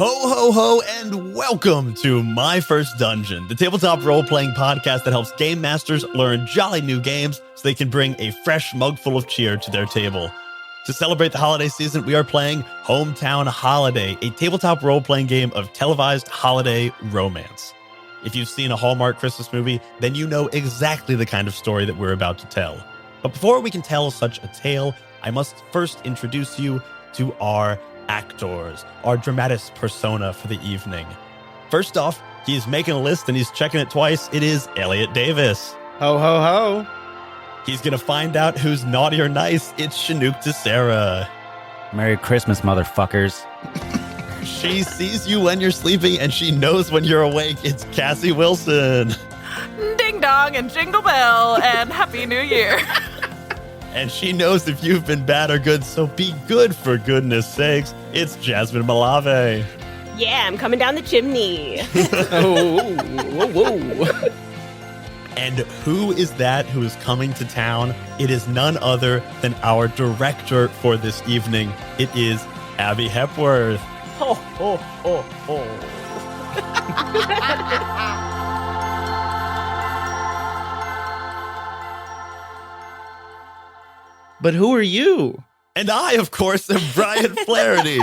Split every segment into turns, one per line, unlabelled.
Ho, ho, ho, and welcome to My First Dungeon, the tabletop role-playing podcast that helps game masters learn jolly new games so they can bring a fresh mugful of cheer to their table. To celebrate the holiday season, we are playing Hometown Holiday, a tabletop role-playing game of televised holiday romance. If you've seen a Hallmark Christmas movie, then you know exactly the kind of story that we're about to tell. But before we can tell such a tale, I must first introduce you to our actors, our dramatis persona for the evening. First off, he's making a list and he's checking it twice. It is Elliot Davis.
Ho, ho, ho.
He's going to find out who's naughty or nice. It's Chinook DeSera.
Merry Christmas, motherfuckers.
She sees you when you're sleeping and she knows when you're awake. It's Cassie Wilson.
Ding dong and jingle bell and Happy New Year.
And she knows if you've been bad or good, so be good for goodness sakes. It's Jasmine Malave.
Yeah, I'm coming down the chimney.
Oh, whoa, whoa.
And who is that who is coming to town? It is none other than our director for this evening. It is Abby Hepworth.
Ho, ho, ho, ho.
But who are you?
And I, of course, am Brian Flaherty.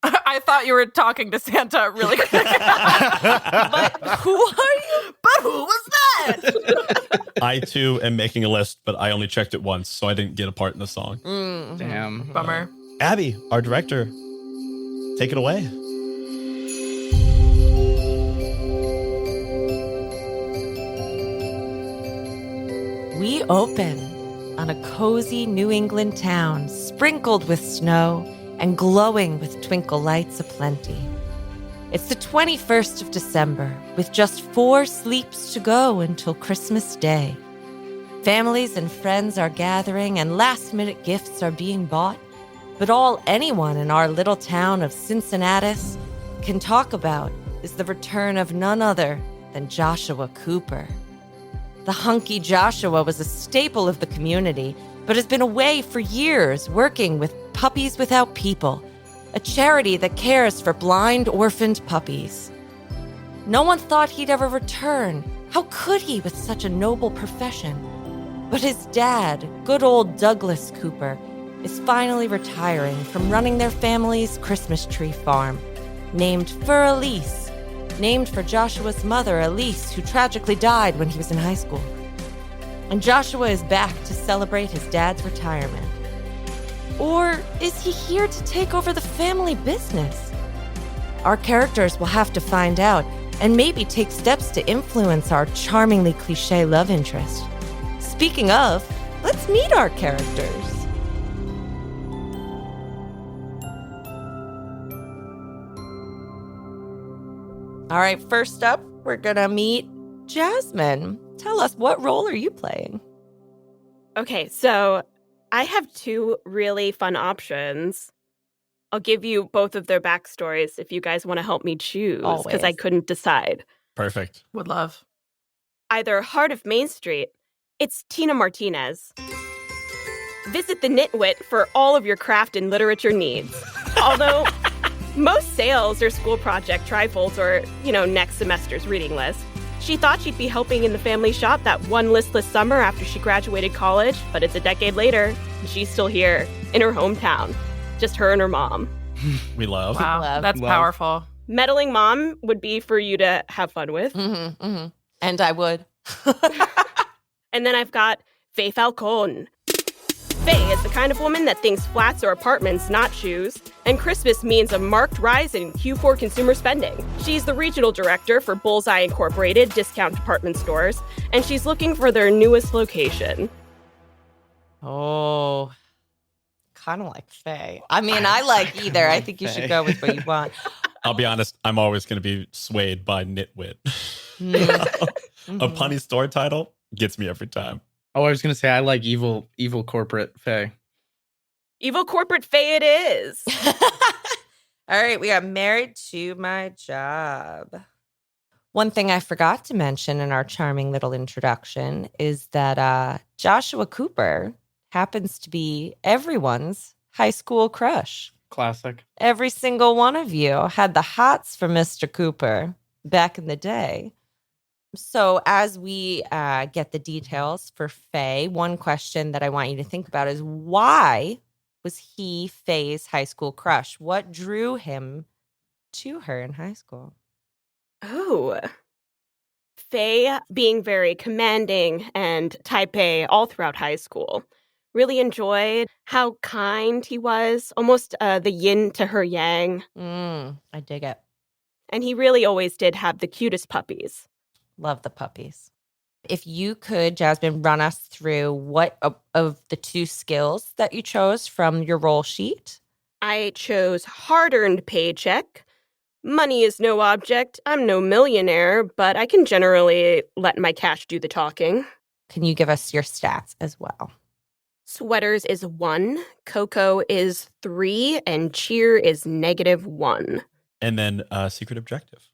I thought you were talking to Santa really quick. But who are you? But who was that?
I, too, am making a list, but I only checked it once, so I didn't get a part in the song.
Mm-hmm.
Damn.
Bummer.
Abby, our director, take it away.
We open on a cozy New England town sprinkled with snow and glowing with twinkle lights aplenty. It's the 21st of December, with just 4 sleeps to go until Christmas Day. Families and friends are gathering and last-minute gifts are being bought, but all anyone in our little town of Cincinnatus can talk about is the return of none other than Joshua Cooper. The hunky Joshua was a staple of the community, but has been away for years working with Puppies Without People, a charity that cares for blind, orphaned puppies. No one thought he'd ever return. How could he with such a noble profession? But his dad, good old Douglas Cooper, is finally retiring from running their family's Christmas tree farm, named for Elise. Named for Joshua's mother, Elise, who tragically died when he was in high school. And Joshua is back to celebrate his dad's retirement. Or is he here to take over the family business? Our characters will have to find out and maybe take steps to influence our charmingly cliché love interest. Speaking of, let's meet our characters. All right, first up, we're going to meet Jasmine. Tell us, what role are you playing?
Okay, so I have 2 really fun options. I'll give you both of their backstories if you guys want to help me choose, because I couldn't decide.
Perfect.
Would love.
Either Heart of Main Street, it's Tina Martinez. Visit the Nitwit for all of your craft and literature needs. Although most sales or school project trifolds or, next semester's reading list. She thought she'd be helping in the family shop that one listless summer after she graduated college, but it's a decade later, and she's still here in her hometown. Just her and her mom.
We love.
Wow, that's powerful.
Meddling mom would be for you to have fun with.
Mm-hmm, mm-hmm. And I would.
And then I've got Faye Falcone. Faye is the kind of woman that thinks flats or apartments, not shoes, and Christmas means a marked rise in Q4 consumer spending. She's the regional director for Bullseye Incorporated discount department stores, and she's looking for their newest location.
Oh, kind of like Faye. I mean, I like either. I think you should go with what you want.
I'll be honest, I'm always going to be swayed by Nitwit. A punny store title gets me every time.
Oh, I was going to say I like evil corporate Faye.
Evil corporate Faye it is.
All right, we got Married to My Job. One thing I forgot to mention in our charming little introduction is that Joshua Cooper happens to be everyone's high school crush.
Classic.
Every single one of you had the hots for Mr. Cooper back in the day. So as we get the details for Faye, one question that I want you to think about is why was he Faye's high school crush? What drew him to her in high school?
Oh. Faye being very commanding and type A all throughout high school. Really enjoyed how kind he was, almost the yin to her yang.
I dig it.
And he really always did have the cutest puppies.
Love the puppies. If you could, Jasmine, run us through what of the 2 skills that you chose from your roll sheet.
I chose hard-earned paycheck. Money is no object. I'm no millionaire, but I can generally let my cash do the talking.
Can you give us your stats as well?
Sweaters is 1, cocoa is 3, and cheer is -1.
And then secret objective.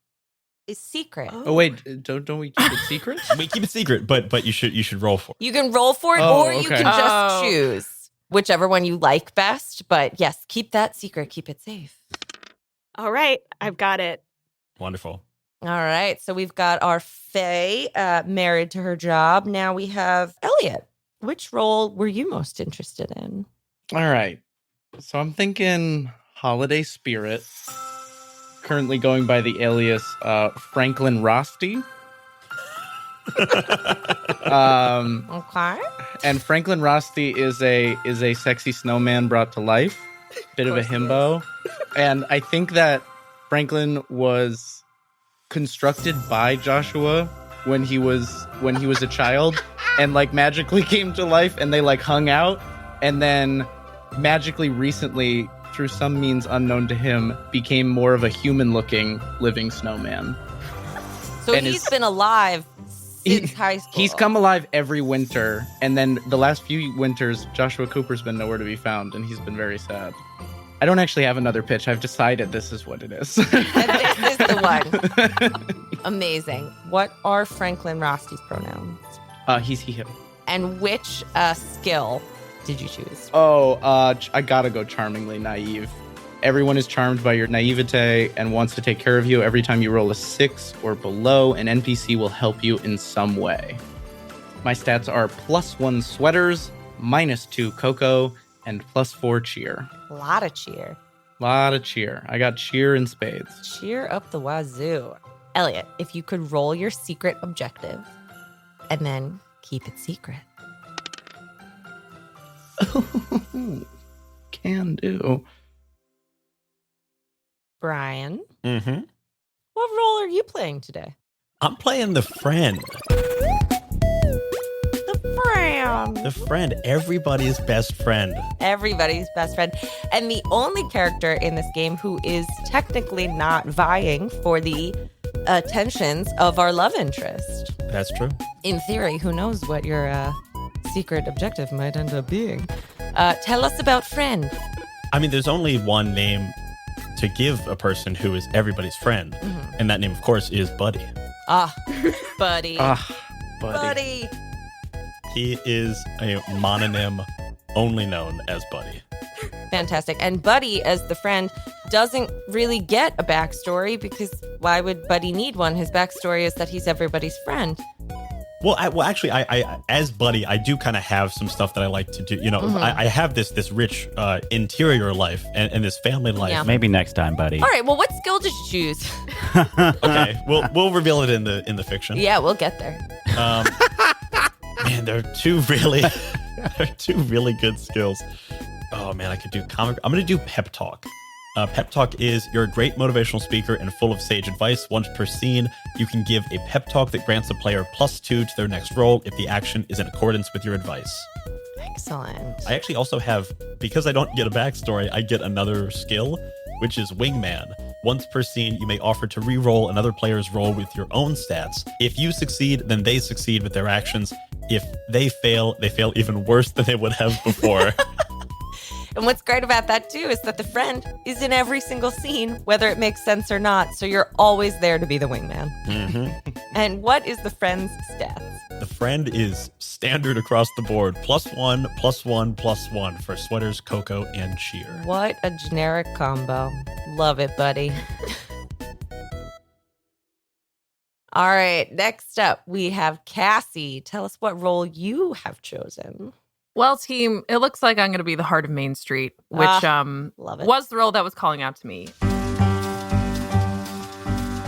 Is secret.
Oh wait, don't we keep it secret?
We keep it secret, but you should roll for it.
You can roll for it,
Oh,
or you
okay.
can just
Oh.
choose whichever one you like best. But yes, keep that secret. Keep it safe.
All right, I've got it.
Wonderful.
All right. So we've got our Faye married to her job. Now we have Elliot. Which role were you most interested in?
All right. So I'm thinking holiday spirit. Currently going by the alias Franklin Rosti.
Okay.
And Franklin Rosti is a sexy snowman brought to life. Bit of a himbo. And I think that Franklin was constructed by Joshua when he was a child and like magically came to life and they like hung out and then magically recently through some means unknown to him became more of a human looking living snowman.
So
And
he's
is-
been alive since high school.
He's come alive every winter, and then the last few winters, Joshua Cooper's been nowhere to be found, and he's been very sad. I don't actually have another pitch. I've decided this is what it is.
And this is the one. Amazing. What are Franklin Rosti's pronouns?
He's he, him.
And which skill did you choose?
I gotta go charmingly naive. Everyone is charmed by your naivete and wants to take care of you. Every time you roll a 6 or below, an NPC will help you in some way. My stats are +1 sweaters, -2 cocoa, and +4 cheer.
A lot of cheer.
Lot of cheer. I got cheer in spades.
Cheer up the wazoo. Elliot, if you could roll your secret objective and then keep it secret.
Can do.
Brian,
Mm-hmm.
what role are you playing today?
I'm playing the friend.
The friend.
The friend. Everybody's best friend.
Everybody's best friend. And the only character in this game who is technically not vying for the attentions of our love interest.
That's true.
In theory, who knows what your secret objective might end up being. Tell us about friend.
I mean, there's only one name to give a person who is everybody's friend.
Mhm.
And that name, of course, is Buddy.
Ah, buddy.
Ah, buddy.
He is a mononym only known as Buddy.
Fantastic. And Buddy, as the friend, doesn't really get a backstory because why would Buddy need one? His backstory is that he's everybody's friend.
Well, actually, I as Buddy, I do kind of have some stuff that I like to do. You know, I have this rich interior life and this family life.
Yeah.
Maybe next time, buddy.
All right. Well, what skill did you choose?
Okay, we'll reveal it in the fiction.
Yeah, we'll get there.
Man, they're two really good skills. Oh man, I could do comic. I'm gonna do pep talk. Pep talk is you're a great motivational speaker and full of sage advice. Once per scene, you can give a pep talk that grants the player +2 to their next roll if the action is in accordance with your advice.
Excellent.
I actually also have, because I don't get a backstory, I get another skill, which is wingman. Once per scene, you may offer to re-roll another player's roll with your own stats. If you succeed, then they succeed with their actions. If they fail even worse than they would have before.
And what's great about that, too, is that the friend is in every single scene, whether it makes sense or not. So you're always there to be the wingman.
Mm-hmm.
And what is the friend's stats?
The friend is standard across the board. +1, +1, +1 for sweaters, cocoa, and cheer.
What a generic combo. Love it, buddy. All right, next up, we have Cassie. Tell us what role you have chosen.
Well, team, it looks like I'm going to be the heart of Main Street, which
love it.
was the role that was calling out to me.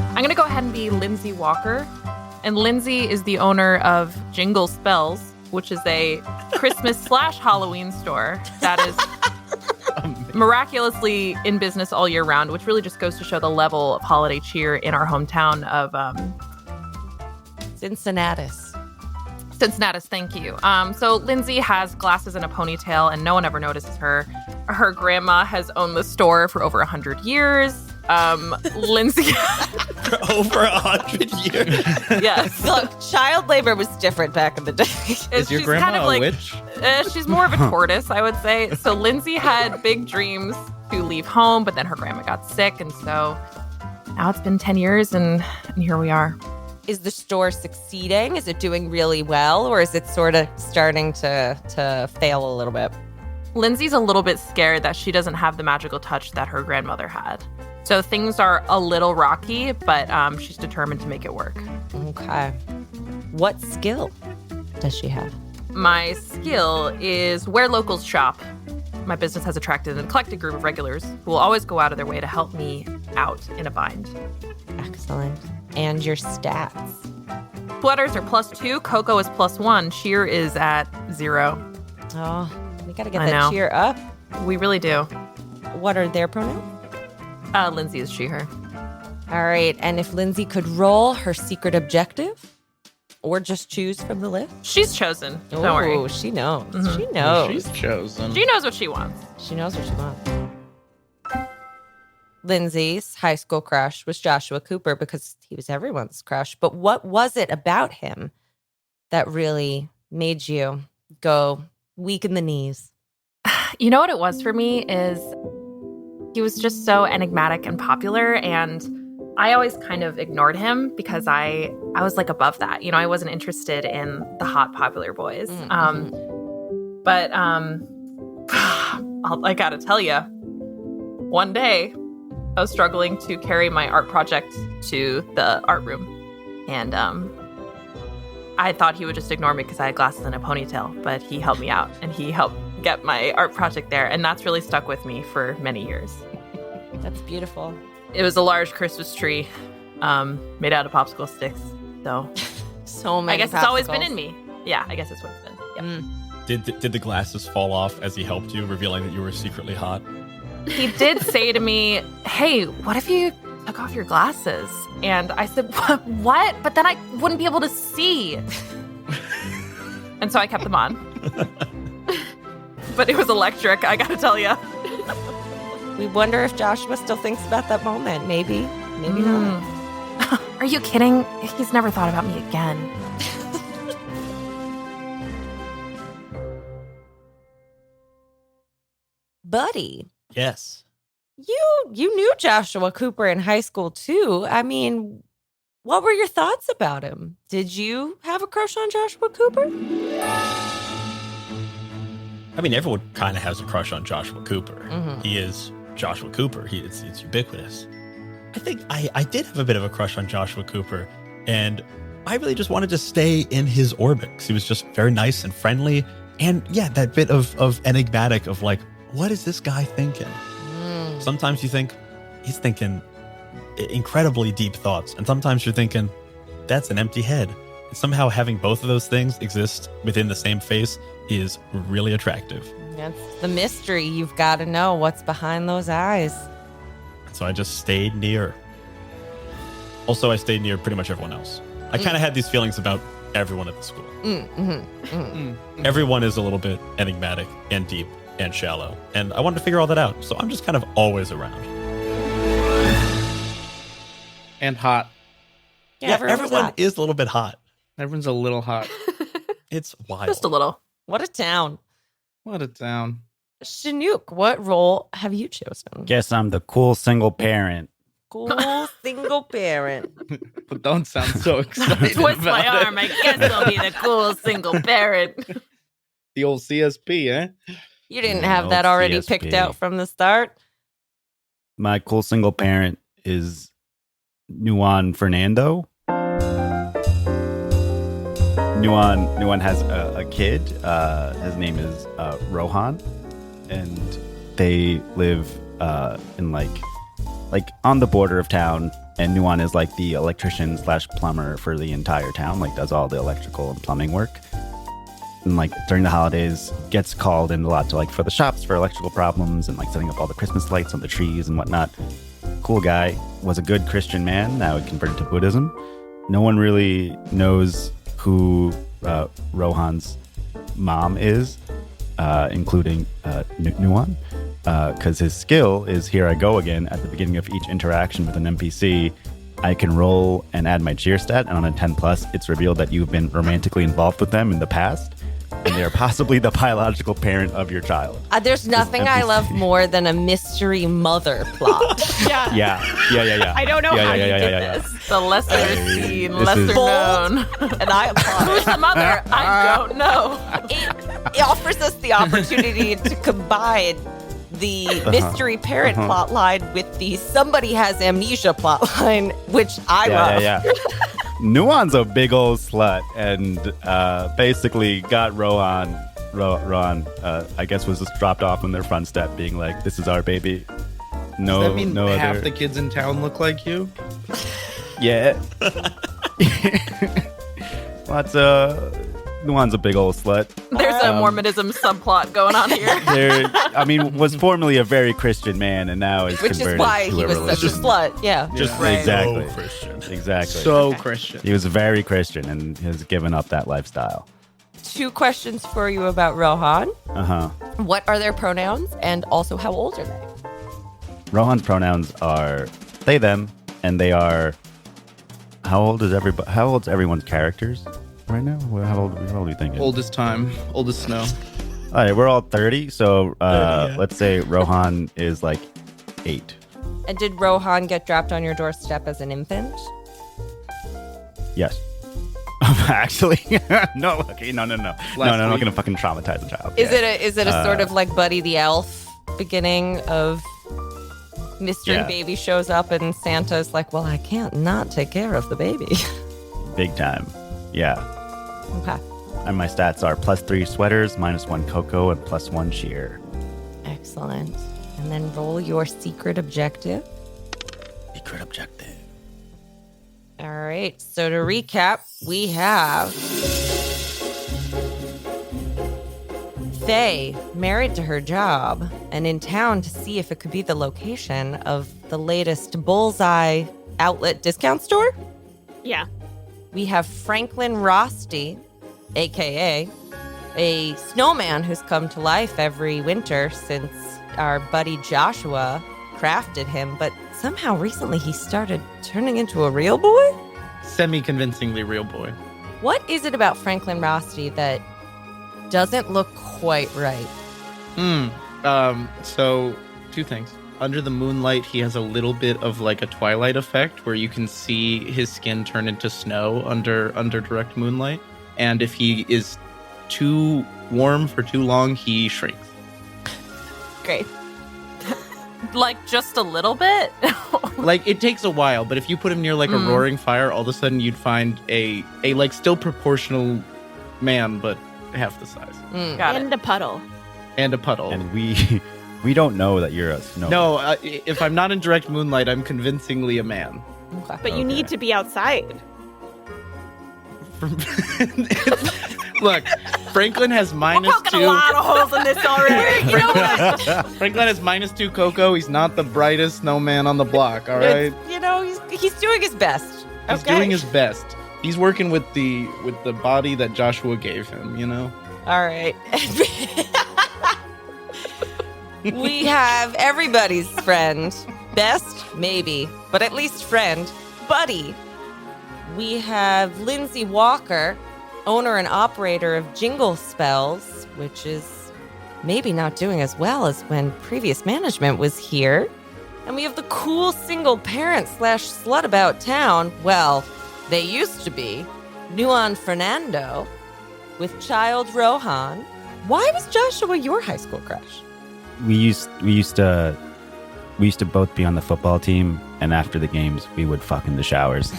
I'm going to go ahead and be Lindsay Walker. And Lindsay is the owner of Jingle Spells, which is a Christmas/Halloween store that is miraculously in business all year round, which really just goes to show the level of holiday cheer in our hometown of
Cincinnatus.
Cincinnatus, thank you. So Lindsay has glasses and a ponytail, and no one ever notices her. Her grandma has owned the store for over 100 years. Lindsay...
For over 100 years.
Yes.
Look, child labor was different back in the day.
Is your
She's
grandma
kind of
a
like,
witch?
She's more of a tortoise, I would say. So Lindsay had big dreams to leave home, but then her grandma got sick, and so now it's been 10 years, and here we are.
Is the store succeeding? Is it doing really well? Or is it sort of starting to fail a little bit?
Lindsay's a little bit scared that she doesn't have the magical touch that her grandmother had. So things are a little rocky, but she's determined to make it work.
Okay. What skill does she have?
My skill is where locals shop. My business has attracted an eclectic group of regulars who will always go out of their way to help me out in a bind.
Excellent. And your stats?
Sweaters are +2, cocoa is +1, cheer is at 0.
Oh, we got to get
I
that
know.
cheer up.
We really do.
What are their pronouns?
Lindsay is she, her.
All right. And if Lindsay could roll her secret objective or just choose from the list?
She's chosen. Don't
Oh,
worry.
she knows.
Mhm.
She knows.
She's chosen.
She knows what she wants.
She knows what she wants. Lindsay's high school crush was Joshua Cooper because he was everyone's crush. But what was it about him that really made you go weak in the knees?
You know what it was for me is he was just so enigmatic and popular, and I always kind of ignored him because I was like above that. You know, I wasn't interested in the hot popular boys.
Mm-hmm.
But I gotta tell you, one day I was struggling to carry my art project to the art room, and I thought he would just ignore me because I had glasses and a ponytail, but he helped me out, and he helped get my art project there, and that's really stuck with me for many years.
That's beautiful.
It was a large Christmas tree made out of popsicle sticks, so
So many
I guess it's always been
popsicles.
in me. Yeah, I guess it's what it's been. Yep.
Did the glasses fall off as he helped you, revealing that you were secretly hot?
He did say to me, "Hey, what if you took off your glasses?" And I said, "What? But then I wouldn't be able to see." And so I kept them on. But it was electric, I gotta tell you.
We wonder if Joshua still thinks about that moment. Maybe not.
Are you kidding? He's never thought about me again.
Buddy,
Yes.
you knew Joshua Cooper in high school too. I mean, what were your thoughts about him? Did you have a crush on Joshua Cooper?
I mean, everyone kind of has a crush on Joshua Cooper.
Mhm.
He is Joshua Cooper. It's ubiquitous. I think I did have a bit of a crush on Joshua Cooper, and I really just wanted to stay in his orbit 'cause he was just very nice and friendly. And yeah, that bit of enigmatic of like, what is this guy thinking? Sometimes you think he's thinking incredibly deep thoughts, and sometimes you're thinking that's an empty head. And somehow having both of those things exist within the same face is really attractive.
That's the mystery. You've got to know what's behind those eyes.
So I just stayed near. Also, I stayed near pretty much everyone else. I kind of had these feelings about everyone at the school. Everyone is a little bit enigmatic and deep and shallow, and I wanted to figure all that out. So I'm just kind of always around.
And hot.
Yeah,
everyone's
everyone
hot.
is a little bit hot.
Everyone's a little hot.
It's wild.
Just a little.
What a town.
What a town.
Chinook, what role have you chosen?
Guess I'm the cool single parent.
Cool single parent.
But don't sound so excited.
Twist
about
my
it.
arm. I guess I'll be the cool single parent.
The old CSP, eh?
You didn't
Yeah,
have
old
that already
CSP.
picked out from the start.
My cool single parent is Nuan Fernando. Nuan has a kid. His name is Rohan, and they live in like on the border of town. And Nuan is like the electrician / plumber for the entire town. Like does all the electrical and plumbing work. And like during the holidays, gets called in a lot to like for the shops for electrical problems and like setting up all the Christmas lights on the trees and whatnot. Cool guy. Was a good Christian man. Now he converted to Buddhism. No one really knows who Rohan's mom is, including Nuan, because his skill is here I go again. At the beginning of each interaction with an NPC, I can roll and add my cheer stat, and on a 10+, it's revealed that you've been romantically involved with them in the past, and they are possibly the biological parent of your child.
There's nothing I
NPC.
love more than a mystery mother plot.
Yeah.
Yeah.
I don't know how you did
This. The lesser seen,
this
lesser
is-
known.
And I applaud
Who's the mother? I don't know.
it offers us the opportunity to combine the mystery parent plot line with the somebody has amnesia plot line, which I love.
Yeah. Nuan's a big old slut, and basically got Rohan, I guess, was just dropped off on their front step, being like, "This is our baby." No,
Does that mean
no
half
other.
the kids in town look like you?
Yeah. Lots Nuan's a big old slut.
There's a Mormonism subplot going on here.
Was formerly a very Christian man, and now is
Which is
converted
why
to
he
a
was such a
religion.
slut. Yeah.
Just
Right.
Exactly.
So Christian.
Exactly.
so Christian.
He was very Christian and has given up that lifestyle.
2 questions for you about Rohan. What are their pronouns? And also, how old are they?
Rohan's pronouns are they, them, and they are. How old is everybody? How old's everyone's characters right now? How old are we thinking?
Oldest time, oldest snow.
All right, we're all 30. So
30, yeah.
let's say Rohan is like 8.
And did Rohan get dropped on your doorstep as an infant?
Yes. Actually, no. Okay, no. No, I'm not
week.
gonna fucking traumatize a child.
Is
Yeah.
it a sort of like Buddy the Elf beginning of mystery
Yeah.
baby shows up and Santa's like, well, I can't not take care of the baby.
Big time? Yeah.
Okay.
And my stats are +3 sweaters, -1 cocoa, and +1 cheer.
Excellent. And then roll your secret objective.
Secret objective.
All right. So to recap, we have Faye, married to her job and in town to see if it could be the location of the latest Bullseye outlet discount store.
Yeah.
We have Franklin Rosty, aka a snowman who's come to life every winter since our buddy Joshua crafted him, but somehow recently he started turning into a real boy?
Semi-convincingly real boy.
What is it about Franklin Rosty that doesn't look quite right?
So 2 things. Under the moonlight, he has a little bit of like a twilight effect where you can see his skin turn into snow under direct moonlight. And if he is too warm for too long, he shrinks.
Great.
Like just a little bit.
Like it takes a while, but if you put him near like a roaring fire, all of a sudden you'd find a like still proportional man, but half the size.
Got it.
And a puddle.
And a puddle.
And we don't know that you're a snow.
No, if I'm not in direct moonlight, I'm convincingly a man.
Okay.
But you need to be outside.
Look, Franklin has
We're poking a
-2.
lot of holes in this already. You know what?
Franklin has -2 cocoa. He's not the brightest snowman on the block. All right,
It's- you know, he's doing his best.
he's doing his best. He's working with the body that Joshua gave him. You know.
All right. We have everybody's friend. Best, maybe, but at least friend. Buddy. We have Lindsay Walker, owner and operator of Jingle Spells, which is maybe not doing as well as when previous management was here. And we have the cool single parent / slut about town. Well, they used to be. Nuan Fernando with child Rohan. Why was Joshua your high school crush?
We used to both be on the football team, and after the games, we would fuck in the showers.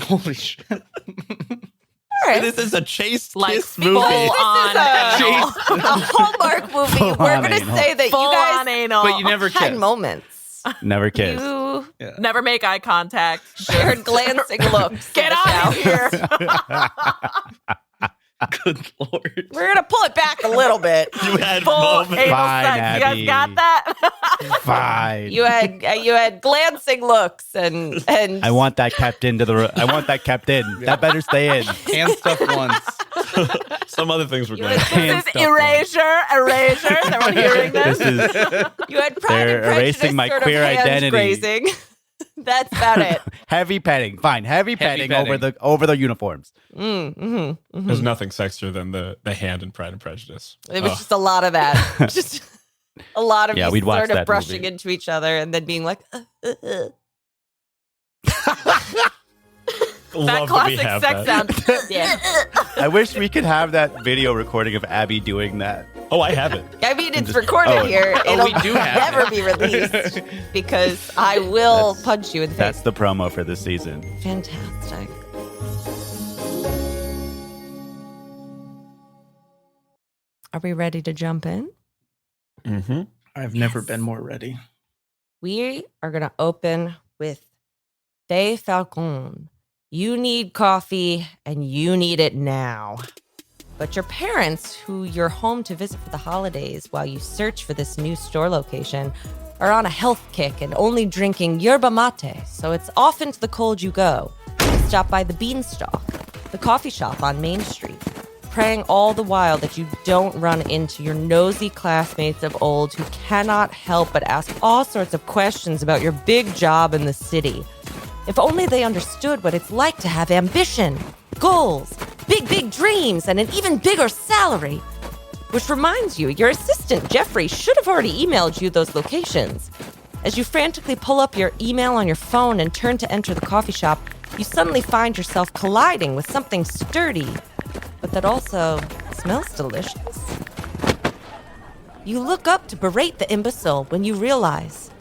Holy shit.
All right.
This is a chase
Like
kiss
full
movie.
on anal.
A Hallmark movie.
Full
We're
on
going to
anal.
say that
Full
you
on
guys
anal.
But you never
had
kissed.
moments.
Never kissed.
You
Never make eye contact.
shared glancing looks.
Get
in the
out of
shower.
here.
Good lord.
We're going to pull it back a little bit.
You had
Full
moments.
anal
Fine,
sex. You
Abby.
guys got that?
Fine.
You had glancing looks and
I want that kept into the. I want that kept in. That better stay in.
Hand stuff once.
Some other things were
You
great.
had-
This is erasure. Is everyone hearing this?
This is
you had pride
They're
and prejudice
erasing my
sort
queer
of hand
identity.
grazing. That's about it.
heavy petting. Fine, heavy petting over the uniforms.
There's nothing sexier than the hand in Pride and Prejudice.
It was just a lot of that. Just a lot of
Yeah,
you
we'd watch
sort of
that
brushing
movie.
into each other and then being like,
That
Love that we
classic
have
sex
that.
sound. Yeah.
I wish we could have that video recording of Abby doing that.
Oh, I have it.
I mean, it's recorded here. It'll
we do have
never
it.
be released because I will punch you in the
That's
face.
the promo for this season.
Fantastic. Are we ready to jump in?
Mm-hmm.
I've never been more ready.
We are going to open with Faye Falcon. You need coffee and you need it now. But your parents, who you're home to visit for the holidays while you search for this new store location, are on a health kick and only drinking yerba mate, so it's off into the cold you go. You stop by the Beanstalk, the coffee shop on Main Street, praying all the while that you don't run into your nosy classmates of old who cannot help but ask all sorts of questions about your big job in the city. If only they understood what it's like to have ambition, goals, big dreams, and an even bigger salary. Which reminds you, your assistant, Jeffrey, should have already emailed you those locations. As you frantically pull up your email on your phone and turn to enter the coffee shop, you suddenly find yourself colliding with something sturdy, but that also smells delicious. You look up to berate the imbecile when you realize,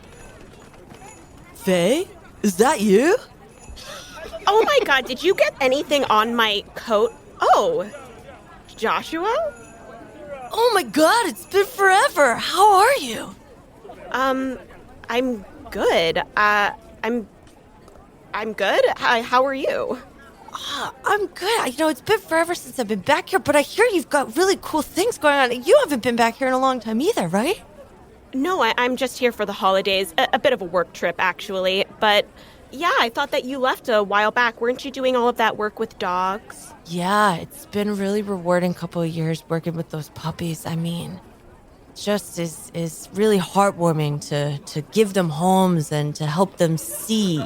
Faye, is that you?
Oh my god, did you get anything on my coat? Oh, Joshua?
Oh my god, it's been forever. How are you?
I'm good. I'm good. Hi, how are you?
I'm good. It's been forever since I've been back here, but I hear you've got really cool things going on. You haven't been back here in a long time either, right?
No, I'm just here for the holidays. A bit of a work trip, actually. But yeah, I thought that you left a while back. Weren't you doing all of that work with dogs?
Yeah, it's been a really rewarding couple of years working with those puppies. I mean, just is really heartwarming to give them homes and to help them see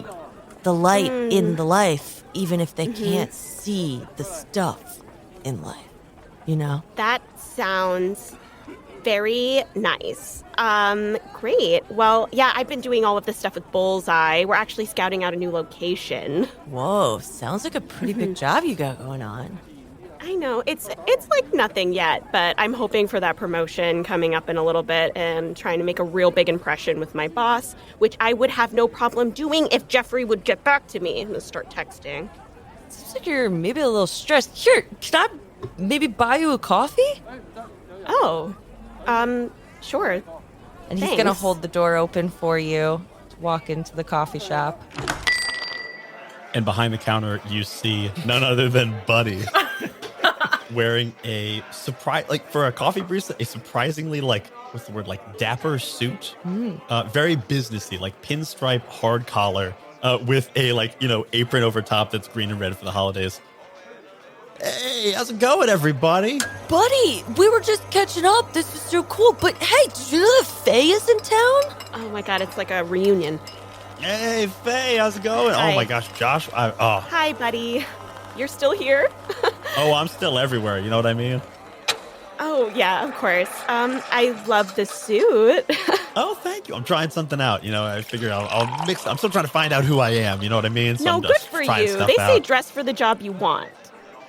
the light in the life, even if they can't see the stuff in life, you know?
That sounds very nice. Great. Well, yeah, I've been doing all of this stuff with Bullseye. We're actually scouting out a new location.
Whoa, sounds like a pretty big job you got going on.
I know, it's like nothing yet, but I'm hoping for that promotion coming up in a little bit and trying to make a real big impression with my boss, which I would have no problem doing if Jeffrey would get back to me and start texting.
Seems like you're maybe a little stressed. Here, can I maybe buy you a coffee?
Oh, sure.
And he's
Thanks.
gonna hold the door open for you to walk into the coffee shop.
And behind the counter, you see none other than Buddy wearing a surprise, like for a coffee barista, a surprisingly what's the word, dapper suit, very businessy, pinstripe hard collar, with a apron over top that's green and red for the holidays. Hey, how's it going, everybody?
Buddy, we were just catching up. This was so cool. But hey, did you know that Faye is in town?
Oh my god, it's like a reunion.
Hey, Faye, how's it going?
Hi.
Oh my gosh, Josh,
Hi, buddy. You're still here?
I'm still everywhere. You know what I mean?
Oh, yeah, of course. I love the suit.
Oh, thank you. I'm trying something out. I figure I'll mix. I'm still trying to find out who I am. You know what I mean? So
No,
I'm
good
just
for
trying
you.
stuff
They say
out.
dress for the job you want.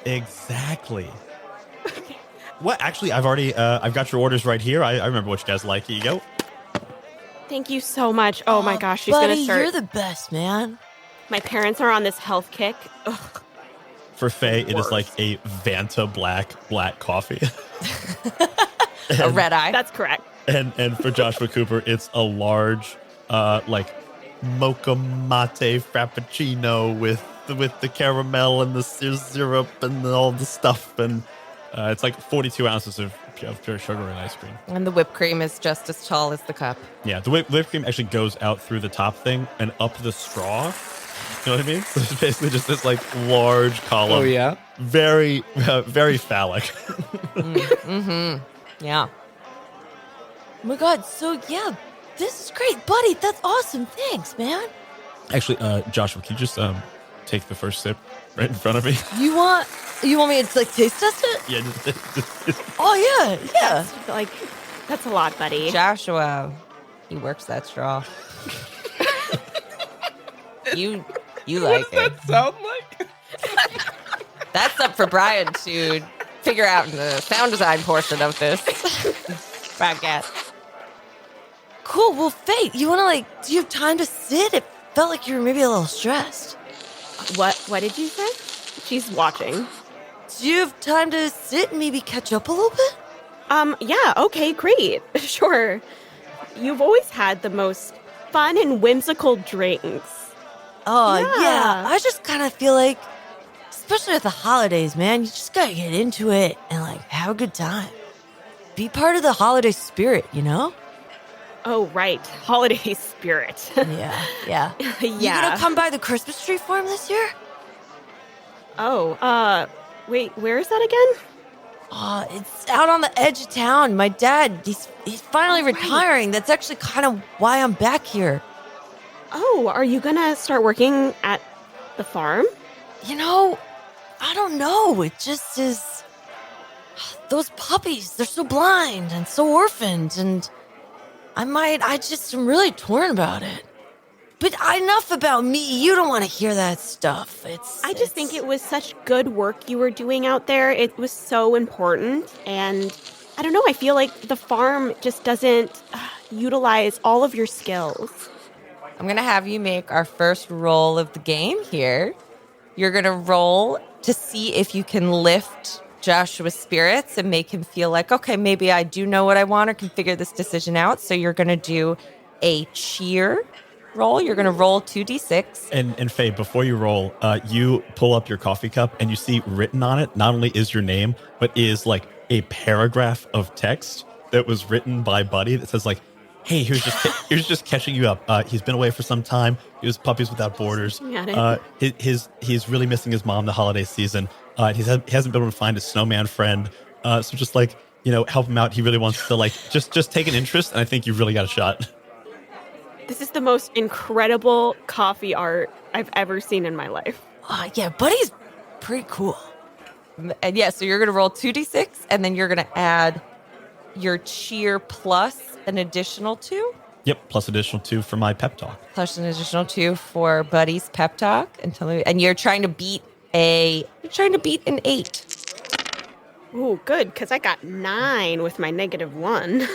Exactly. What? Actually, I've got your orders right here. I remember what you guys like. Here you go.
Thank you so much. Oh my gosh, she's
buddy,
gonna start.
you're the best, man.
My parents are on this health kick. Ugh.
For Faye, it is
Worst.
like a Vanta black coffee.
A red eye.
That's correct.
And for Joshua Cooper, it's a large, like mocha mate frappuccino with the caramel and the syrup and all the stuff, and it's like 42 ounces of pure sugar and ice cream.
And the whipped cream is just as tall as the cup.
Yeah, the whipped cream actually goes out through the top thing and up the straw. You know what I mean? So it's basically just this like large column.
Oh, yeah?
Very, very phallic.
Yeah. Oh my God. So, yeah, this is great. Buddy, that's awesome. Thanks, man.
Actually, Joshua, can you just take the first sip right in front of me?
You want me to, like, taste test it?
Yeah, just
Oh, yeah.
That's a lot, buddy.
Joshua, he works that straw. You like it.
Sound like?
That's up for Brian to figure out in the sound design portion of this podcast. Cool. Well, Faye, you want to, do you have time to sit? It felt like you were maybe a little stressed.
What did you say? She's watching.
Do you have time to sit and maybe catch up a little bit?
Yeah, okay, great. Sure. You've always had the most fun and whimsical drinks.
Oh,
Yeah.
yeah. I just kind of feel like, especially at the holidays, man, you just got to get into it and, like, have a good time. Be part of the holiday spirit, you know?
Oh, right. Holiday spirit.
Yeah.
Yeah.
You gonna come by the Christmas tree farm this year?
Oh, wait, where is that again?
It's out on the edge of town. My dad, he's finally retiring. That's actually kind of why I'm back here.
Oh, are you gonna start working at the farm?
You know, I don't know. It just is. Those puppies, they're so blind and so orphaned, and I just am really torn about it. But enough about me. You don't want to hear that stuff.
I just think it was such good work you were doing out there. It was so important. And I don't know, I feel like the farm just doesn't utilize all of your skills.
I'm going to have you make our first roll of the game here. You're going to roll to see if you can lift Joshua's spirits and make him feel like, okay, maybe I do know what I want or can figure this decision out. So you're going to do a cheer roll. You're going to roll 2d6.
And Faye, before you roll, you pull up your coffee cup and you see written on it, not only is your name, but is like a paragraph of text that was written by Buddy that says like, hey, here's just catching you up. He's been away for some time. He was Puppies Without Borders.
Got it.
He's really missing his mom the holiday season. He hasn't been able to find his snowman friend. So just like, help him out. He really wants to like just take an interest. And I think you've really got a shot.
This is the most incredible coffee art I've ever seen in my life.
Yeah, Buddy's pretty cool. And yeah, so you're going to roll 2d6, and then you're going to add your cheer plus an additional 2.
Yep, plus additional 2 for my pep talk.
Plus an additional 2 for Buddy's pep talk. And you're trying to beat an 8.
Ooh, good, because I got 9 with my -1.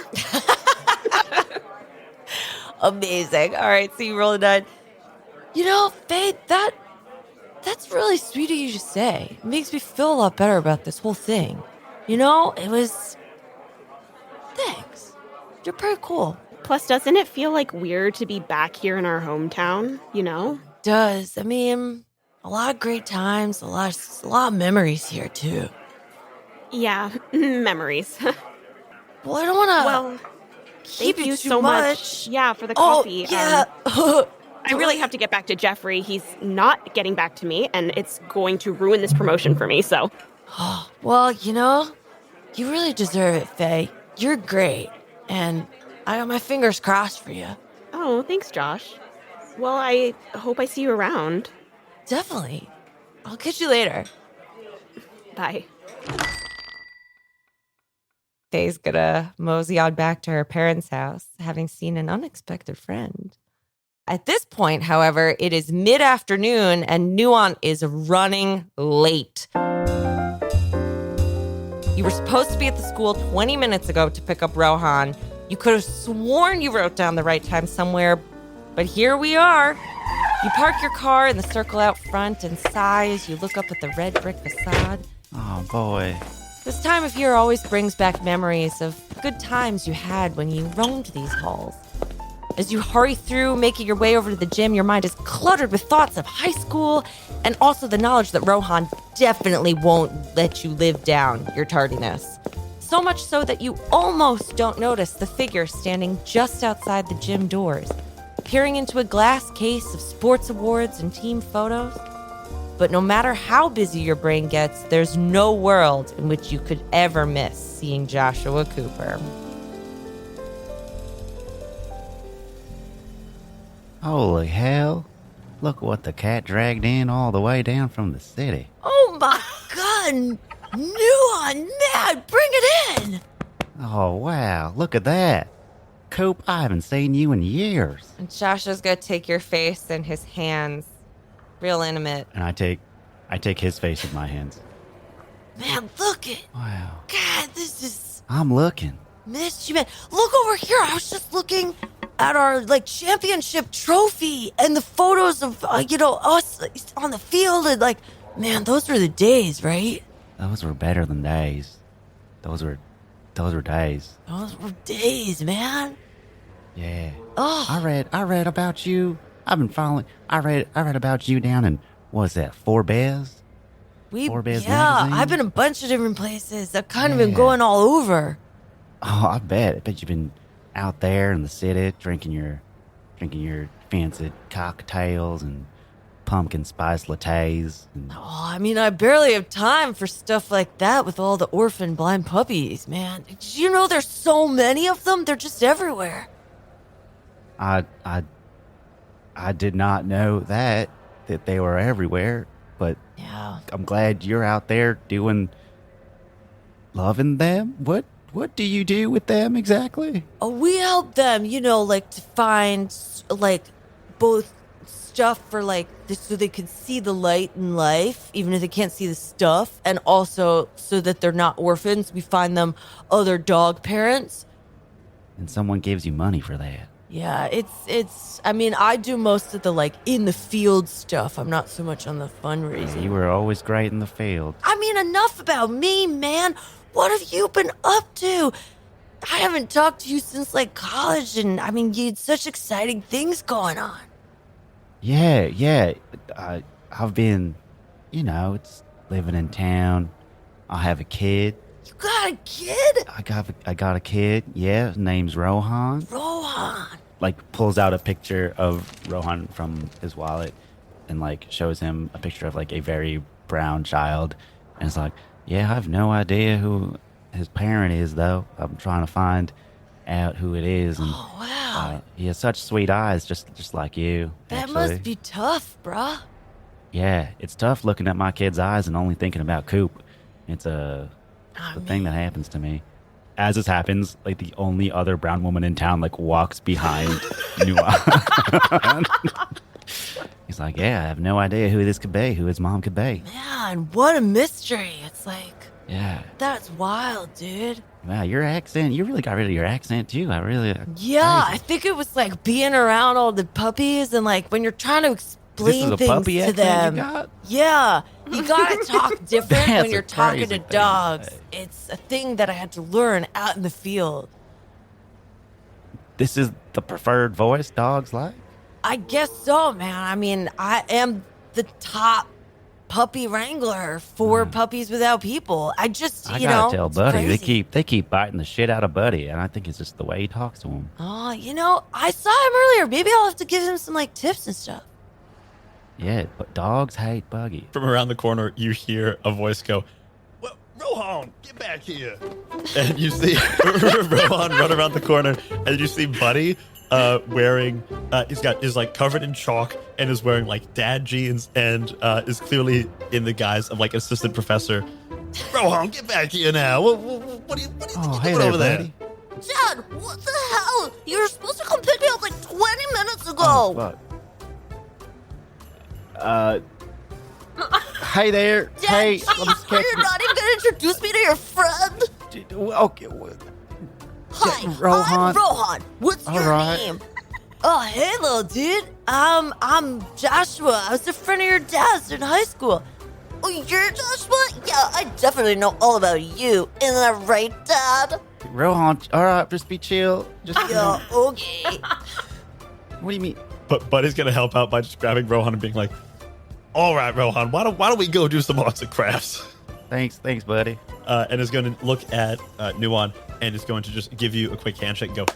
Amazing. All right, so you roll a 9. Faye, that's really sweet of you to say. It makes me feel a lot better about this whole thing. It was... Thanks. You're pretty cool.
Plus, doesn't it feel like weird to be back here in our hometown,
Does. I mean, a lot of great times, a lot of memories here, too.
Yeah, memories.
Well, I don't want to...
Well,
keep
thank you
too
so
much.
Yeah, for the coffee.
Yeah.
I really have to get back to Jeffrey. He's not getting back to me, and it's going to ruin this promotion for me, so.
Well, you really deserve it, Faye. You're great, and I got my fingers crossed for you.
Oh, thanks, Josh. Well, I hope I see you around.
Definitely. I'll catch you later.
Bye.
Faye's gonna mosey on back to her parents' house, having seen an unexpected friend. At this point, however, it is mid-afternoon and Nuon is running late. You were supposed to be at the school 20 minutes ago to pick up Rohan. You could have sworn you wrote down the right time somewhere, but here we are. You park your car in the circle out front and sigh as you look up at the red brick facade.
Oh, boy.
This time of year always brings back memories of good times you had when you roamed these halls. As you hurry through, making your way over to the gym, your mind is cluttered with thoughts of high school and also the knowledge that Rohan definitely won't let you live down your tardiness. So much so that you almost don't notice the figure standing just outside the gym doors, peering into a glass case of sports awards and team photos. But no matter how busy your brain gets, there's no world in which you could ever miss seeing Joshua Cooper.
Holy hell. Look what the cat dragged in all the way down from the city.
Oh my God! Nuon, man, bring it in!
Oh, wow. Look at that. Coop, I haven't seen you in years.
And Joshua's gonna take your face in his hands. Real intimate.
And I take his face in my hands.
Man, look it!
Wow.
God, this is...
I'm looking.
Missed you, man. Look over here. I was just looking at our, championship trophy and the photos of, us on the field. And, man, those were the days, right?
Those were better than days. Those were days.
Those were days, man.
Yeah.
Oh.
I read about you. I've been following. I read about you down in, what's that, Forbes? Forbes magazine?
I've been a bunch of different places. I've kind of been going all over.
Oh, I bet you've been out there in the city drinking your fancy cocktails and pumpkin spice lattes. And...
Oh, I mean, I barely have time for stuff like that with all the orphan blind puppies, man. Did you know there's so many of them? They're just everywhere.
I did not know that they were everywhere, but
yeah.
I'm glad you're out there loving them. What do you do with them exactly?
Oh, we help them, to find, both stuff for, so they can see the light in life, even if they can't see the stuff, and also so that they're not orphans. We find them other dog parents.
And someone gives you money for that.
Yeah, I do most of the, in the field stuff. I'm not so much on the fundraising.
You were always great in the field.
I mean, enough about me, man. What have you been up to? I haven't talked to you since, college, and, you had such exciting things going on.
Yeah. I've been, it's living in town. I have a kid.
You got a kid?
I got a kid. Yeah, his name's Rohan.
Rohan.
Pulls out a picture of Rohan from his wallet and shows him a picture of a very brown child, and it's yeah, I have no idea who his parent is though. I'm trying to find out who it is. And,
oh wow!
He has such sweet eyes, just like you.
That
actually.
Must be tough, bruh.
Yeah, it's tough looking at my kid's eyes and only thinking about Coop. It's the thing that happens to me. As this happens, the only other brown woman in town walks behind Nuon. He's yeah, I have no idea who this could be, who his mom could be.
Man, what a mystery. It's
yeah.
That's wild, dude.
Wow, your accent, you really got rid of your accent too.
Yeah,
crazy.
I think it was being around all the puppies and when you're trying to explain things to them.
You got?
Yeah, you gotta talk different when you're talking to
thing.
dogs. It's a thing that I had to learn out in the field.
This is the preferred voice dogs like?
I guess so, man. I am the top puppy wrangler for Puppies Without People. I
gotta tell Buddy,
crazy.
they keep biting the shit out of Buddy, and I think it's just the way he talks to him.
Oh, I saw him earlier. Maybe I'll have to give him some tips and stuff.
Yeah, but dogs hate Buggy.
From around the corner, you hear a voice go, "Well, Rohan, get back here!" And you see Rohan run around the corner, and you see Buddy wearing is covered in chalk and is wearing dad jeans and is clearly in the guise of assistant professor. "Rohan, get back here now. What are you
Oh,
doing
hey there,
over there?
buddy.
Dad, what the hell? You were supposed to come pick me up like 20 minutes ago.
Oh, fuck. Hey there.
Dad,
Hey,
jeez,
let me catch
you're not even gonna introduce me to your friend.
Okay.
Hi,
Rohan.
I'm Rohan. What's
All
your
right.
name? Oh, hey, little dude. I'm Joshua. I was a friend of your dad's in high school. Oh, you're Joshua? Yeah, I definitely know all about you. Isn't that right, Dad?
Rohan, all right, just be chill. Just
Yeah, okay.
What do you mean?
But Buddy's gonna help out by just grabbing Rohan and being like, "All right, Rohan, why don't we go do some arts and crafts?"
Thanks, buddy.
And is going to look at Nuon and is going to just give you a quick handshake and go,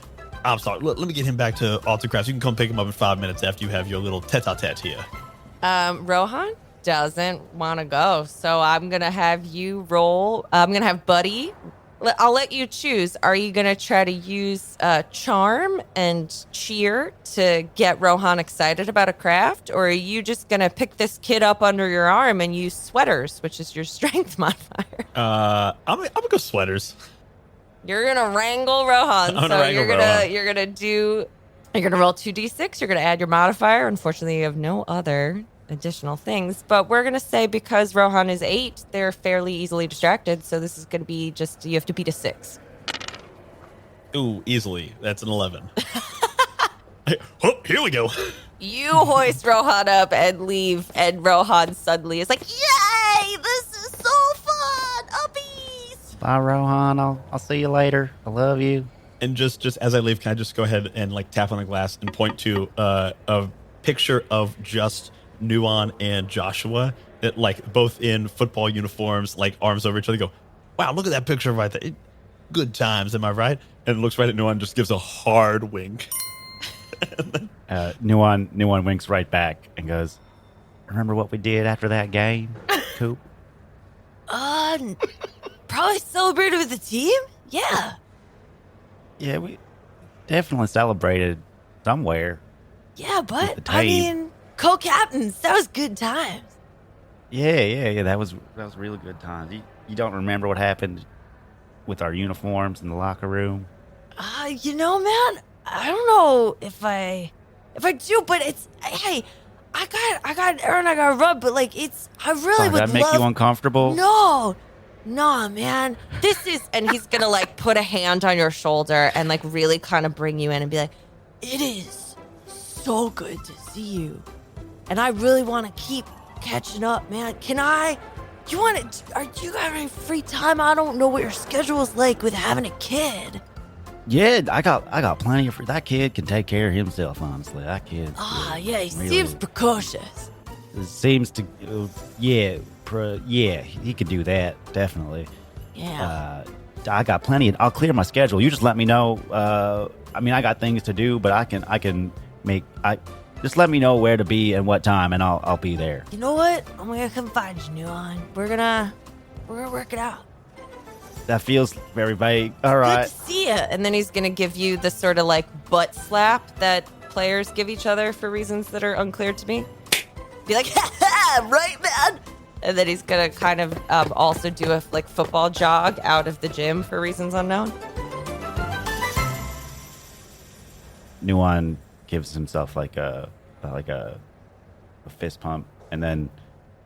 "I'm sorry, let me get him back to arts and crafts. You can come pick him up in 5 minutes after you have your little tete-a-tete here."
Rohan doesn't want to go, so I'm gonna have you roll. I'm gonna have Buddy. I'll let you choose. Are you gonna try to use charm and cheer to get Rohan excited about a craft, or are you just gonna pick this kid up under your arm and use sweaters, which is your strength modifier?
I'm gonna go sweaters.
You're gonna wrangle Rohan.
I'm gonna
So
wrangle
you're
Rohan.
you're gonna roll 2d6. You're gonna add your modifier. Unfortunately, you have no other additional things, but we're gonna say because Rohan is 8, they're fairly easily distracted. So this is gonna be just you have to beat a 6.
Ooh, easily. That's an 11. Oh, here we go.
You hoist Rohan up and leave, and Rohan suddenly is like,
Yay! This is so fun! A beast!
Bye, Rohan. I'll see you later. I love you.
And just as I leave, can I just go ahead and like tap on the glass and point to a picture of just Nuon and Joshua, that like both in football uniforms, like arms over each other, go, "Wow, look at that picture right there. Good times, am I right?" And looks right at Nuon and just gives a hard wink.
Nuon winks right back and goes, "Remember what we did after that game, Coop?"
Probably celebrated with the team? Yeah.
Yeah, we definitely celebrated somewhere.
Yeah, but
With the
I
team.
mean, co-captains, that was good times.
Yeah. That was really good times. You don't remember what happened with our uniforms in the locker room?
Man, I don't know if I do, but it's hey, I got an errand I gotta run, but like I really
Does
would
that make
love.
you uncomfortable?
No, man.
this is, and he's gonna like put a hand on your shoulder and like really kind of bring you in and be like,
It is so good to see you, and I really want to keep catching up, man. Can I? You want to? Are you got any free time? I don't know what your schedule is like with having a kid.
Yeah, I got plenty of free. That kid can take care of himself, honestly. That kid.
Yeah, he
really
seems precocious.
seems to. Yeah, he could do that definitely.
Yeah.
I got plenty. I'll clear my schedule. You just let me know. I mean, I got things to do, but I can make. Just let me know where to be and what time, and I'll be there.
You know what? I'm gonna come find you, Nuon. We're gonna work it out.
That feels very vague. All right.
Good to see ya.
and then he's gonna give you the sort of like butt slap that players give each other for reasons that are unclear to me.
Be like, ha, right, man?
And then he's gonna kind of also do a like football jog out of the gym for reasons unknown.
Nuon gives himself like a fist pump, and then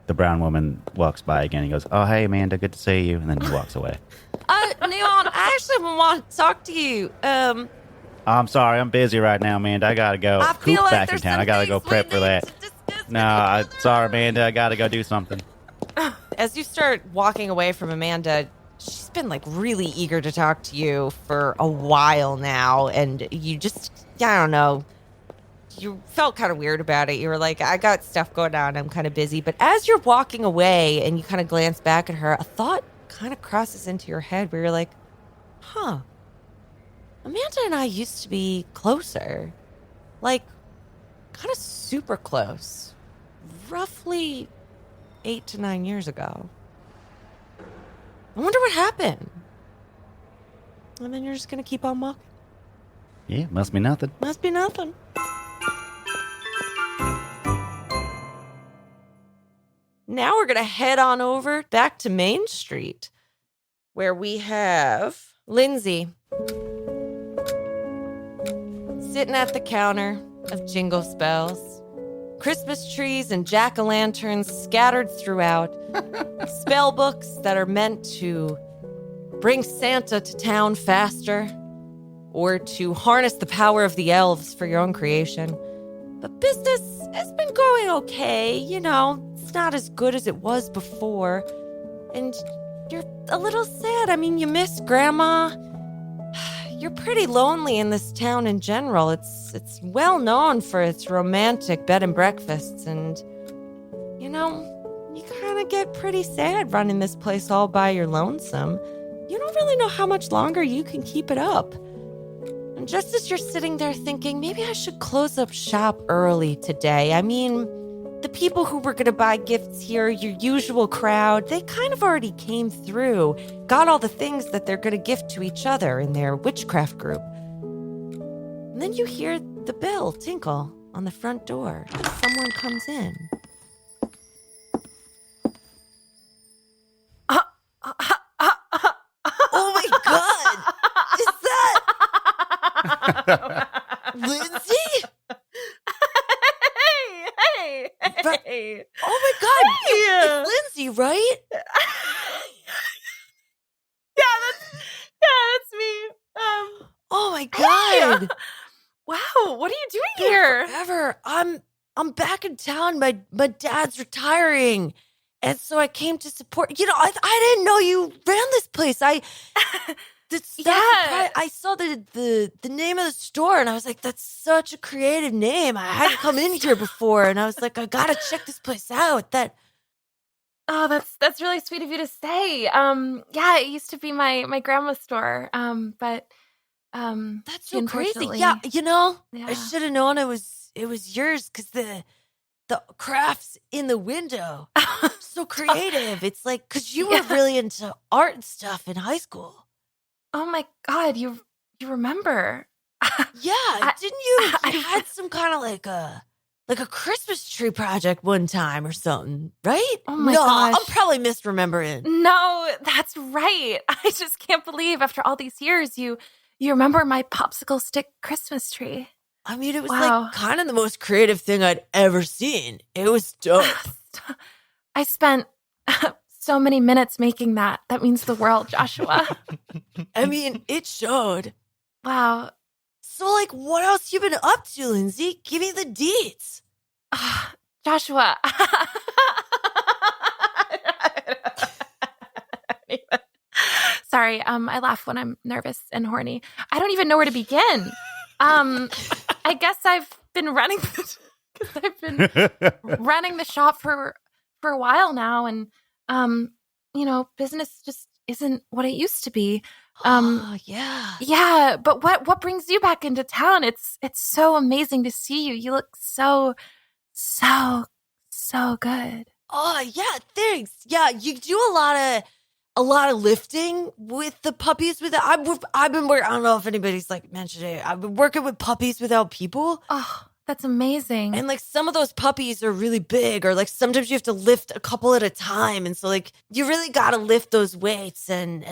the brown woman walks by again. He goes, "Oh, hey, Amanda, good to see you," and then he walks away.
Neon, I actually want to talk to you.
I'm sorry, I'm busy right now, Amanda. I gotta go.
I feel
Coop's
like
back in
there's
town. I
some
gotta go
things we
prep for
need
that.
to discuss.
No, sorry, Amanda. I gotta go do something.
As you start walking away from Amanda, she's been like really eager to talk to you for a while now, and you just, I don't know, you felt kind of weird about it. You were like, I got stuff going on, I'm kind of busy. But as you're walking away and you kind of glance back at her, a thought kind of crosses into your head where you're like, huh, Amanda and I used to be closer, like kind of super close, roughly 8 to 9 years ago. I wonder what happened. And then you're just gonna keep on walking.
Yeah, must be nothing.
Must be nothing. Now we're gonna head on over back to Main Street,
where we have
Lindsay, sitting at the counter of Jingle spells, Christmas trees and jack-o'-lanterns scattered throughout, spell books that are meant to bring Santa to town faster or to harness the power of the elves for your own creation. But business has been going okay, you know. It's not as good as it was before. And you're a little sad. I mean, you miss Grandma. You're pretty lonely in this town in general. It's well known for its romantic bed and breakfasts, and you know, you kind of get pretty sad running this place all by your lonesome. You don't really know how much longer you can keep it up. And just as you're sitting there thinking, maybe I should close up shop early today. I mean, the people who were going to buy gifts here, your usual crowd, they kind of already came through, got all the things that they're going to gift to each other in their witchcraft group. And then you hear the bell tinkle on the front door. Someone comes in.
Oh my God! Is that Lindsay?
Hey.
Oh my God!
Hey.
It's Lindsay, right?
That's me.
Oh my God!
Wow, what are you doing
Been
here?
Forever. I'm back in town. My dad's retiring, and so I came to support. You know, I didn't know you ran this place. I saw the name of the store, and I was like, that's such a creative name. I hadn't come in here before, and I was like, I gotta check this place out.
Oh, that's really sweet of you to say. Yeah, it used to be my grandma's store. But
That's
she
so crazy.
unfortunately-
Yeah, you know,
Yeah.
I should have known it was yours because the crafts in the window so creative. It's like because you were really into art and stuff in high school.
Oh my God, you remember?
Yeah, didn't you?
I-
You had some kind of like a Christmas tree project one time or something, right?
Oh my
no,
gosh.
I'm probably misremembering.
No, that's right. I just can't believe after all these years you remember my popsicle stick Christmas tree.
I mean, it was
Wow.
like kind of the most creative thing I'd ever seen. It was dope.
I spent so many minutes making that. That means the world, Joshua.
I mean, it showed.
Wow.
So, like, what else you been up to, Lindsay? Give me the deets.
Joshua. Sorry, I laugh when I'm nervous and horny. I don't even know where to begin. I guess I've been running running the shop for a while now, and business just isn't what it used to be.
Oh, yeah.
Yeah, but what brings you back into town? It's so amazing to see you. You look so good.
Oh, yeah, thanks. Yeah, you do a lot of lifting with the puppies. I've been working, I don't know if anybody's like mentioned it. I've been working with puppies without people.
Oh, that's amazing.
And like some of those puppies are really big, or like sometimes you have to lift a couple at a time. And so like you really got to lift those weights and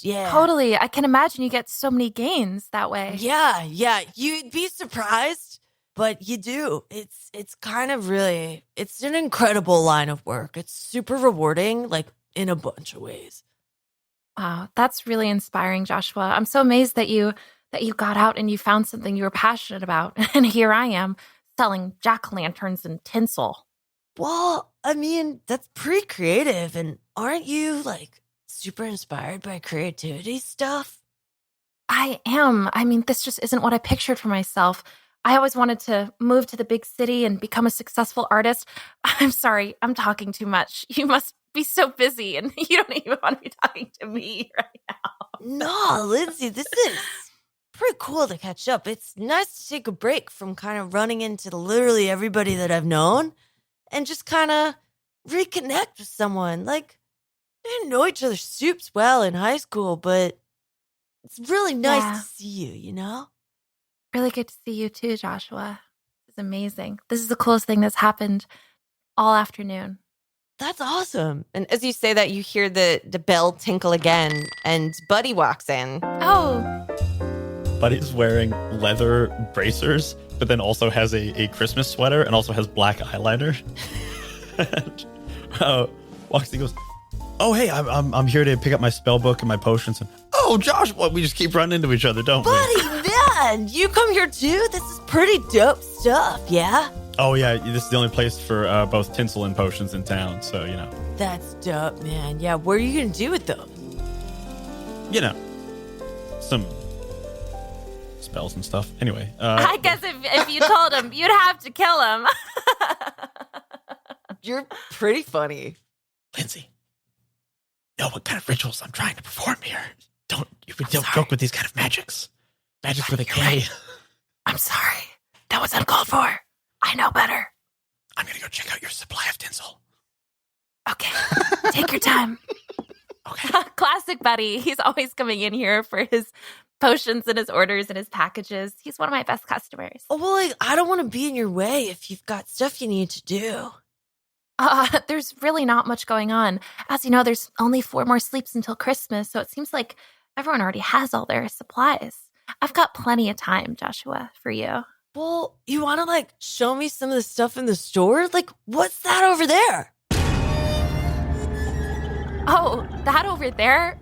yeah.
Totally. I can imagine you get so many gains that way.
Yeah. You'd be surprised, but you do. It's kind of really, it's an incredible line of work. It's super rewarding, like in a bunch of ways.
Wow, that's really inspiring, Joshua. I'm so amazed that you got out and you found something you were passionate about. And here I am selling jack-o'-lanterns and tinsel.
Well, I mean, that's pretty creative. And aren't you like super inspired by creativity stuff?
I am. I mean, this just isn't what I pictured for myself. I always wanted to move to the big city and become a successful artist. I'm sorry, I'm talking too much. You must be so busy and you don't even want to be talking to me right now.
No, Lindsay, this is pretty cool to catch up. It's nice to take a break from kind of running into literally everybody that I've known and just kind of reconnect with someone. Like, we didn't know each other soups well in high school, but it's really nice to see you, you know?
Really good to see you too, Joshua. This is amazing. This is the coolest thing that's happened all afternoon.
That's awesome. And as you say that, you hear the bell tinkle again, and Buddy walks in.
Oh,
Buddy's wearing leather bracers, but then also has a Christmas sweater and also has black eyeliner. And walks in and goes, "Oh, hey, I'm here to pick up my spell book and my potions." And, "Oh, Josh, well, we just keep running into each other, don't we?"
Buddy, man, you come here too? This is pretty dope stuff, yeah?
Oh, yeah, this is the only place for both tinsel and potions in town, so, you know.
That's dope, man. Yeah, what are you gonna do with those?
You know, some spells and stuff. Anyway.
I guess if you told him, you'd have to kill him.
You're pretty funny.
Lindsay, you know what kind of rituals I'm trying to perform here. Don't joke with these kind of magics. Magics with a K.
I'm sorry. That was uncalled for. I know better.
I'm going to go check out your supply of tinsel.
Okay. Take your time.
Okay.
Classic Buddy. He's always coming in here for his potions and his orders and his packages. He's one of my best customers.
Oh, well, like, I don't want to be in your way if you've got stuff you need to do.
There's really not much going on. As you know, there's only 4 more sleeps until Christmas, so it seems like everyone already has all their supplies. I've got plenty of time, Joshua, for you.
Well, you want to, like, show me some of the stuff in the store? Like, what's that over there?
Oh, that over there?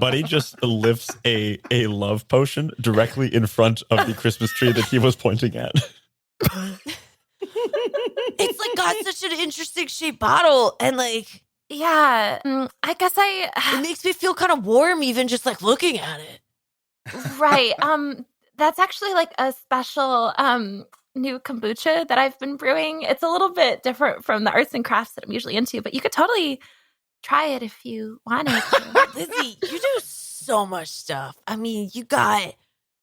Buddy just lifts a love potion directly in front of the Christmas tree that he was pointing at.
It's, like, got such an interesting shaped bottle, and, like,
Yeah, I guess
it makes me feel kind of warm even just, like, looking at it.
Right. That's actually like a special new kombucha that I've been brewing. It's a little bit different from the arts and crafts that I'm usually into, but you could totally try it if you wanted to.
Lizzie, you do so much stuff. I mean, you got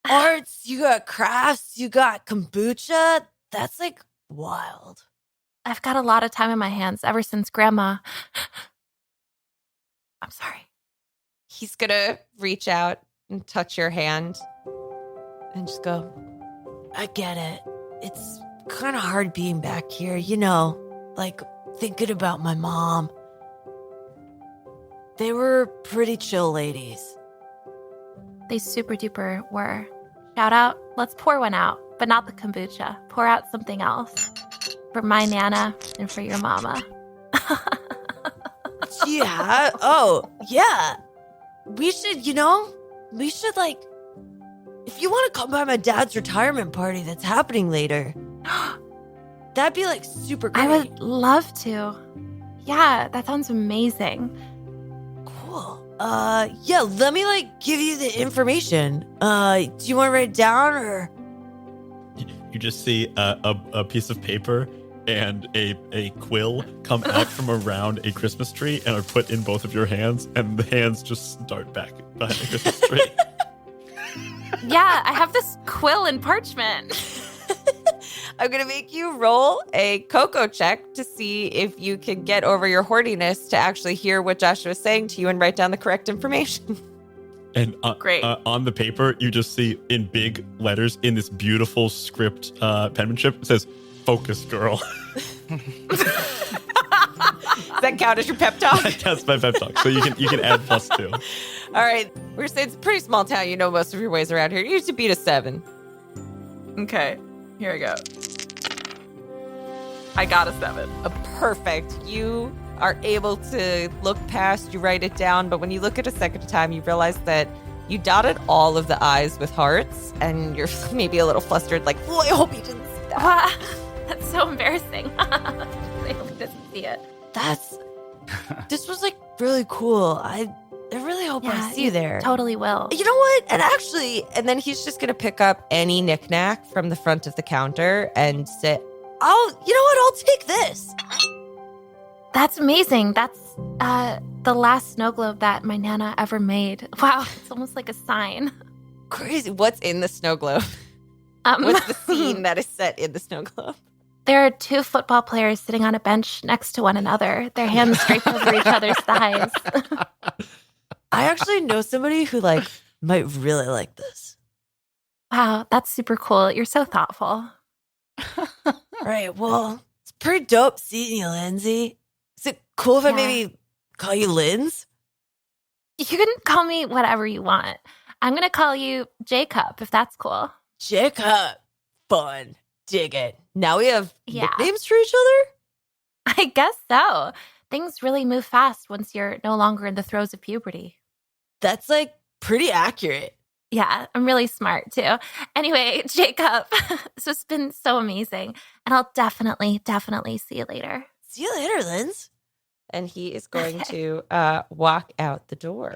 arts, you got crafts, you got kombucha. That's, like, wild.
I've got a lot of time in my hands ever since Grandma. I'm sorry.
He's gonna reach out and touch your hand and just go,
I get it. It's kind of hard being back here, you know, like, thinking about my mom. They were pretty chill ladies.
They super duper were. Shout out. Let's pour one out, but not the kombucha. Pour out something else. For my Nana and for your mama.
Yeah. Oh, yeah. We should, like, if you want to come by my dad's retirement party that's happening later, that'd be, like, super great.
I would love to. Yeah, that sounds amazing.
Cool. Yeah, let me, like, give you the information. Do you want to write it down, or?
You just see a piece of paper and a quill come out from around a Christmas tree and are put in both of your hands, and the hands just start back behind the Christmas tree.
Yeah, I have this quill and parchment.
I'm going to make you roll a Coco check to see if you can get over your horniness to actually hear what Joshua is saying to you and write down the correct information.
And
Great.
On the paper, you just see in big letters in this beautiful script penmanship, it says, "Focus, girl."
Does that count as your pep talk?
That's my pep talk. So you can add +2.
All right. We're saying it's a pretty small town. You know most of your ways around here. You used to beat a 7.
Okay, here we go. I got a 7.
Perfect. You are able to look past, you write it down, but when you look at a second time, you realize that you dotted all of the I's with hearts, and you're maybe a little flustered, like, oh, I hope he didn't see that.
That's so embarrassing. I hope he doesn't see it.
This was, like, really cool. I really hope I see you there.
Totally will.
You know what? And then he's just going to pick up any knickknack from the front of the counter and say,
You know what? I'll take this.
That's amazing. That's the last snow globe that my Nana ever made. Wow, it's almost like a sign.
Crazy. What's in the snow globe? What's the scene that is set in the snow globe?
There are 2 football players sitting on a bench next to one another, their hands draped over each other's thighs.
I actually know somebody who, like, might really like this.
Wow, that's super cool. You're so thoughtful.
Right, well, it's pretty dope seeing you, Lindsay. Is it cool if I
Yeah.
maybe call you Linz?
You can call me whatever you want. I'm going to call you Jacob, if that's cool.
Jacob. Fun. Dig it. Now we have
Yeah.
nicknames for each other?
I guess so. Things really move fast once you're no longer in the throes of puberty.
That's like pretty accurate.
Yeah, I'm really smart too. Anyway, Jacob, so it's been so amazing. And I'll definitely see you later.
See you later, Linz.
And he is going to walk out the door.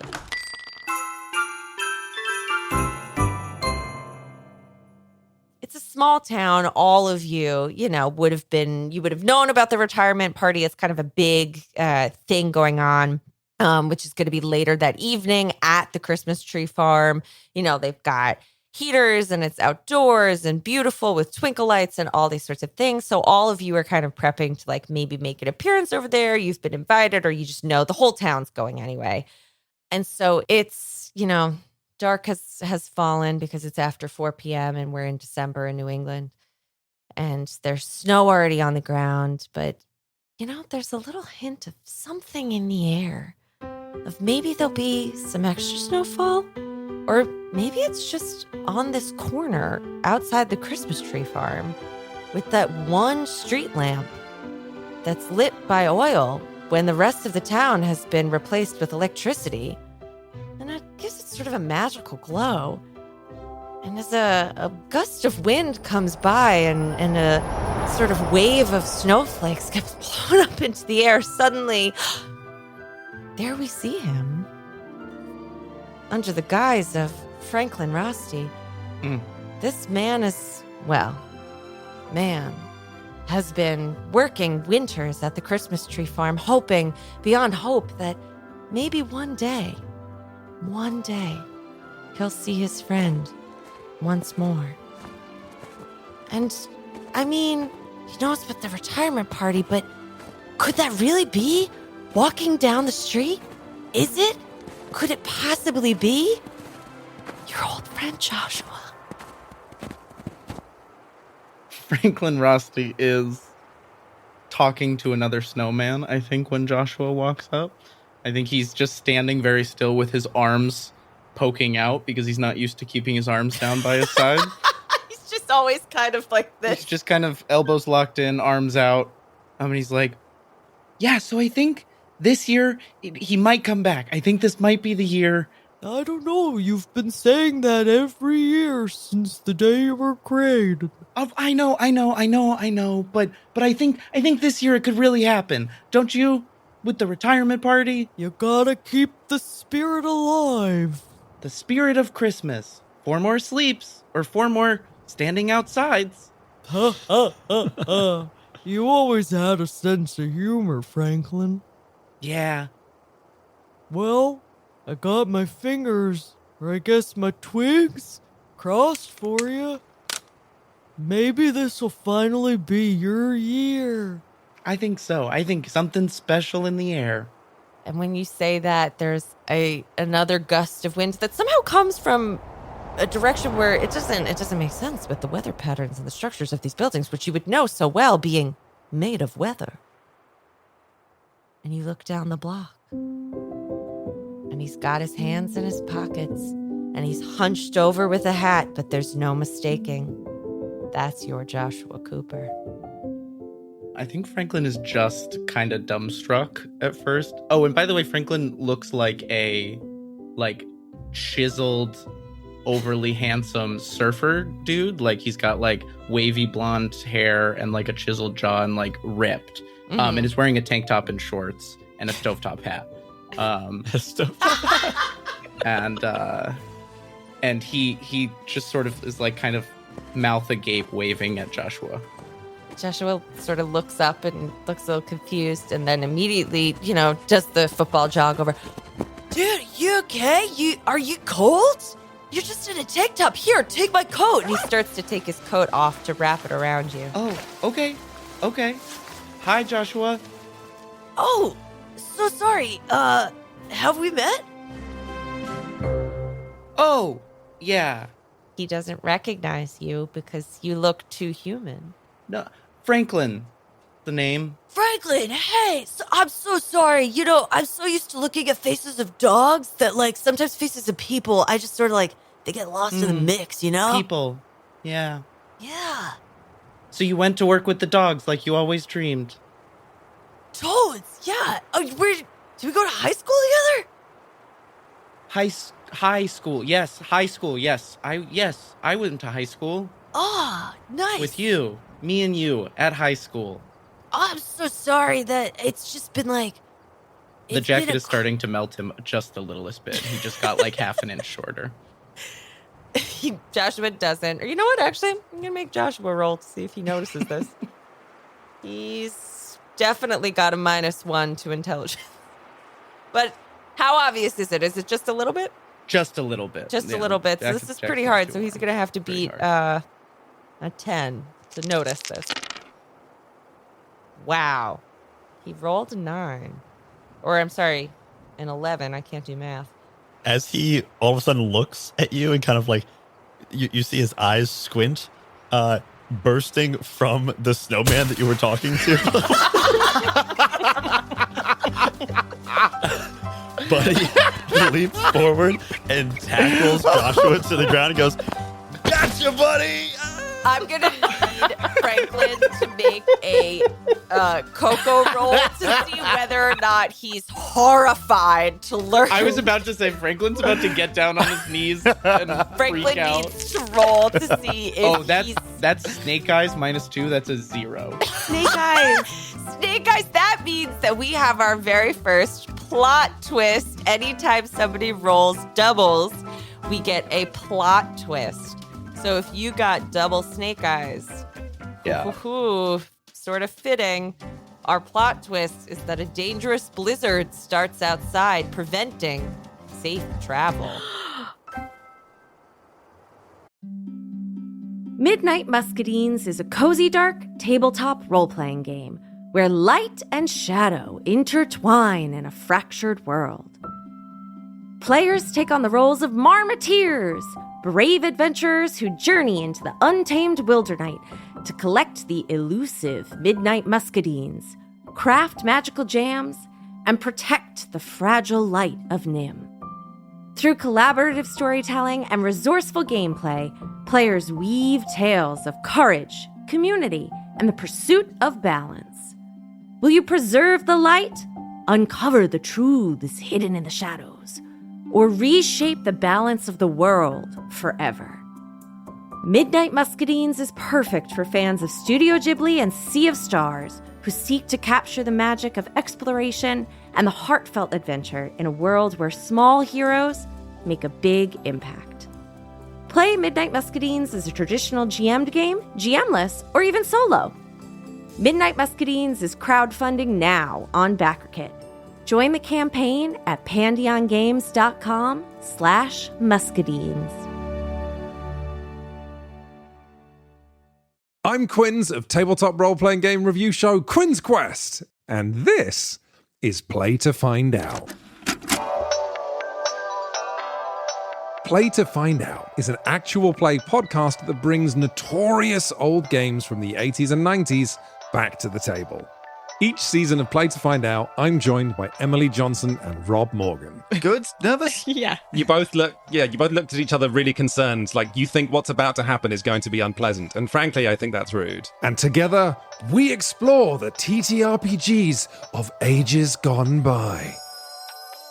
It's a small town. All of you, would have known about the retirement party. It's kind of a big thing going on, which is going to be later that evening at the Christmas tree farm. They've got heaters and it's outdoors and beautiful with twinkle lights and all these sorts of things. So all of you are kind of prepping to like maybe make an appearance over there. You've been invited, or you just know the whole town's going anyway. And so it's, dark has fallen because it's after 4 p.m. and we're in December in New England. And there's snow already on the ground, but there's a little hint of something in the air. Of maybe there'll be some extra snowfall, or maybe it's just on this corner outside the Christmas tree farm with that one street lamp that's lit by oil when the rest of the town has been replaced with electricity. And it gives it sort of a magical glow. And as a gust of wind comes by and a sort of wave of snowflakes gets blown up into the air, suddenly, there we see him. Under the guise of Franklin Rusty. This man has been working winters at the Christmas tree farm, hoping beyond hope that maybe one day, he'll see his friend once more. And, it's with the retirement party, but could that really be walking down the street? Is it? Could it possibly be your old friend Joshua?
Franklin Rusty is talking to another snowman, I think, when Joshua walks up. I think he's just standing very still with his arms poking out because he's not used to keeping his arms down by his side.
He's just always kind of like this.
He's just kind of elbows locked in, arms out. And he's like, yeah, so I think this year he might come back. I think this might be the year.
I don't know. You've been saying that every year since the day you were created.
I know. But I think this year it could really happen. Don't you? With the retirement party?
You gotta keep the spirit alive.
The spirit of Christmas. 4 more sleeps or 4 more standing outsides.
Ha ha ha ha. You always had a sense of humor, Franklin.
Yeah.
Well, I got my fingers, or I guess my twigs, crossed for you. Maybe this will finally be your year.
I think so. I think something special in the air.
And when you say that, there's another gust of wind that somehow comes from a direction where it doesn't make sense with the weather patterns and the structures of these buildings, which you would know so well being made of weather. And you look down the block, and he's got his hands in his pockets, and he's hunched over with a hat, but there's no mistaking. That's your Joshua Cooper.
I think Franklin is just kind of dumbstruck at first. Oh, and by the way, Franklin looks like a chiseled, overly handsome surfer dude. Like he's got like wavy blonde hair and like a chiseled jaw and like ripped. And is wearing a tank top and shorts and a stovetop hat. And he just sort of is like kind of mouth agape waving at Joshua.
Joshua sort of looks up and looks a little confused, and then immediately, does the football jog over.
Dude, you okay? Are you cold? You're just in a tank top. Here, take my coat.
And he starts to take his coat off to wrap it around you.
Oh, okay. Hi, Joshua.
Oh, so sorry. Have we met?
Oh, yeah.
He doesn't recognize you because you look too human.
No, Franklin, the name.
Franklin, hey, I'm so sorry. You know, I'm so used to looking at faces of dogs that, like, sometimes faces of people, I just sort of, like, they get lost in the mix, you know?
People. Yeah.
Yeah.
So you went to work with the dogs like you always dreamed.
Toads, yeah. Oh, did we go to high school together?
High school. Yes, high school. Yes. I went to high school.
Oh, nice.
With you. Me and you at high school.
Oh, I'm so sorry that it's just been like...
The jacket is starting to melt him just the littlest bit. He just got like half an inch shorter.
Joshua doesn't. Or you know what? Actually, I'm going to make Joshua roll to see if he notices this. He's definitely got a -1 to intelligence. But how obvious is it? Is it just a little bit?
Just a little bit.
Just a little bit. So this is pretty hard. So he's going to have to beat a 10 to notice this. Wow. He rolled a 9. Or I'm sorry, an 11. I can't do math.
As he all of a sudden looks at you and kind of like, you see his eyes squint, bursting from the snowman that you were talking to. Buddy leaps forward and tackles Joshua to the ground and goes, "Gotcha, buddy!"
I'm going to need Franklin to make a Coco roll to see whether or not he's horrified to learn.
I was about to say, Franklin's about to get down on his knees and
Franklin
freak out.
needs to roll to see if
that's Snake Eyes -2. That's a 0.
Snake Eyes. Snake Eyes, that means that we have our very first plot twist. Anytime somebody rolls doubles, we get a plot twist. So if you got double Snake Eyes, sort of fitting. Our plot twist is that a dangerous blizzard starts outside, preventing safe travel.
Midnight Muscadines is a cozy, dark tabletop role-playing game where light and shadow intertwine in a fractured world. Players take on the roles of marmoteers, brave adventurers who journey into the untamed wilderness to collect the elusive Midnight Muscadines, craft magical jams, and protect the fragile light of Nim. Through collaborative storytelling and resourceful gameplay, players weave tales of courage, community, and the pursuit of balance. Will you preserve the light, uncover the truths hidden in the shadows, or reshape the balance of the world forever? Midnight Muscadines is perfect for fans of Studio Ghibli and Sea of Stars who seek to capture the magic of exploration and the heartfelt adventure in a world where small heroes make a big impact. Play Midnight Muscadines as a traditional GM'd game, GM-less, or even solo. Midnight Muscadines is crowdfunding now on BackerKit. Join the campaign at pandeongames.com/muscadines.
I'm Quinns of tabletop role-playing game review show Quinn's Quest, and this is Play to Find Out. Play to Find Out is an actual play podcast that brings notorious old games from the 80s and 90s back to the table. Each season of Play to Find Out, I'm joined by Emily Johnson and Rob Morgan.
Good? Nervous?
Yeah.
You both looked at each other really concerned, like you think what's about to happen is going to be unpleasant. And frankly, I think that's rude. And together, we explore the TTRPGs of ages gone by.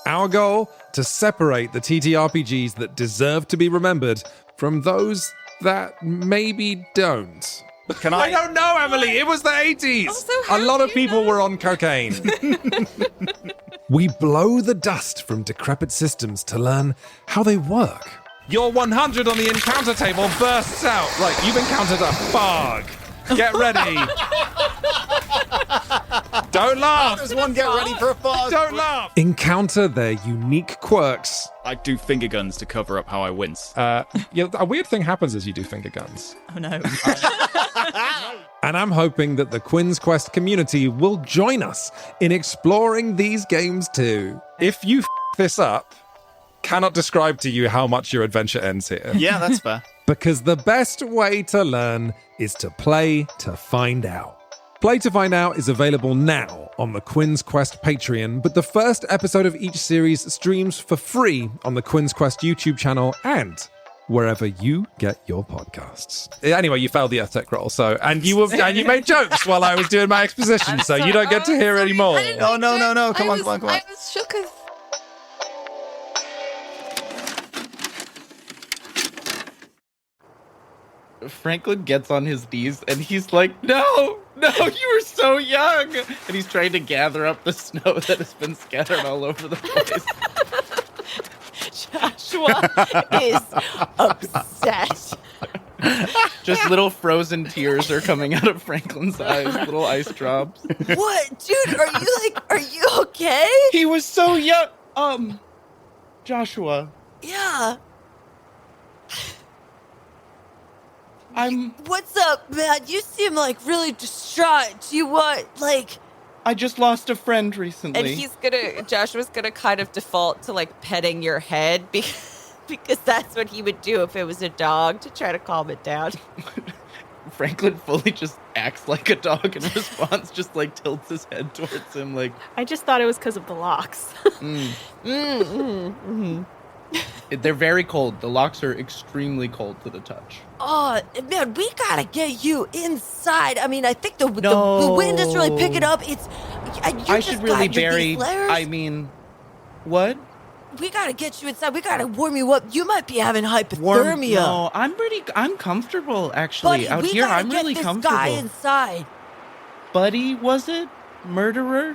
Our goal, to separate the TTRPGs that deserve to be remembered from those that maybe don't. I don't know, Emily. It was the 80s.
Also,
a lot of people were on cocaine. We blow the dust from decrepit systems to learn how they work. Your 100 on the encounter table bursts out. Right, you've encountered a fog. Get ready. Don't laugh.
There's one get ready for a fog.
Don't laugh. Encounter their unique quirks.
I do finger guns to cover up how I wince.
A weird thing happens as you do finger guns.
Oh no.
And I'm hoping that the Quinn's Quest community will join us in exploring these games too. If you this up, cannot describe to you how much your adventure ends here.
Yeah, that's fair.
Because the best way to learn is to play to find out. Play to Find Out is available now on the Quinn's Quest Patreon, but the first episode of each series streams for free on the Quinn's Quest YouTube channel and wherever you get your podcasts. Anyway, you failed the Earth Tech roll, and you made jokes while I was doing my exposition, so you don't get to hear any more.
Oh, no. Come on.
I was shook as...
Franklin gets on his knees and he's like, no, you were so young. And he's trying to gather up the snow that has been scattered all over the place.
Joshua is upset.
Just little frozen tears are coming out of Franklin's eyes, little ice drops.
What? Dude, are you okay?
He was so young. Joshua.
Yeah.
I'm...
What's up, man? You seem like really distraught. Do you want, like...
I just lost a friend recently.
And Joshua's gonna kind of default to like petting your head because that's what he would do if it was a dog to try to calm it down.
Franklin fully just acts like a dog in response, just like tilts his head towards him like...
I just thought it was because of the locks.
They're very cold. The locks are extremely cold to the touch.
Oh, man, we gotta get you inside. I mean, I think the wind is really picking up.
I should really bury... I mean, what?
We gotta get you inside. We gotta warm you up. You might be having hypothermia.
No, I'm comfortable, actually.
Buddy,
Out
we
here,
gotta
I'm
get
really
this
comfortable.
guy inside.
Buddy, was it? Murderer?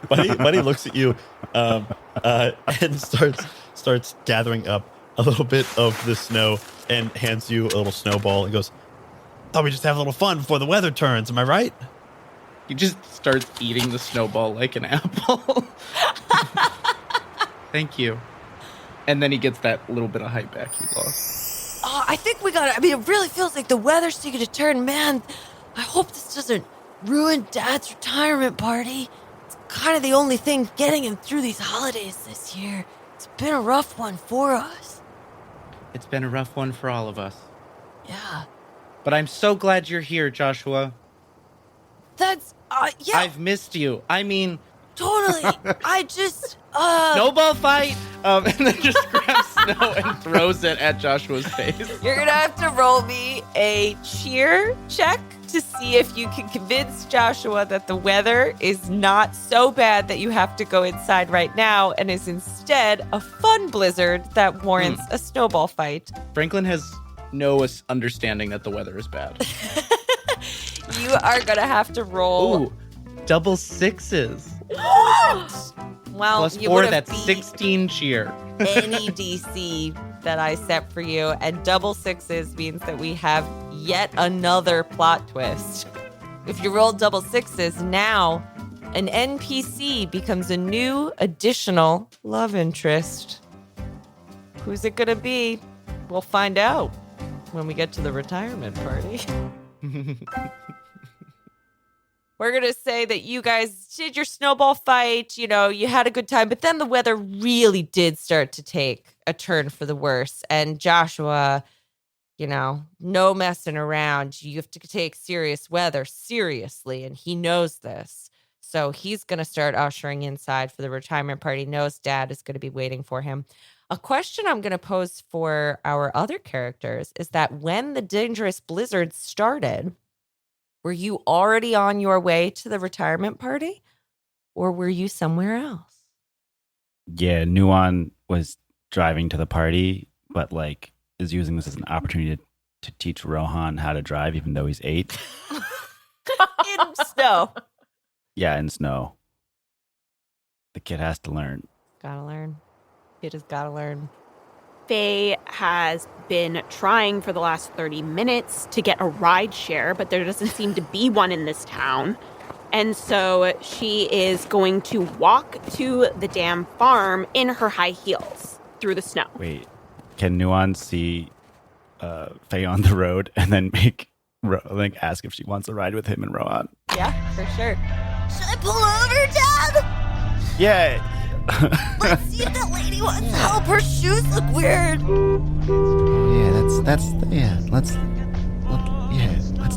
Buddy looks at you and starts gathering up a little bit of the snow and hands you a little snowball and goes, thought we just have a little fun before the weather turns. Am I right?
He just starts eating the snowball like an apple. Thank you. And then he gets that little bit of height back he lost.
Oh, I think it really feels like the weather's taking a turn. Man, I hope this doesn't ruin Dad's retirement party. It's kind of the only thing getting him through these holidays this year. It's been a rough one for us.
It's been a rough one for all of us.
Yeah.
But I'm so glad you're here, Joshua.
That's, yeah.
I've missed you. I mean...
Totally. I just,
Snowball fight! And then just grabs snow and throws it at Joshua's face.
You're gonna have to roll me a cheer check to see if you can convince Joshua that the weather is not so bad that you have to go inside right now and is instead a fun blizzard that warrants a snowball fight.
Franklin has no understanding that the weather is bad.
You are gonna have to roll.
Ooh, double sixes.
Well,
Plus
you
4,
would have
that's
beat
16 cheer.
any DC that I set for you, and double sixes means that we have yet another plot twist. If you roll double sixes, now an NPC becomes a new additional love interest. Who's it gonna be? We'll find out when we get to the retirement party. We're going to say that you guys did your snowball fight, you had a good time, but then the weather really did start to take a turn for the worse. And Joshua, no messing around. You have to take serious weather seriously, and he knows this. So he's going to start ushering inside for the retirement party, knows Dad is going to be waiting for him. A question I'm going to pose for our other characters is that when the dangerous blizzard started, were you already on your way to the retirement party, or were you somewhere else?
Yeah, Nuan was driving to the party, but is using this as an opportunity to teach Rohan how to drive, even though he's 8.
In snow.
Yeah, in snow. The kid has to learn.
Gotta learn. Kid has gotta learn.
Faye has been trying for the last 30 minutes to get a ride share, but there doesn't seem to be one in this town. And so she is going to walk to the damn farm in her high heels through the snow.
Wait, can Nuan see Faye on the road and then ask if she wants to ride with him and Rohan?
Yeah, for sure.
Should I pull over, Dad?
Yeah.
Let's see if that lady wants help. Her shoes look weird.
Yeah, let's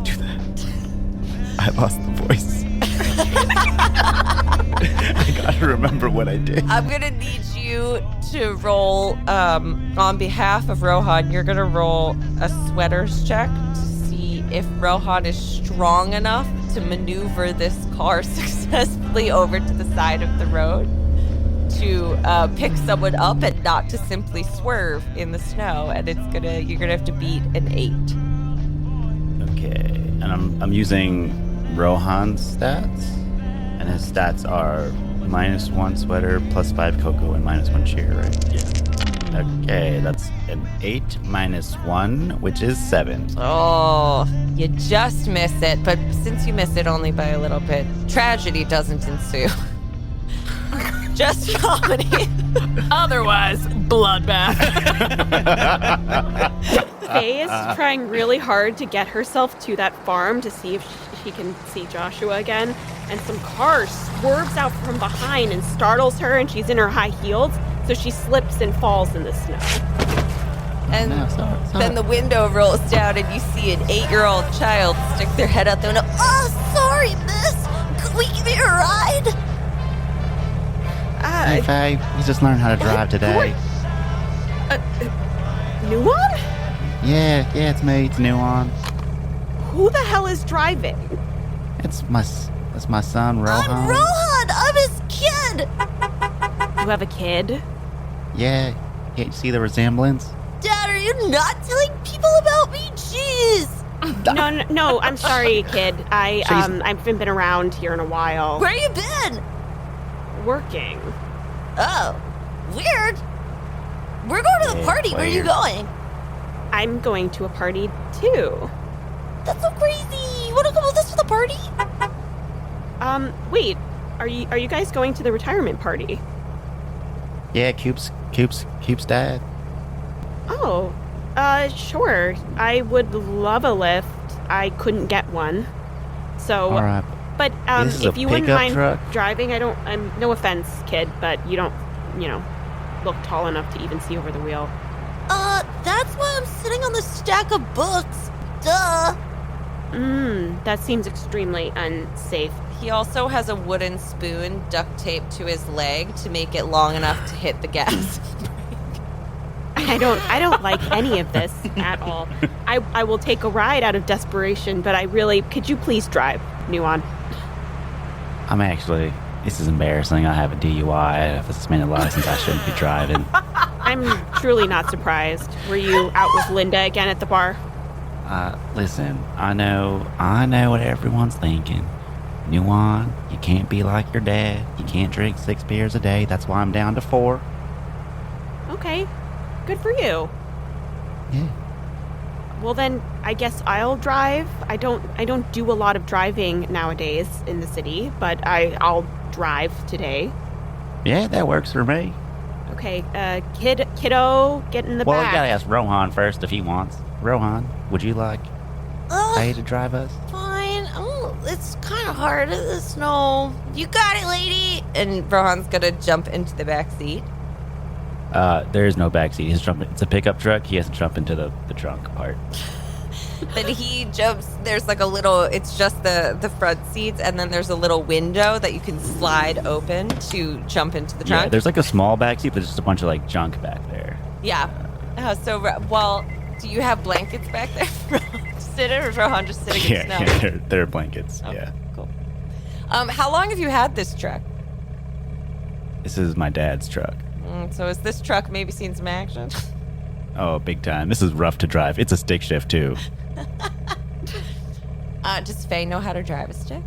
do that. I lost the voice. I gotta remember what I did.
I'm gonna need you to roll on behalf of Rohan. You're gonna roll a sweaters check to see if Rohan is strong enough to maneuver this car successfully over to the side of the road to pick someone up and not to simply swerve in the snow. And you're gonna have to beat an 8.
Okay, and I'm using Rohan's stats, and his stats are -1 sweater, +5 cocoa, and -1 cheer, right? Yeah. Okay, that's an 8 -1, which is 7.
Oh, you just miss it. But since you miss it only by a little bit, tragedy doesn't ensue. Just comedy.
Otherwise, bloodbath.
Faye is trying really hard to get herself to that farm to see if she can see Joshua again. And some car swerves out from behind and startles her, and she's in her high heels, so she slips and falls in the snow.
And then the window rolls down, and you see an 8-year-old child stick their head out the window.
Oh, sorry, miss. Could we give you a ride?
Hey, Faye, you just learned how to drive today.
Nuon?
Yeah, it's me. It's Nuon.
Who the hell is driving?
It's my son, Rohan.
I'm Rohan. I'm his kid.
You have a kid?
Yeah, can't you see the resemblance?
Dad, are you not telling people about me? Jeez.
No, I'm sorry, kid. I haven't been around here in a while.
Where you been?
Working.
Oh, weird. We're going to the party. Where are you going?
I'm going to a party too.
That's so crazy. You want to come with us to the party?
Wait. Are you guys going to the retirement party?
Yeah, Coop's dad.
Oh, sure. I would love a lift. I couldn't get one. So,
all right.
But
This is
if
a
you wouldn't
pickup
mind
truck?
driving, no offense, kid, but you don't, look tall enough to even see over the wheel.
That's why I'm sitting on the stack of books. Duh.
That seems extremely unsafe.
He also has a wooden spoon duct taped to his leg to make it long enough to hit the gas.
I don't like any of this at all. I will take a ride out of desperation, but could you please drive, Nuon?
This is embarrassing. I have a DUI. I have a suspended license. I shouldn't be driving.
I'm truly not surprised. Were you out with Linda again at the bar?
Listen, I know what everyone's thinking. Nuon, you can't be like your dad. You can't drink 6 beers a day. That's why I'm down to 4.
Okay, good for you.
Yeah.
Well then, I guess I'll drive. I don't do a lot of driving nowadays in the city, but I'll drive today.
Yeah, that works for me.
Okay, kiddo, get in the
Well,
back.
you gotta ask Rohan first if he wants. Rohan, would you like Faye to drive us?
Fine. Oh, it's kind of hard in the snow. You got it, lady.
And Rohan's gonna jump into the back seat.
There is no backseat. It's a pickup truck. He has to jump into the trunk part.
Then he jumps. There's like it's just the front seats, and then there's a little window that you can slide open to jump into the trunk.
Yeah, there's like a small backseat, but there's just a bunch of like junk back there.
Yeah. Do you have blankets back there? Or is Rohan just sitting in snow?
Yeah, they're blankets.
Okay,
yeah.
Cool. How long have you had this truck?
This is my dad's truck.
So has this truck maybe seen some action?
Oh, big time. This is rough to drive. It's a stick shift too.
Does Faye know how to drive a stick?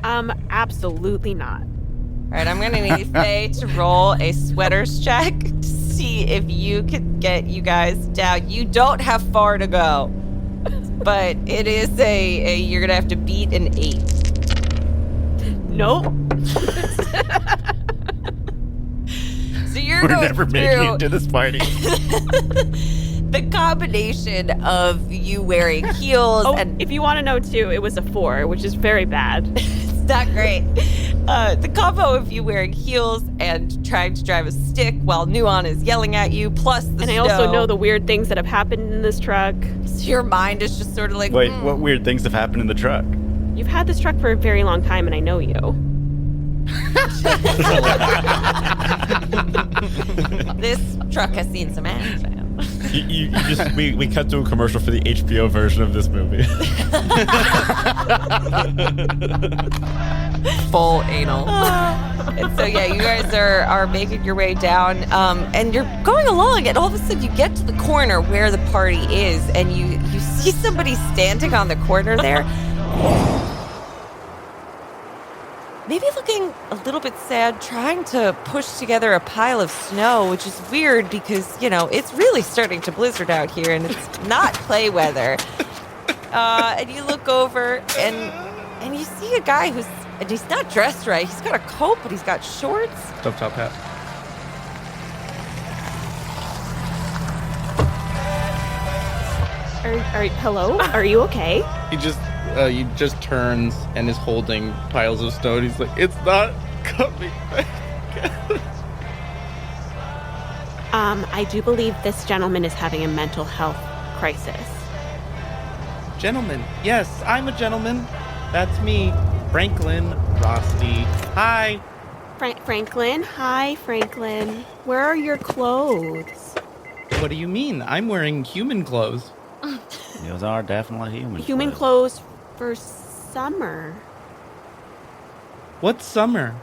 Absolutely not.
All right, I'm gonna need Faye to roll a sweaters check to see if you can get you guys down. You don't have far to go, but it is you're gonna have to beat an 8.
Nope.
So you're
We're
going
never
through
making it to this party.
the combination of you wearing heels and
if you want to know too, it was a 4, which is very bad.
it's not great. The combo of you wearing heels and trying to drive a stick while Nuon is yelling at you, plus the
And I
snow.
also know the weird things that have happened in this truck.
So your mind is just sort of like,
Wait, what weird things have happened in the truck?
You've had this truck for a very long time, and I know you.
This truck has seen some action.
You just we cut to a commercial for the HBO version of this movie.
Full anal. And so yeah, you guys are making your way down, and you're going along, and all of a sudden you get to the corner where the party is, and you see somebody standing on the corner there. Maybe looking a little bit sad, trying to push together a pile of snow, which is weird because, it's really starting to blizzard out here and it's not play weather. And you look over and you see a guy and he's not dressed right. He's got a coat, but he's got shorts.
Top hat.
Hello? Are you okay?
He just turns and is holding piles of snow. And he's like, it's not coming back.
I do believe this gentleman is having a mental health crisis.
Gentlemen. Yes, I'm a gentleman. That's me, Franklin Rosti. Hi.
Franklin? Hi, Franklin. Where are your clothes?
What do you mean? I'm wearing human clothes.
Those are definitely
Human clothes for summer.
What's summer?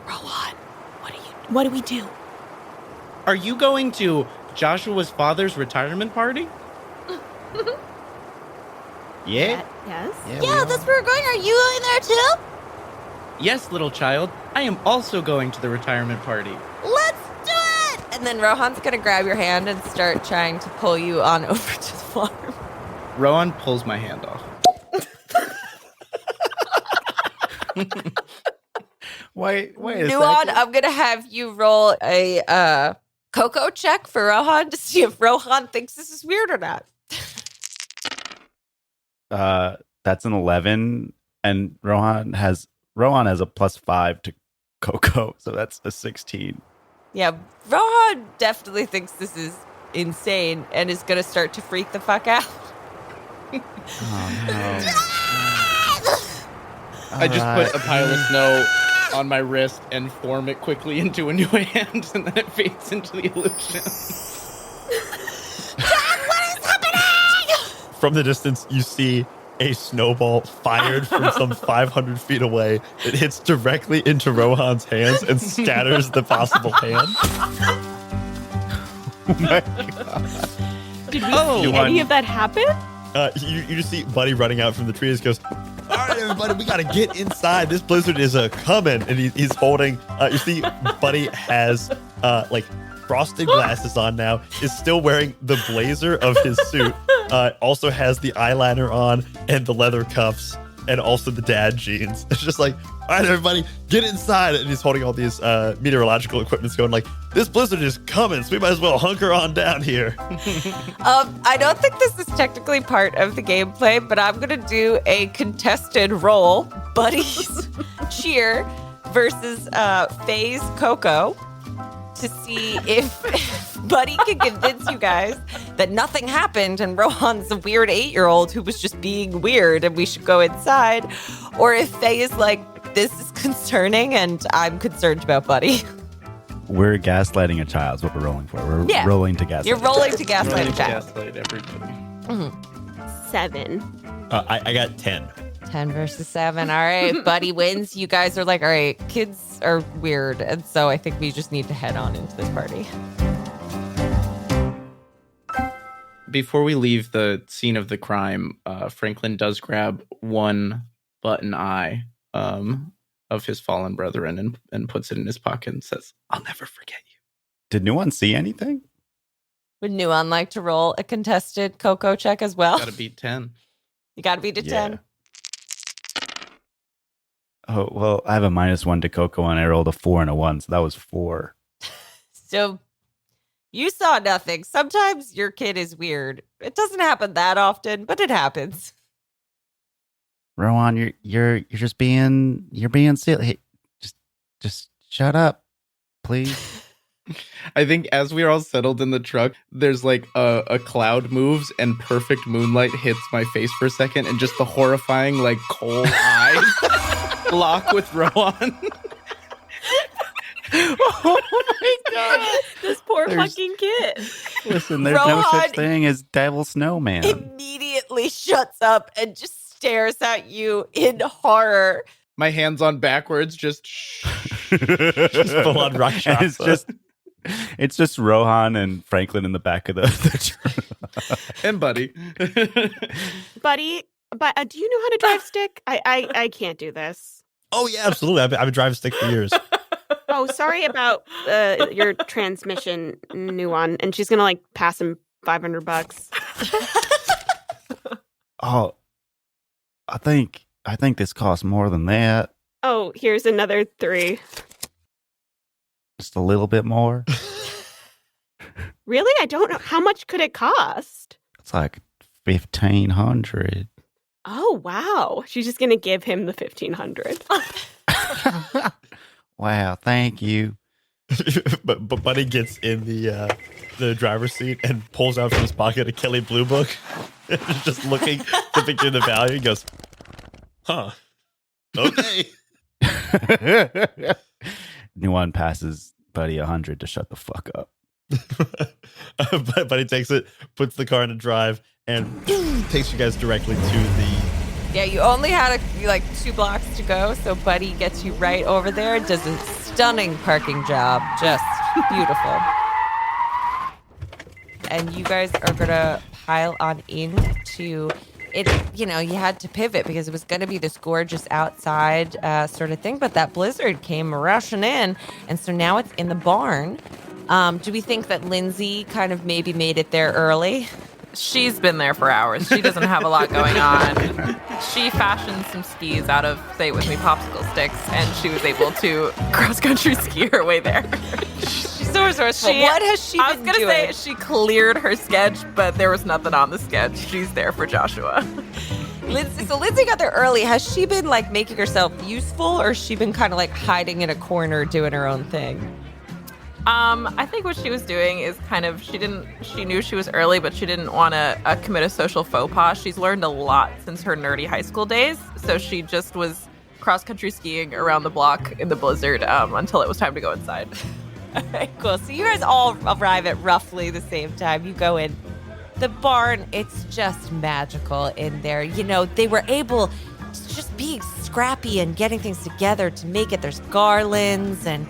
Rowan, what do we do?
Are you going to Joshua's father's retirement party?
Yeah?
Yes?
Yeah, that's where we're going. Are you going there too?
Yes, little child. I am also going to the retirement party.
Let's do it!
And then Rohan's going to grab your hand and start trying to pull you on over to the farm.
Rowan pulls my hand off.
Wait a
Nuon,
second.
I'm going to have you roll a Coco check for Rohan to see if Rohan thinks this is weird or not.
That's an 11, and Rohan has a +5 to Coco, so that's a 16.
Yeah, Rohan definitely thinks this is insane and is going to start to freak the fuck out.
Oh no.
I just put a pile of snow on my wrist and form it quickly into a new hand, and then it fades into the illusion.
From the distance, you see a snowball fired from some 500 feet away. It hits directly into Rohan's hands and scatters the possible hand.
Oh my god.
Did we see any of that happen?
You just see Buddy running out from the trees. Goes, all right, everybody, we got to get inside. This blizzard is coming. And he's holding, you see Buddy has frosted glasses on now, is still wearing the blazer of his suit, also has the eyeliner on and the leather cuffs and also the dad jeans. It's just like, all right, everybody, get inside. And he's holding all these meteorological equipments going like, this blizzard is coming, so we might as well hunker on down here.
I don't think this is technically part of the gameplay, but I'm going to do a contested roll, Buddy's cheer versus Faye's Coco, to see if Buddy can convince you guys that nothing happened and Rohan's a weird 8-year-old who was just being weird and we should go inside, or if Faye is like, this is concerning and I'm concerned about Buddy.
We're gaslighting a child is what we're rolling for. We're rolling to gaslight.
You're rolling to gaslight a child.
Gaslight everybody.
7.
I got 10.
10 versus 7. All right, Buddy wins. You guys are like, all right, kids are weird. And so I think we just need to head on into this party.
Before we leave the scene of the crime, Franklin does grab one button eye of his fallen brethren and puts it in his pocket and says, I'll never forget you.
Did no one see anything?
Would Nuon like to roll a contested Coco check as well?
Gotta beat 10.
You gotta beat a 10.
Oh, well, I have a -1 to Coco and I rolled a 4 and a 1, so that was 4.
So you saw nothing. Sometimes your kid is weird. It doesn't happen that often, but it happens.
Rowan, you're just being silly. Hey, just shut up, please.
I think as we're all settled in the truck, there's like a cloud moves and perfect moonlight hits my face for a second, and just the horrifying like coal eyes lock with Rowan.
Oh my god!
This poor
There's-
fucking kid.
Listen, there's no
Rohan
such thing as devil snowman.
Immediately shuts up and just stares at you in horror.
My hands on backwards, just
Just full on rock
And it's just Rohan and Franklin in the back of the truck.
and Buddy.
Buddy, but do you know how to drive stick? I can't do this.
Oh yeah, absolutely. I've been driving stick for years.
Oh, sorry about your transmission, Nuan. And she's gonna like pass him $500.
Oh, I think this costs more than that.
Oh, here's another 3.
Just a little bit more.
Really? I don't know. How much could it cost?
It's like 1,500.
Oh, wow. She's just gonna give him the 1,500.
Wow, thank you.
but Buddy gets in the driver's seat and pulls out from his pocket a Kelly Blue Book. Just flipping through the value. He goes, huh. Okay.
Nuan passes Buddy 100 to shut the fuck up.
Buddy takes it, puts the car in a drive, and takes you guys directly to the...
Yeah, you only had like 2 blocks to go, so Buddy gets you right over there. Does a stunning parking job. Just beautiful. And you guys are gonna pile on into it. You know, you had to pivot because it was gonna be this gorgeous outside sort of thing, but that blizzard came rushing in, and so now it's in the barn. Do we think that Lindsay kind of maybe made it there early?
She's been there for hours. She doesn't have a lot going on. She fashioned some skis out of, say it with me, popsicle sticks, and she was able to cross-country ski her way there.
She's so resourceful. What has she been doing?
I was going to say she cleared her sketch, but there was nothing on the sketch. She's there for Joshua.
Lindsay got there early. Has she been like making herself useful, or has she been kind of like hiding in a corner doing her own thing?
I think what she was doing is kind of, she knew she was early, but she didn't want to commit a social faux pas. She's learned a lot since her nerdy high school days. So she just was cross-country skiing around the block in the blizzard until it was time to go inside.
Okay, cool. So you guys all arrive at roughly the same time. You go in. The barn, it's just magical in there. You know, they were able to just be scrappy and getting things together to make it. There's garlands and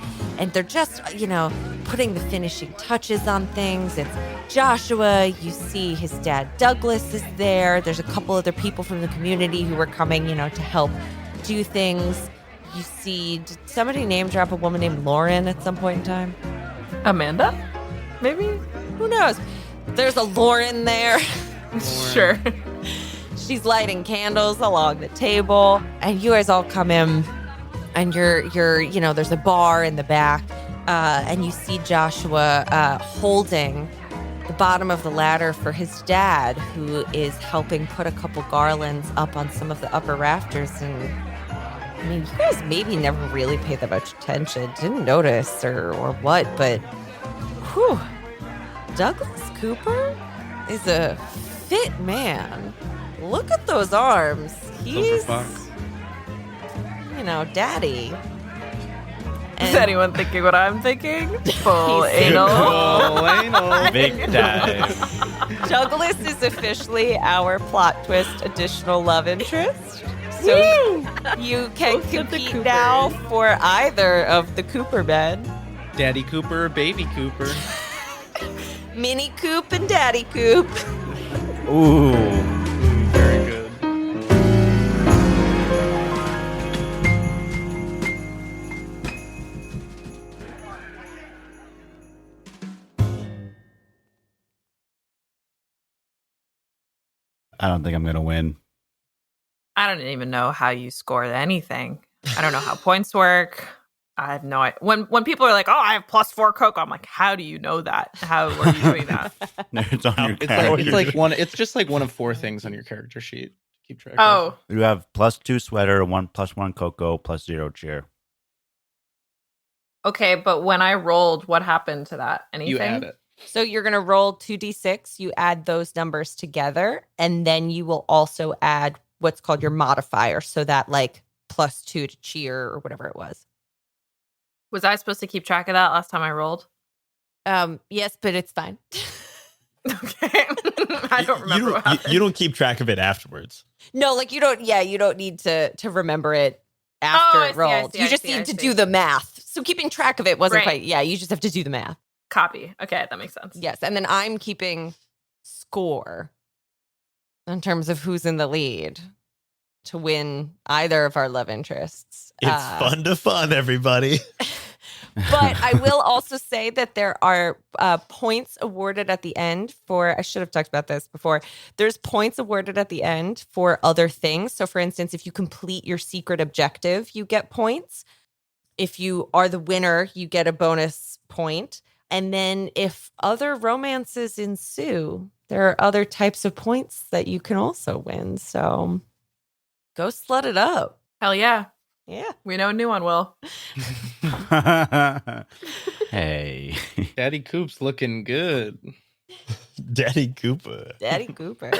they're just, you know, putting the finishing touches on things. It's Joshua. You see his dad, Douglas, is there. There's a couple other people from the community who were coming, you know, to help do things. You see, did somebody name drop a woman named Lauren at some point in time?
Amanda? Maybe?
Who knows? There's a Lauren there.
Sure.
She's lighting candles along the table, and you guys all come in, and you're you know, there's a bar in the back, and you see Joshua holding the bottom of the ladder for his dad, who is helping put a couple garlands up on some of the upper rafters. And I mean, you guys maybe never really paid that much attention, didn't notice or what, but whew, Douglas Cooper is a fit man. Look at those arms. He's, you know, daddy.
Is anyone thinking what I'm thinking? Full anal.
Full anal.
Big dive.
Douglas is officially our plot twist additional love interest. So you can compete now for either of the Cooper men.
Daddy Cooper, Baby Cooper.
Mini Coop and Daddy Coop.
Ooh.
Very good.
I don't think I'm going to win.
I don't even know how you score anything. I don't know how points work. I have no idea. When people are like, "Oh, I have +4 cocoa," I'm like, "How do you know that? How are you doing that?"
It's on your
It's
character.
like one. It's just like one of 4 things on your character sheet. Keep track.
Oh,
You have +2 sweater, +1 cocoa, +0 cheer.
Okay, but when I rolled, what happened to that? Anything?
You add it.
So you're going to roll 2d6. You add those numbers together, and then you will also add what's called your modifier. So that like +2 to cheer or whatever it was.
Was I supposed to keep track of that last time I rolled?
Yes, but it's fine.
Okay. I don't remember what happened.
You don't keep track of it afterwards.
No, like you don't need to remember it after it rolled. You just need to do the math. So keeping track of it wasn't quite, you just have to do the math.
Copy. Okay, that makes sense.
Yes, and then I'm keeping score in terms of who's in the lead to win either of our love interests.
It's fun to fun, everybody.
But I will also say that there are points awarded at the end for, I should have talked about this before. There's points awarded at the end for other things. So for instance, if you complete your secret objective, you get points. If you are the winner, you get a bonus point. And then if other romances ensue, there are other types of points that you can also win. So go slut it up.
Hell yeah.
Yeah.
We know a new one, Will.
Hey.
Daddy Coop's looking good.
Daddy Cooper.
Daddy Cooper.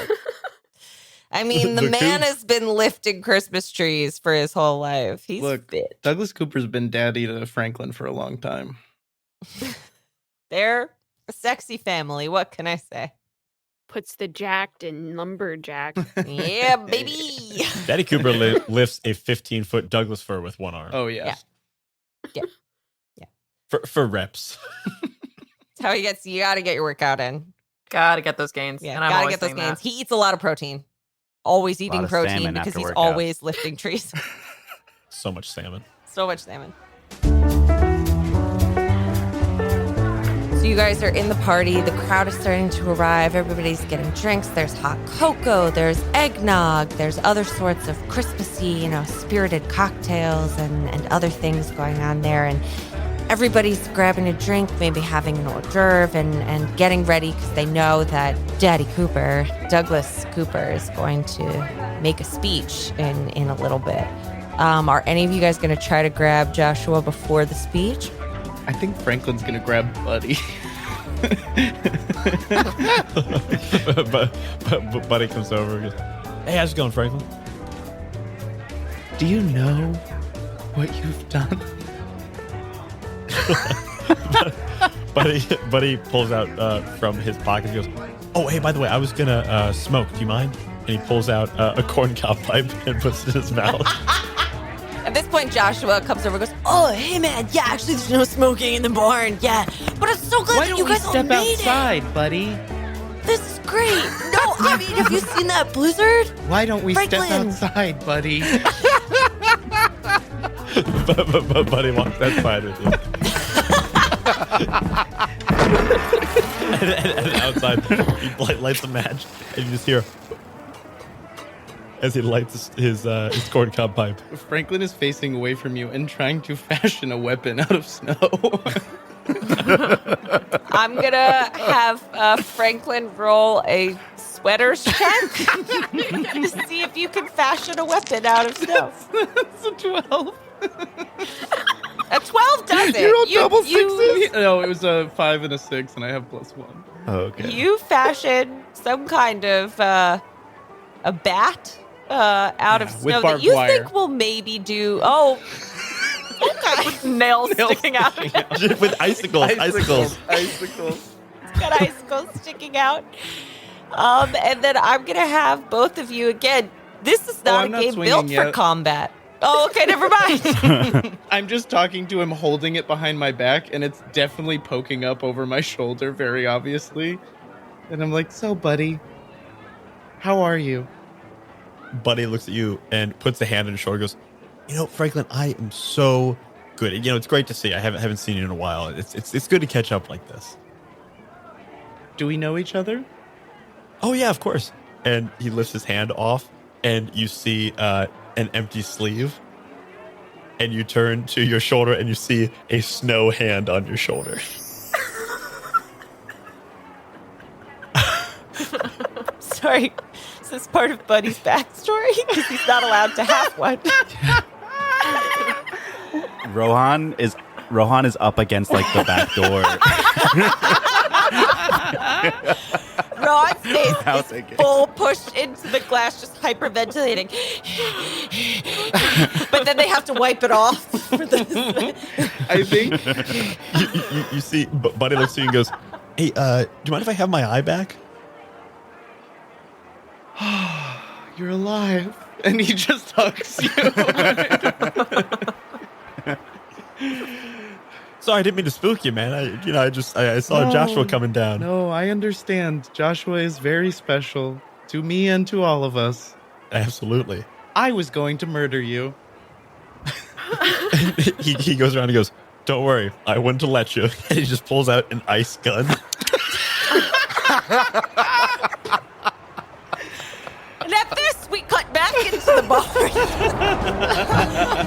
I mean, the
The
man
Coops.
has been lifting Christmas trees for his whole life. He's
Look,
fit.
Douglas Cooper's been daddy to Franklin for a long time.
They're a sexy family. What can I say?
Puts the jacked in lumberjack.
Yeah, baby.
Daddy Cooper lifts a 15-foot Douglas fir with one arm.
Oh, yeah.
Yeah.
For reps.
That's how he gets. You got to get your workout in.
Gotta get those gains.
Yeah,
and I'm
got to
always
get those
saying
gains.
that.
He eats a lot of protein. Always eating
of
protein
salmon
because
after
he's
workout.
always lifting trees.
So much salmon.
So much salmon. So you guys are in the party. The crowd is starting to arrive. Everybody's getting drinks. There's hot cocoa. There's eggnog. There's other sorts of Christmassy, spirited cocktails and other things going on there. And everybody's grabbing a drink, maybe having an hors d'oeuvre and getting ready because they know that Daddy Cooper, Douglas Cooper, is going to make a speech in a little bit. Are any of you guys going to try to grab Joshua before the speech?
I think Franklin's going to grab Buddy.
but Buddy comes over and goes, "Hey, how's it going, Franklin?"
Do you know what you've done?
Buddy pulls out from his pocket. He goes, "Oh, hey, by the way, I was gonna smoke. Do you mind?" And he pulls out a corncob pipe and puts it in his mouth.
At this point, Joshua comes over and goes,
Oh, hey man, yeah, actually there's no smoking in the barn, yeah. But I'm so glad
Why
that
don't
you
we
guys all
step
made
outside, buddy?
it. This is great. No, I mean, have you seen that blizzard?
Why don't we
Franklin.
step outside, buddy?
but Buddy walks outside with you. and outside, he lights a match, and you just hear as he lights his corncob pipe.
Franklin is facing away from you and trying to fashion a weapon out of snow.
I'm going to have Franklin roll a sweaters check to see if you can fashion a weapon out of snow.
That's a 12.
A 12 does it.
You rolled double sixes? No, it was a 5 and a 6, and I have +1.
Oh, okay.
You fashion some kind of a bat out of
with
snow that
barbed
you
wire.
think will maybe do. Oh, okay.
Nails sticking out.
With icicles.
Icicles.
It's got icicles sticking out. And then I'm gonna have both of you again. This is not
I'm
a
not
game
swinging
built for
yet.
combat. Oh, okay, never mind.
I'm just talking to him, holding it behind my back, and it's definitely poking up over my shoulder, very obviously. And I'm like, so, buddy, how are you?
Buddy looks at you and puts a hand on your shoulder and goes, Franklin, I am so good. It's great to see. I haven't seen you in a while. It's good to catch up like this.
Do we know each other?
Oh, yeah, of course. And he lifts his hand off, and you see an empty sleeve. And you turn to your shoulder, and you see a snow hand on your shoulder.
Sorry, is this part of Buddy's backstory? Because he's not allowed to have one.
Rohan is Rohan is up against like the back door.
Ron's face
I'll
is
take it.
full pushed into the glass, just hyperventilating. But then they have to wipe it off.
I think
You see, Buddy looks to you and goes, "Hey, do you mind if I have my eye back?"
you're alive, and he just hugs you.
Sorry, I didn't mean to spook you, man. I saw Joshua coming down.
No, I understand. Joshua is very special to me and to all of us.
Absolutely.
I was going to murder you.
he goes around and goes, "Don't worry, I wouldn't have let you." And he just pulls out an ice gun.
And at this, we cut back into the barn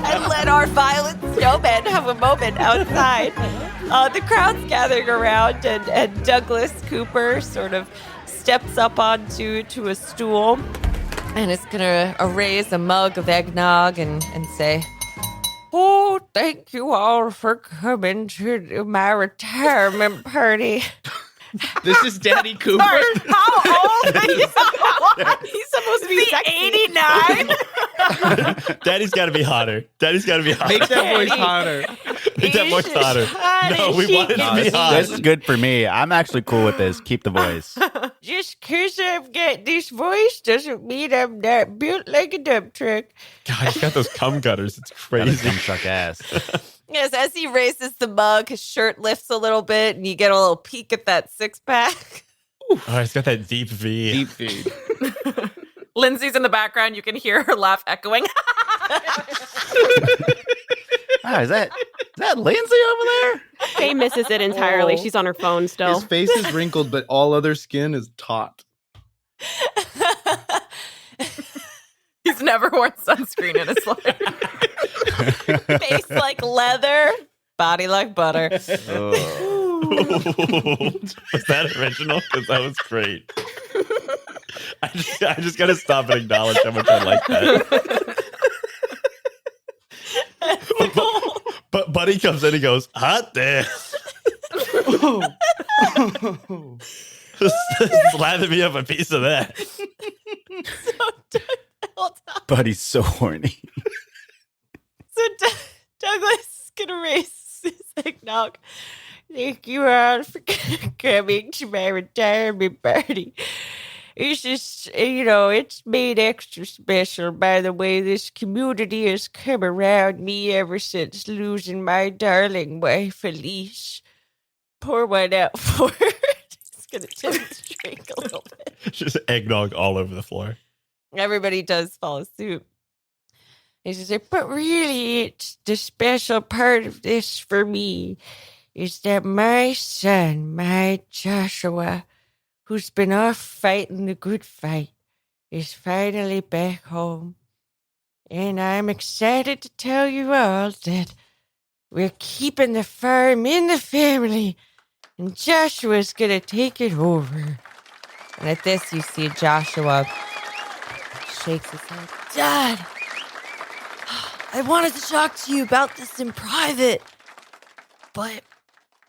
and let our violent snowmen have a moment outside. The crowd's gathering around, and Douglas Cooper sort of steps up onto a stool
And is gonna raise a mug of eggnog and say, "Oh, thank you all for coming to my retirement party."
This is Daddy Cooper.
How old are you? He's supposed to be 89.
Daddy's got to be hotter. Daddy's got to be hotter.
Make that voice hotter.
Make that voice hotter. No, we want it to be hot.
This is good for me. I'm actually cool with this. Keep the voice.
Just because I've got this voice doesn't mean I'm not built like a dump truck.
God, he's got those cum gutters. It's
Gotta
crazy.
come suck ass.
Yes, as he raises the mug, his shirt lifts a little bit, and you get a little peek at that six-pack.
Oh, he's got that deep V.
Deep feed.
Lindsay's in the background. You can hear her laugh echoing.
Is that Lindsay over there?
Faye misses it entirely.
Oh.
She's on her phone still.
His face is wrinkled, but all other skin is taut.
He's never worn sunscreen in his life.
Face like leather, body like butter.
Was that original? Because that was great. I just got to stop and acknowledge how much I like that. But Buddy comes in and goes, "Hot damn." Slather me up a piece of that.
Buddy's so horny.
So Douglas is going to raise his eggnog. Thank you all for coming to my retirement party. It's just, it's made extra special by the way this community has come around me ever since losing my darling wife, Elise. Pour one out for her. Just going to tip the drink a little bit.
Just eggnog all over the floor.
Everybody does follow suit. He's just like, but really, it's the special part of this for me is that my son, my Joshua, who's been off fighting the good fight, is finally back home. And I'm excited to tell you all that we're keeping the farm in the family, and Joshua's gonna take it over. And at this, you see Joshua shakes his head.
Dad, I wanted to talk to you about this in private, but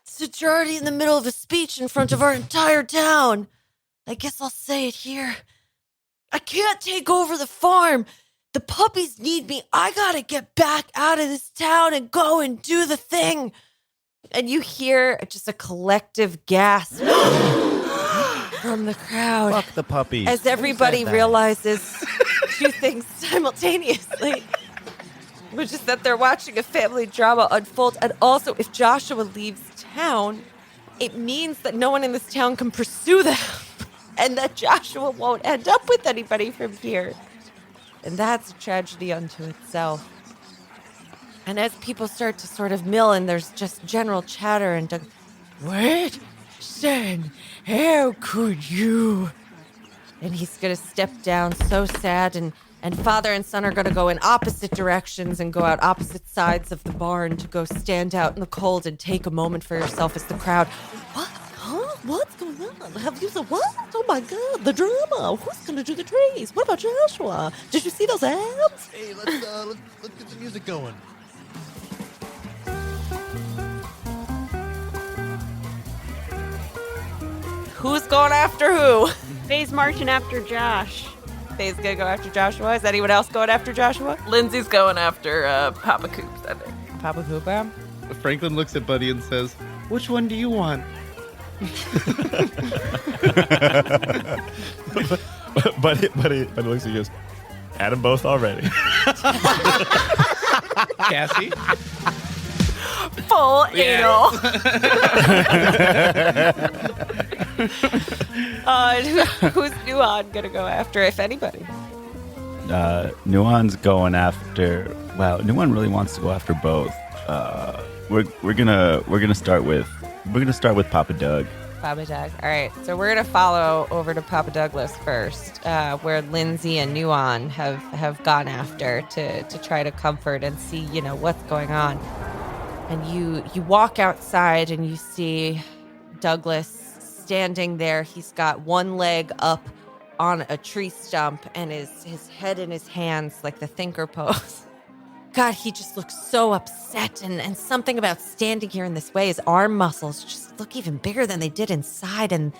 since you're already in the middle of a speech in front of our entire town, I guess I'll say it here. I can't take over the farm. The puppies need me. I gotta get back out of this town and go and do the thing.
And you hear just a collective gasp from the crowd
Fuck the puppies.
as everybody
Who said that?
realizes two things simultaneously. Which is that they're watching a family drama unfold. And also, if Joshua leaves town, it means that no one in this town can pursue them. And that Joshua won't end up with anybody from here. And that's a tragedy unto itself. And as people start to sort of mill and there's just general chatter and what? Son, how could you? And he's going to step down so sad and father and son are going to go in opposite directions and go out opposite sides of the barn to go stand out in the cold and take a moment for yourself as the crowd.
What? Huh? What's going on? Have you said what? Oh my God, the drama. Who's gonna do the trees? What about Joshua? Did you see those abs?
Hey, let's get the music going.
Who's going after who?
Faye's marching after Josh.
Faye's gonna go after Joshua. Is anyone else going after Joshua?
Lindsay's going after Papa Coops, I think.
Papa Cooper.
Franklin looks at Buddy and says, "Which one do you want?"
Buddy looks at you and goes, had them both already.
Cassie?
Full anal.
Who's Nuan gonna go after, if anybody?
Nuan's going after. Wow, Nuan really wants to go after both. We're gonna start with Papa Doug.
Papa Doug. All right, so we're gonna follow over to Papa Douglas first, where Lindsay and Nuan have gone after to try to comfort and see, what's going on. And you walk outside and you see Douglas standing there. He's got one leg up on a tree stump and his head in his hands like the thinker pose. God, he just looks so upset, and something about standing here in this way, his arm muscles just look even bigger than they did inside, and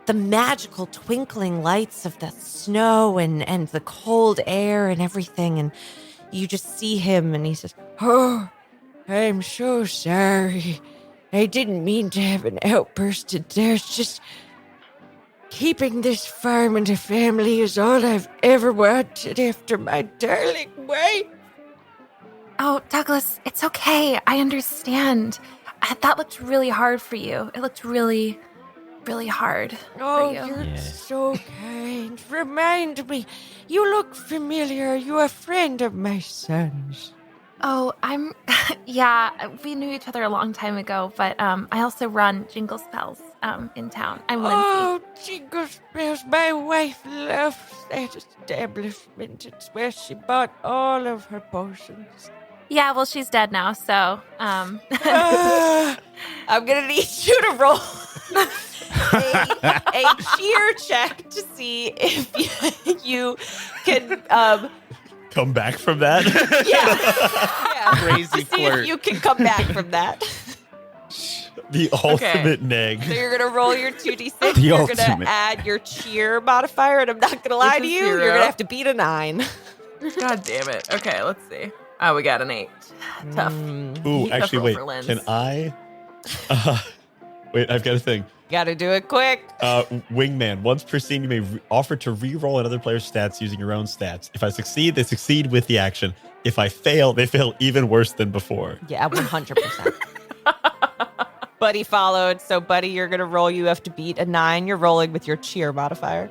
the magical twinkling lights of the snow and the cold air and everything, and you just see him, and he says,
Oh, I'm so sorry. I didn't mean to have an outburst of theirs. Just keeping this farm and the family is all I've ever wanted after my darling wife.
Oh, Douglas, it's okay. I understand. That looked really hard for you. It looked really, really hard
Oh,
for you.
you're
Yeah.
so kind. Remind me. You look familiar. You're a friend of my son's.
Oh, yeah, we knew each other a long time ago, but I also run Jingle Spells in town. I'm Lindsay.
Oh, Jingle Spells. My wife loves that establishment. It's where she bought all of her potions.
Yeah, well, she's dead now, so
Ah,
I'm gonna need you to roll a cheer check to see if you can
Come back from that.
yeah,
Crazy
to see
flirt.
if you can come back from that.
The ultimate neg.
So you're gonna roll your 2d6.
The
You're gonna
ultimate.
add your cheer modifier, and I'm not gonna lie
Which
to
is
you.
0.
You're gonna have to beat a 9.
God damn it. Okay, let's see. Oh, we got an 8. Tough.
Ooh,
Tough
actually,
roll
wait.
for Linz.
Can I? Wait, I've got a thing.
Gotta do it quick.
Wingman. Once per scene, you may offer to re-roll another player's stats using your own stats. If I succeed, they succeed with the action. If I fail, they fail even worse than before.
Yeah, 100%. Buddy followed. So, Buddy, you're gonna roll. You have to beat a 9. You're rolling with your cheer modifier.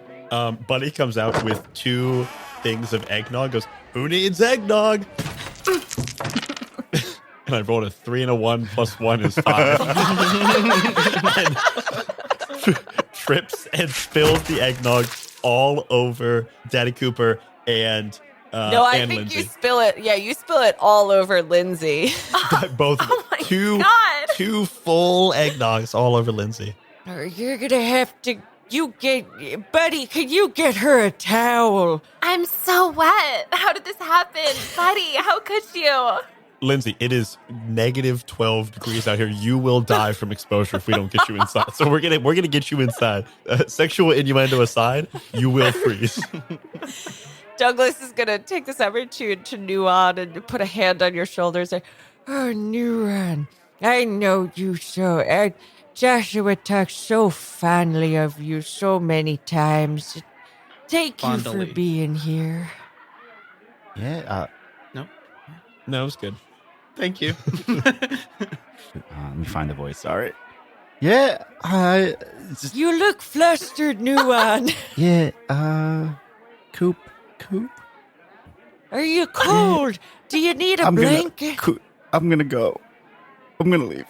Buddy comes out with 2 things of eggnog. Goes, who needs eggnog? And I rolled a 3 and a 1 plus 1 is 5. And trips and spills the eggnog all over Daddy Cooper and
No, I
and
think
Lindsay.
you spill it. Yeah, you spill it all over Lindsay.
Both of them.
my
two
God.
2 full eggnogs all over Lindsay.
or you're gonna have to. Buddy, can you get her a towel?
I'm so wet. How did this happen? Buddy, how could you?
Lindsay, it is negative 12 degrees out here. You will die from exposure if we don't get you inside. So we're gonna get you inside. Sexual innuendo aside, you will freeze.
Douglas is gonna take this opportunity to Nuan and put a hand on your shoulders. And,
Oh, Nuran, I know you so. Joshua talks so fondly of you so many times. Thank you for
Fondly.
being here.
Yeah.
No, it was good.
Thank you.
Let me find the voice. Sorry. Yeah. Just,
You look flustered, Nuan.
yeah. Coop.
Are you cold? Do you need a blanket?
I'm gonna go. I'm gonna leave.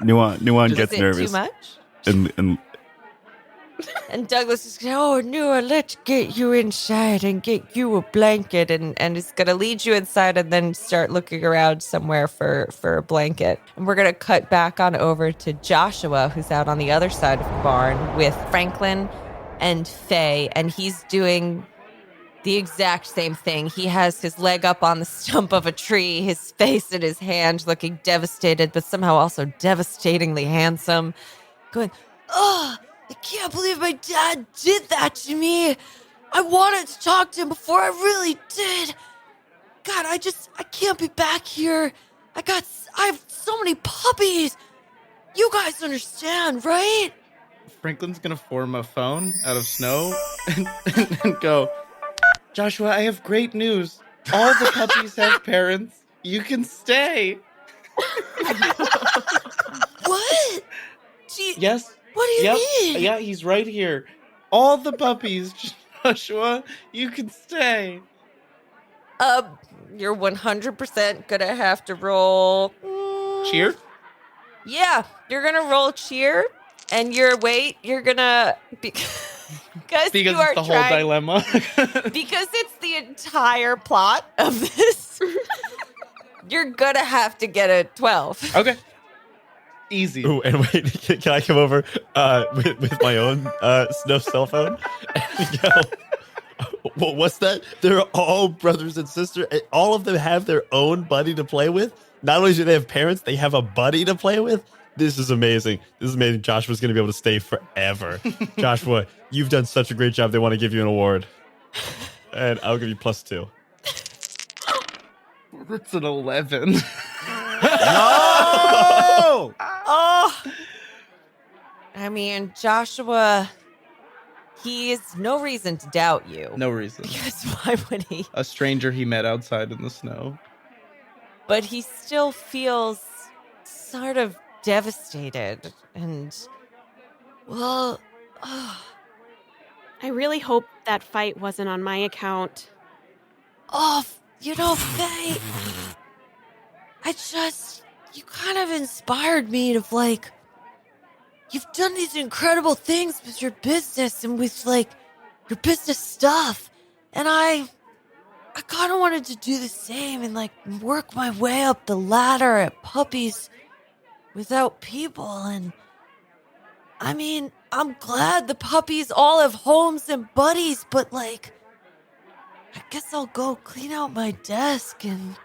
Nuan
is
gets
it
nervous
too much?
and
And Douglas is going, oh, Nuan, let's get you inside and get you a blanket.
And is gonna lead you inside and then start looking around somewhere for a blanket. And we're gonna cut back on over to Joshua, who's out on the other side of the barn with Franklin and Faye, and he's doing the exact same thing. He has his leg up on the stump of a tree, his face in his hand, looking devastated, but somehow also devastatingly handsome, going,
Oh, I can't believe my dad did that to me. I wanted to talk to him before I really did. God, I can't be back here. I have so many puppies. You guys understand, right?
Franklin's gonna form a phone out of snow and go, Joshua, I have great news. All the puppies have parents. You can stay.
What?
Yes.
What do you mean?
Yeah, he's right here. All the puppies, Joshua, you can stay.
you're 100% gonna have to roll.
Cheer?
Yeah, you're gonna roll cheer, and you're gonna because you are
it's the whole dilemma.
because it's the entire plot of this. You're gonna have to get a 12.
Okay. Easy.
Ooh, and wait, can I come over with my own snow cell phone? And go, well, what's that? They're all brothers and sisters. All of them have their own buddy to play with. Not only do they have parents, they have a buddy to play with. This is amazing. Joshua's going to be able to stay forever. Joshua, you've done such a great job. They want to give you an award. And I'll give you +2.
That's an 11.
No!
Oh, I mean, Joshua, he has no reason to doubt you.
No reason.
Because why would he?
A stranger he met outside in the snow.
But he still feels sort of devastated and,
well, I really hope that fight wasn't on my account.
Oh, Faye, you kind of inspired me to, you've done these incredible things with your business and with, your business stuff. And I kind of wanted to do the same and, work my way up the ladder at Puppies without people. And, I mean, I'm glad the puppies all have homes and buddies, but, I guess I'll go clean out my desk and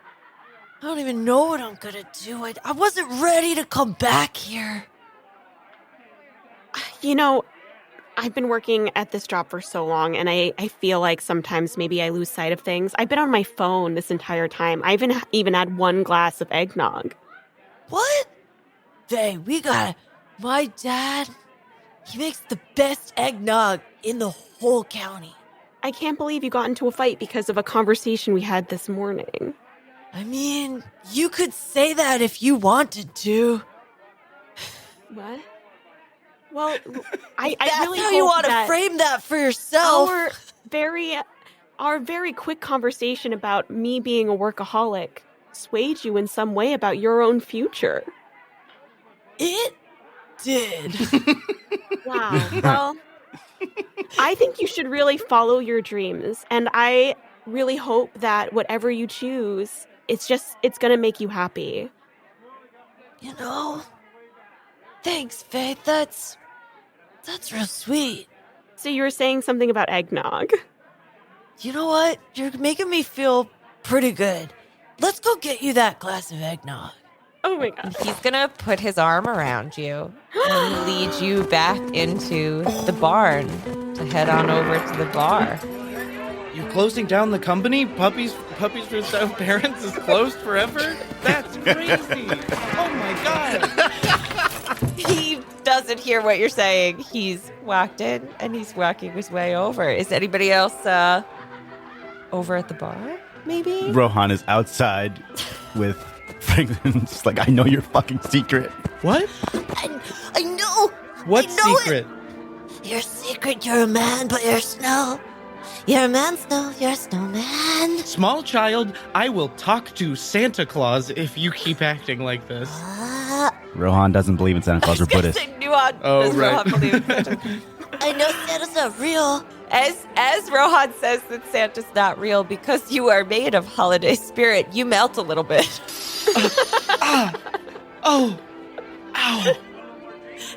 I don't even know what I'm gonna do. I wasn't ready to come back here.
I've been working at this job for so long, and I feel like sometimes maybe I lose sight of things. I've been on my phone this entire time. I haven't even had one glass of eggnog.
What? Faye, my dad, he makes the best eggnog in the whole county.
I can't believe you got into a fight because of a conversation we had this morning.
I mean, you could say that if you wanted to.
What? Well, I
That's
really
how
hope
you want to
that
frame that for yourself.
Our very quick conversation about me being a workaholic swayed you in some way about your own future.
It did.
Wow. Well, I think you should really follow your dreams, and I really hope that whatever you choose, it's going to make you happy.
Thanks, Faith. That's real sweet.
So you were saying something about eggnog.
You know what? You're making me feel pretty good. Let's go get you that glass of eggnog.
Oh my God.
he's gonna put his arm around you and lead you back into the barn to head on over to the bar.
You're closing down the company? Puppies without parents is closed forever? That's crazy. Oh my God.
He doesn't hear what you're saying. He's walked in and he's walking his way over. Is anybody else over at the bar? Maybe?
Rohan is outside with Franklin. Just like, I know your fucking secret.
What?
I know.
What
I know
secret?
Your secret, you're a man, but you're snow. You're a man, snow. You're a snowman.
Small child, I will talk to Santa Claus if you keep acting like this.
Rohan doesn't believe in Santa Claus or Buddhist.
Oh, right.
I know Santa's not real.
As Rohan says that Santa's not real, because you are made of holiday spirit, you melt a little bit.
Oh. Ow.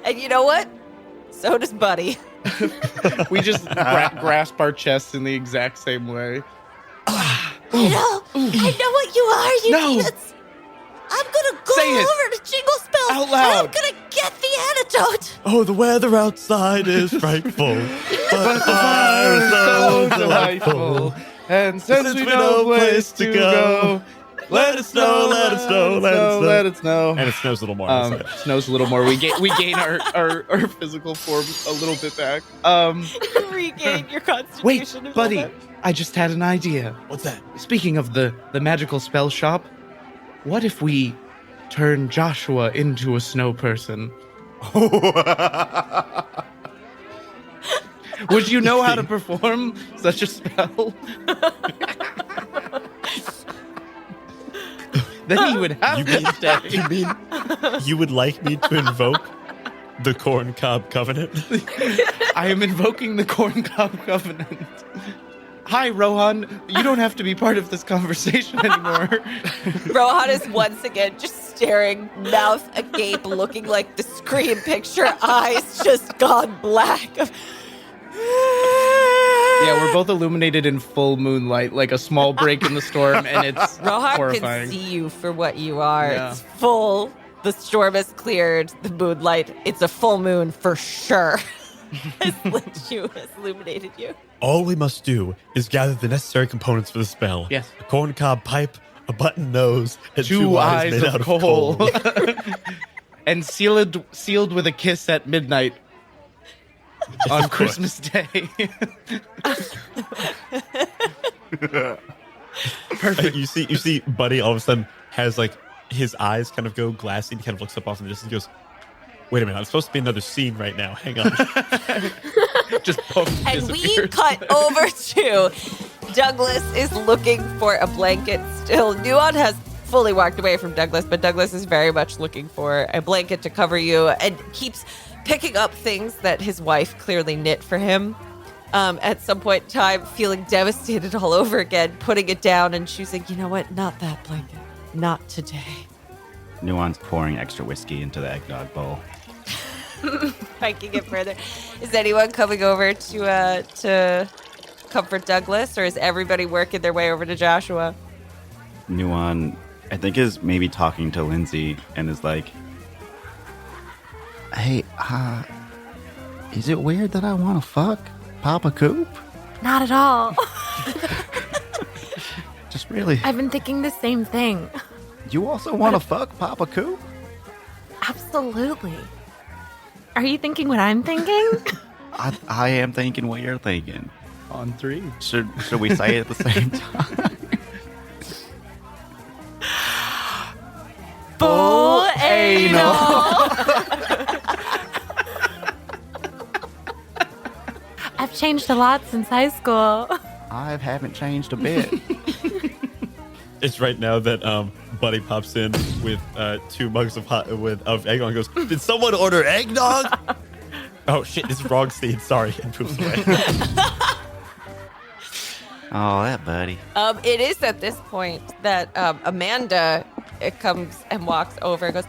And you know what? So does Buddy.
We just grasp our chests in the exact same way.
I know what you are, you
No.
idiots. I'm gonna go
Say it.
over to Jingle Spell.
Out loud.
And I'm gonna get the antidote.
Oh, the weather outside is frightful, but the fire is so delightful.
And since we know place to go,
let it snow, let it snow, let it snow.
let it snow.
And it snows a little more.
Snows a little more. We gain our physical form a little bit back.
Regain your constitution.
Wait,
a little
buddy,
bit.
I just had an idea.
What's that?
Speaking of the magical spell shop, what if we turn Joshua into a snow person? Would you know how to perform such a spell? Then you would have to stay.
You mean you would like me to invoke the Corn Cob Covenant?
I am invoking the Corn Cob Covenant. Hi, Rohan. You don't have to be part of this conversation anymore.
Rohan is once again just staring, mouth agape, looking like the Scream picture, eyes just gone black.
Yeah, we're both illuminated in full moonlight, like a small break in the storm, and it's
Rohan
horrifying.
can see you for what you are.
Yeah.
It's full. The storm has cleared. The moonlight. It's a full moon for sure. Has lit you, has illuminated you.
All we must do is gather the necessary components for the spell.
Yes.
A corncob pipe, a button nose, and
Two eyes
made
of
out
coal.
of coal.
And sealed with a kiss at midnight on Christmas Day. Perfect.
You see, Buddy all of a sudden has like his eyes kind of go glassy and he kind of looks up off in the distance and goes, wait a minute, I'm supposed to be in another scene right now. Hang on.
Just poof,
And we
disappears.
cut over to Douglas is looking for a blanket still. Nuon has fully walked away from Douglas, but Douglas is very much looking for a blanket to cover you and keeps picking up things that his wife clearly knit for him. At some point in time, feeling devastated all over again, putting it down and choosing, you know what, not that blanket. Not today.
Nuon's pouring extra whiskey into the eggnog bowl.
Hiking it further. Is anyone coming over to comfort Douglas, or is everybody working their way over to Joshua?
Nuon, I think, is maybe talking to Lindsay and is like, hey, is it weird that I want to fuck Papa Coop?
Not at all.
Just really,
I've been thinking the same thing.
you also want to fuck Papa Coop?
Absolutely. Are you thinking what I'm thinking?
I am thinking what you're thinking.
On three.
Should we say it at the same time?
Full anal.
I've changed a lot since high school.
I haven't changed a bit.
It's right now that Buddy pops in with 2 mugs of eggnog and goes, did someone order eggnog? Oh shit, this is wrong scene. Sorry. And poops away.
Oh, that buddy.
It is at this point that Amanda comes and walks over and goes,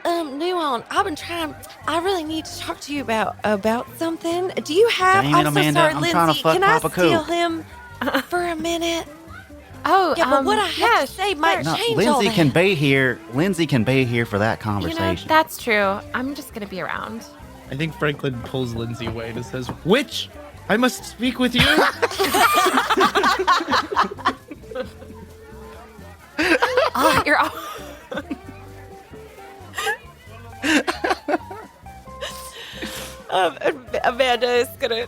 Nuon, I really need to talk to you about something. Do you have,
Damn it,
I'm
Amanda,
so sorry,
I'm
Lindsay,
trying to fuck
can I
Papa
steal
Coop.
him for a minute?
Oh,
Yeah, but what I have to say might
No,
change all
Lindsay
that.
can be here. Lindsay can be here for that
you
conversation.
know, that's true. I'm just going to be around.
I think Franklin pulls Lindsay away and says, "Witch, I must speak with you."
Oh, you're all...
Amanda is gonna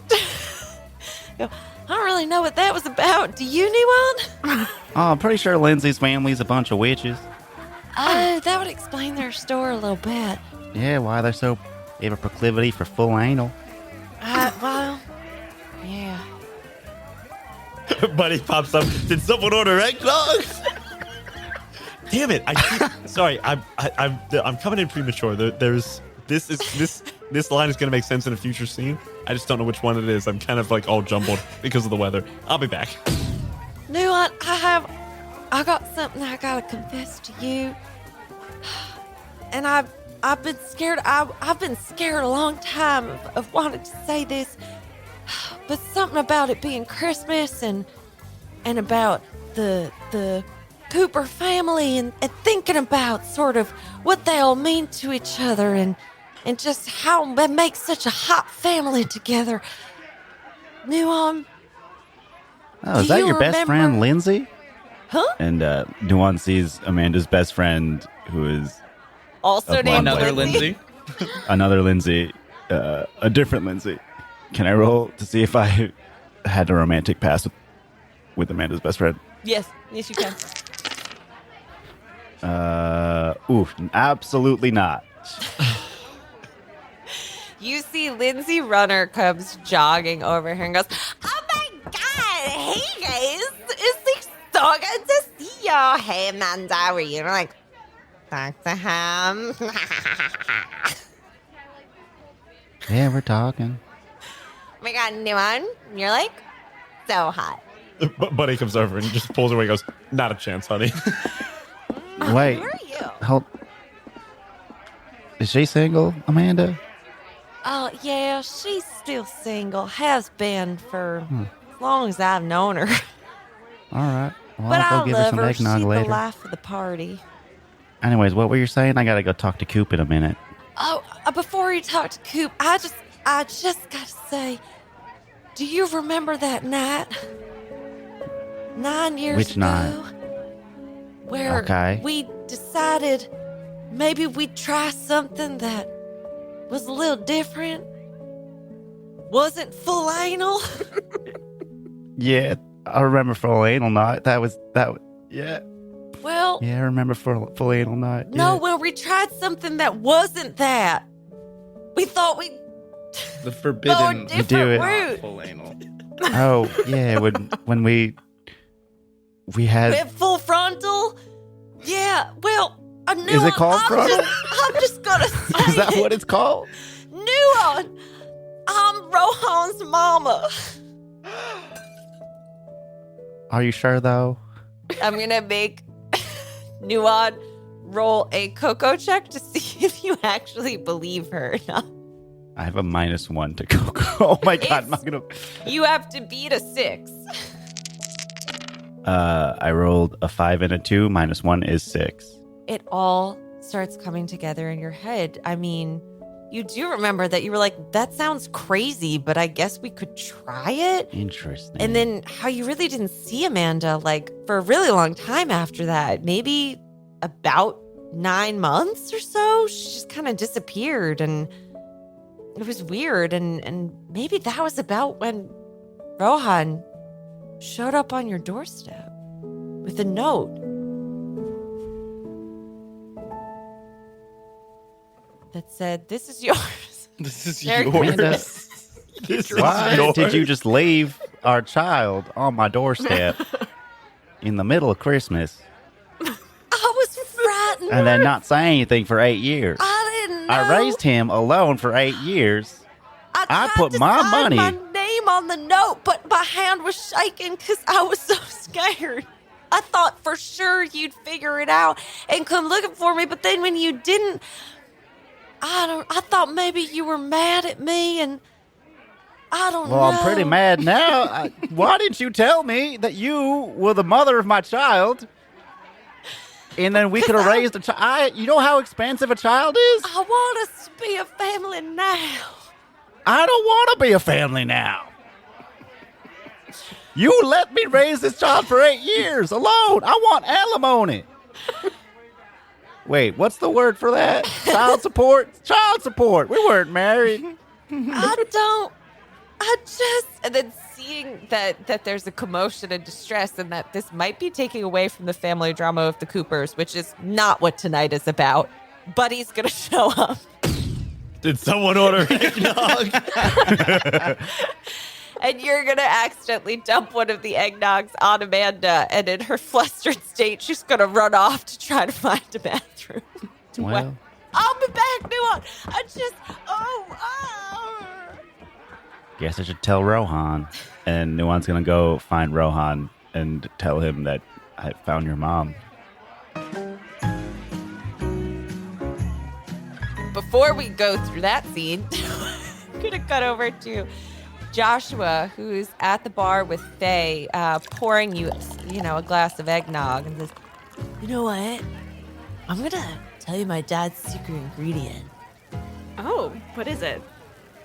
I don't really know what that was about. Do you, Nuon?
Oh, I'm pretty sure Lindsay's family's a bunch of witches.
That would explain their store a little bit.
Yeah, why they have a proclivity for full anal.
Well, yeah.
Buddy pops up. Did someone order eggnog? Damn it! Sorry, I'm coming in premature. This line is gonna make sense in a future scene. I just don't know which one it is. I'm kind of like all jumbled because of the weather. I'll be back.
Nuon, I got something I gotta confess to you. And I've been scared. I've been scared a long time of wanting to say this. but something about it being Christmas and about the Cooper family and thinking about sort of what they all mean to each other and just how they make such a hot family together. Nuon.
Oh, is
Do
that
you
your best
remember-
friend, Lindsay?
Huh?
And Nuan sees Amanda's best friend, who is
Also
Of
named
one
Another
Lindsay.
Lindsay.
another Lindsay, a different Lindsay. Can I roll to see if I had a romantic past with Amanda's best friend?
Yes, you can.
Absolutely not.
You see Lindsay Runner comes jogging over here and goes, "Oh my God, hey guys, it's so good to see you. Hey Amanda, how are you?" And I'm like, "Dr. Ham."
Yeah, we're talking.
Oh my God, new one. You're like so hot.
Buddy comes over and just pulls away and goes, "Not a chance, honey."
Wait,
Who are you?
hold. Is she single, Amanda?
Oh, yeah, she's still single. Has been for as long as I've known her.
All right. Well,
But
I'll
I
go give her
love
some
her. She's
eggnog
the
later.
life of the party.
Anyways, what were you saying? I gotta go talk to Coop in a minute.
Oh, before you talk to Coop, I just gotta say, do you remember that night? 9 years
Which
ago?
night?
Where
Okay.
we decided maybe we'd try something that was a little different. Wasn't full anal.
Yeah, I remember full anal night. That was. Yeah.
Well,
Yeah, I remember full anal night.
no,
Yeah.
well, we tried something that wasn't that. We thought we'd
The
go a
forbidden
different
do it.
route.
full anal.
Oh, yeah. When we had.
Went full frontal? Yeah, well, I knew
Is it called frontal?
I'm just gonna say
Is that
it.
what it's called?
Nuon, I'm Rohan's mama.
Are you sure though?
I'm gonna make Nuon roll a cocoa check to see if you actually believe her or not.
I have a -1 to Coco. Oh my god, I'm not gonna.
You have to beat a 6.
I rolled a 5 and a 2. -1 is 6.
It all starts coming together in your head. I mean, you do remember that you were like, "That sounds crazy, but I guess we could try it."
Interesting.
And then how you really didn't see Amanda like for a really long time after that. Maybe about 9 months or so. She just kind of disappeared and it was weird. And maybe that was about when Rohan showed up on your doorstep with a note. That said, "This is yours."
This is
Merry
yours.
Christmas.
Why did you just leave our child on my doorstep in the middle of Christmas
I was frightened.
and then not say anything for 8 years?
I didn't know.
I raised him alone for 8 years. I
tried
put
to
my
sign
money-
my name on the note, but my hand was shaking because I was so scared. I thought for sure you'd figure it out and come looking for me, but then when you didn't, I thought maybe you were mad at me, and I don't know.
Well, I'm pretty mad now. Why didn't you tell me that you were the mother of my child? And then we could have raised a child. You know how expensive a child is?
I want us to be a family now.
I don't want to be a family now. You let me raise this child for 8 years alone. I want alimony. Wait, what's the word for that? Child support? Child support. We weren't married.
And then seeing that there's a commotion and distress and that this might be taking away from the family drama of the Coopers, which is not what tonight is about. Buddy's gonna show up.
Did someone order eggnog?
And you're gonna accidentally dump one of the eggnogs on Amanda, and in her flustered state, she's gonna run off to try to find a bathroom.
Well,
I'll be back, Nuon.
guess I should tell Rohan. And Nuan's going to go find Rohan and tell him that I found your mom.
Before we go through that scene, I'm gonna cut over to Joshua, who's at the bar with Faye, pouring you, a glass of eggnog, and says,
You know what? I'm gonna tell you my dad's secret ingredient.
Oh, what is it?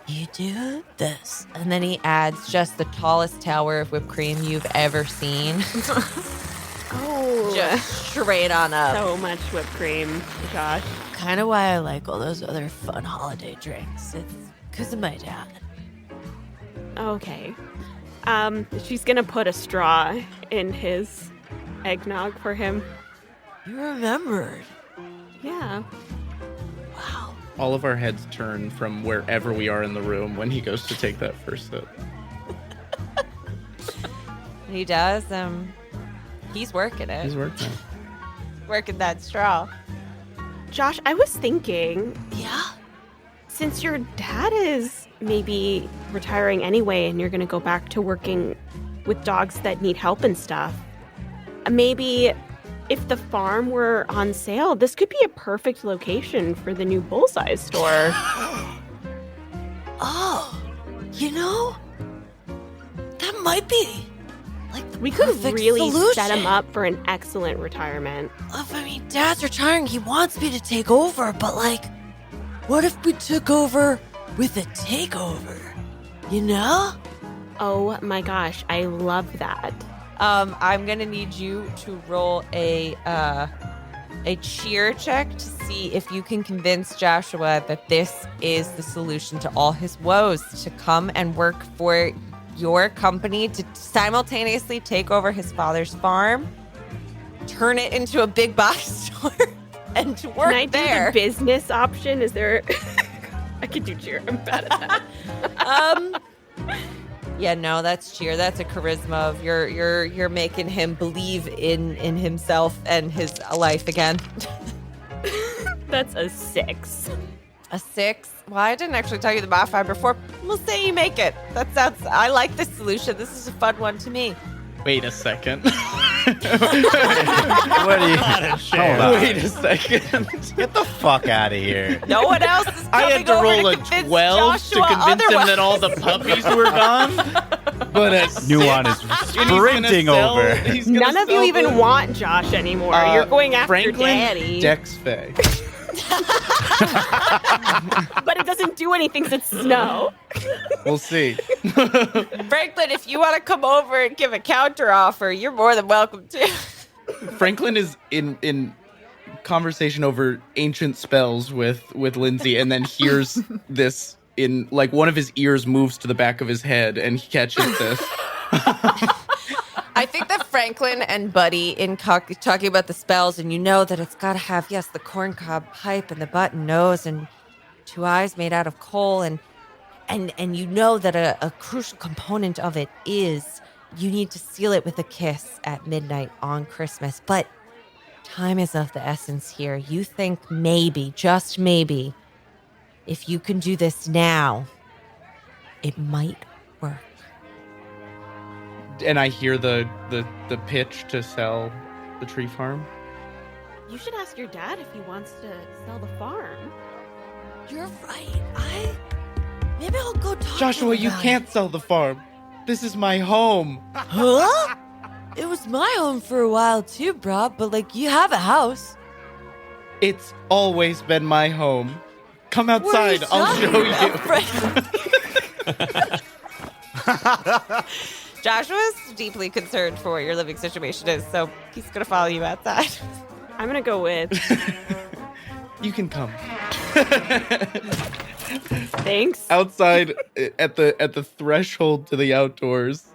You do this.
and then he adds just the tallest tower of whipped cream you've ever seen.
Oh,
Just straight on up.
so much whipped cream, Josh.
Kind of why I like all those other fun holiday drinks. It's because of my dad.
Okay. She's gonna put a straw in his eggnog for him.
You remembered.
Yeah.
Wow.
All of our heads turn from wherever we are in the room when he goes to take that first sip.
He does. He's working it.
He's working.
Working that straw.
Josh, I was thinking,
Yeah?
since your dad is maybe retiring anyway and you're gonna go back to working with dogs that need help and stuff, maybe if the farm were on sale, this could be a perfect location for the new Bullseye store.
Oh, that might be like the
We could
perfect
really
solution.
set him up for an excellent retirement.
Dad's retiring. He wants me to take over, but what if we took over with a takeover?
Oh my gosh, I love that.
I'm gonna need you to roll a cheer check to see if you can convince Joshua that this is the solution to all his woes, to come and work for your company, to simultaneously take over his father's farm, turn it into a big box store, and to work
Can I do
there.
the business option? Is there? I could do cheer. I'm bad at that.
Yeah, no, that's cheer. That's a charisma of you're making him believe in himself and his life again.
That's a 6.
A 6? Well, I didn't actually tell you the modifier before. We'll say you make it. I like this solution. This is a fun one to me.
Wait a second.
What are you? Hold on.
Wait a second.
Get the fuck out of here.
No one else is coming
I had to
over
roll a
convince
12
Joshua
to convince him that all the
otherwise.
puppies were gone. But
Nuwan is sprinting over.
None of you even want Josh anymore. You're going after
Franklin,
Daddy.
Dex Faye.
But it doesn't do anything since snow.
We'll see.
Franklin, if you want to come over and give a counter offer, you're more than welcome to.
Franklin is in conversation over ancient spells with Lindsay, and then hears this in one of his ears moves to the back of his head, and he catches this.
I think that Franklin and Buddy in talking about the spells, and that it's got to have, yes, the corncob pipe and the button nose and 2 eyes made out of coal, and that a crucial component of it is you need to seal it with a kiss at midnight on Christmas. But time is of the essence here. You think maybe, just maybe, if you can do this now, it might work.
And I hear the pitch to sell the tree farm.
You should ask your dad if he wants to sell the farm.
You're right. Maybe I'll go talk
Joshua,
to him
you
about
can't sell the farm. This is my home.
it. Huh? It was my home for a while too, bro, but you have a house.
It's always been my home. Come outside. I'll show
you. Joshua's deeply concerned for what your living situation is, so he's going to follow you outside.
I'm going to go with.
You can come.
Thanks.
Outside at the threshold to the outdoors,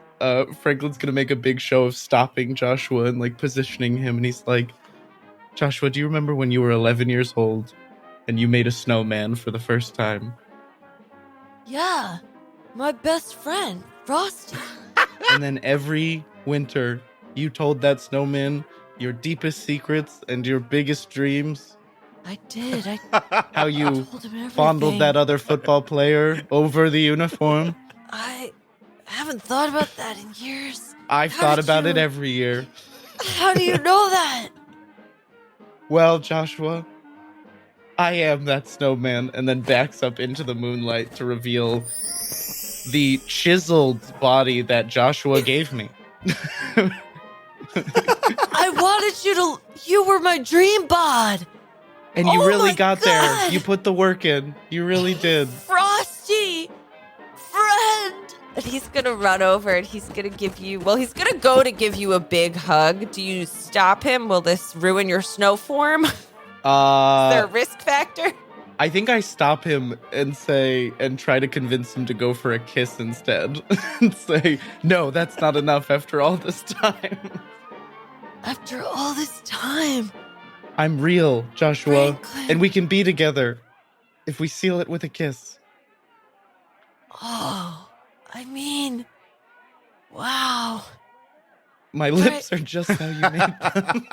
Franklin's gonna make a big show of stopping Joshua and positioning him, and he's like, Joshua, do you remember when you were 11 years old and you made a snowman for the first time?
Yeah, my best friend, Frosty.
And then every winter you told that snowman your deepest secrets and your biggest dreams.
I did.
How you
told him everything.
fondled that other football player over the uniform.
I haven't thought about that in years.
I've
How
thought
did
about
you-
it every year.
How do you know that?
Well, Joshua, I am that snowman, and then backs up into the moonlight to reveal the chiseled body that Joshua gave me.
I wanted you were my dream bod.
And you
Oh
really
my
got there.
God.
You put the work in. You really did.
Frosty, friend.
And he's gonna run over and he's gonna give you, he's gonna go to give you a big hug. Do you stop him? Will this ruin your snow form? Is there a risk factor?
I think I stop him and try to convince him to go for a kiss instead. And say, no, that's not enough after all this time.
After all this time.
I'm real, Joshua,
Franklin.
and we can be together if we seal it with a kiss.
Oh, I mean, wow.
My lips are just how you made them.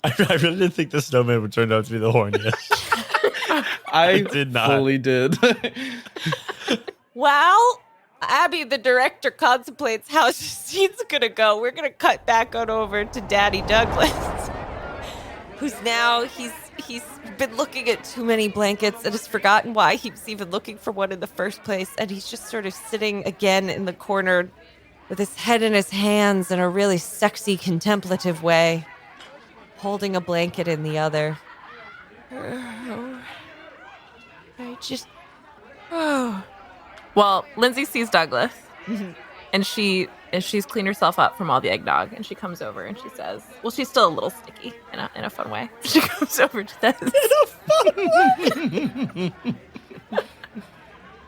I really didn't think the snowman would turn out to be the horniest.
I
did not.
fully did.
Well, Abby, the director, contemplates how the scene's gonna go. We're gonna cut back on over to Daddy Douglas, who's now he's been looking at too many blankets and has forgotten why he was even looking for one in the first place, and he's just sort of sitting again in the corner with his head in his hands in a really sexy, contemplative way, holding a blanket in the other.
Well, Lindsay sees Douglas, and she's cleaned herself up from all the eggnog, and she comes over and she says, well, she's still a little sticky in a fun way. She comes over and says,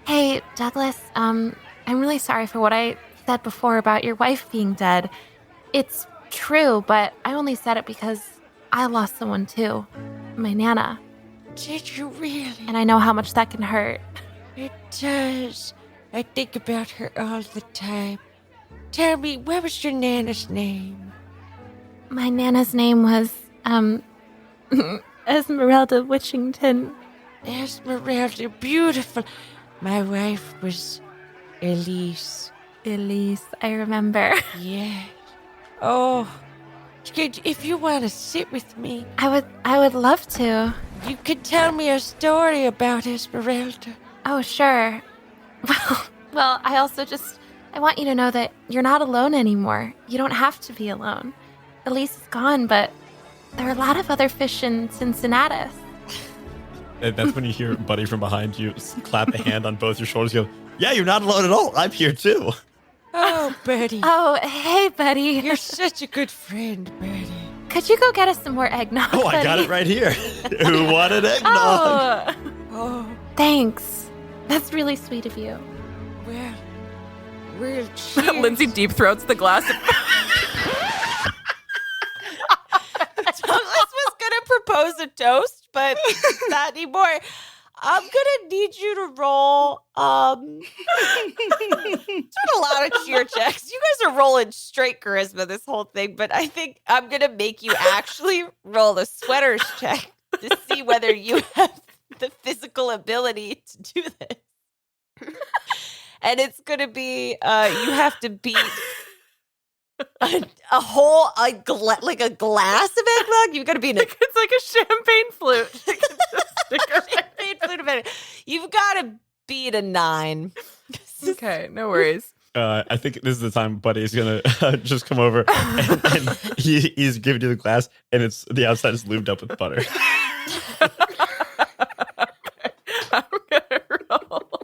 Hey, Douglas, I'm really sorry for what I said before about your wife being dead. It's true, but I only said it because I lost someone too. My Nana.
Did you really?
And I know how much that can hurt.
It does. I think about her all the time. Tell me, what was your Nana's name?
My Nana's name was, Esmeralda Witchington.
Esmeralda, beautiful. My wife was Elise.
Elise, I remember.
Yeah. Oh, if you want to sit with me,
I would love to.
You could tell me a story about Esmeralda.
Oh, sure. Well, I want you to know that you're not alone anymore. You don't have to be alone. Elise is gone, but there are a lot of other fish in Cincinnatus.
And that's when you hear Buddy from behind you clap a hand on both your shoulders. You go, yeah, you're not alone at all. I'm here too.
Oh, Bertie.
Oh, hey, buddy.
You're such a good friend, Bertie.
Could you go get us some more eggnog,
Oh, I got
buddy?
it right here. Who wanted eggnog?
Oh, thanks. That's really sweet of you.
Well, cheers.
Lindsay deep throats the glass.
Douglas was gonna propose a toast, but not anymore. I'm gonna need you to roll a lot of cheer checks. You guys are rolling straight charisma this whole thing, but I think I'm gonna make you actually roll a sweaters check to see whether you have the physical ability to do this. And it's gonna be you have to beat a whole like a glass of eggnog. You've got to be in a
It's like a champagne flute.
champagne flute of eggnog. You've got to beat a 9.
Okay, no worries.
I think this is the time Buddy's gonna just come over and he's giving you the glass, and it's the outside is lubed up with butter.
I'm gonna roll.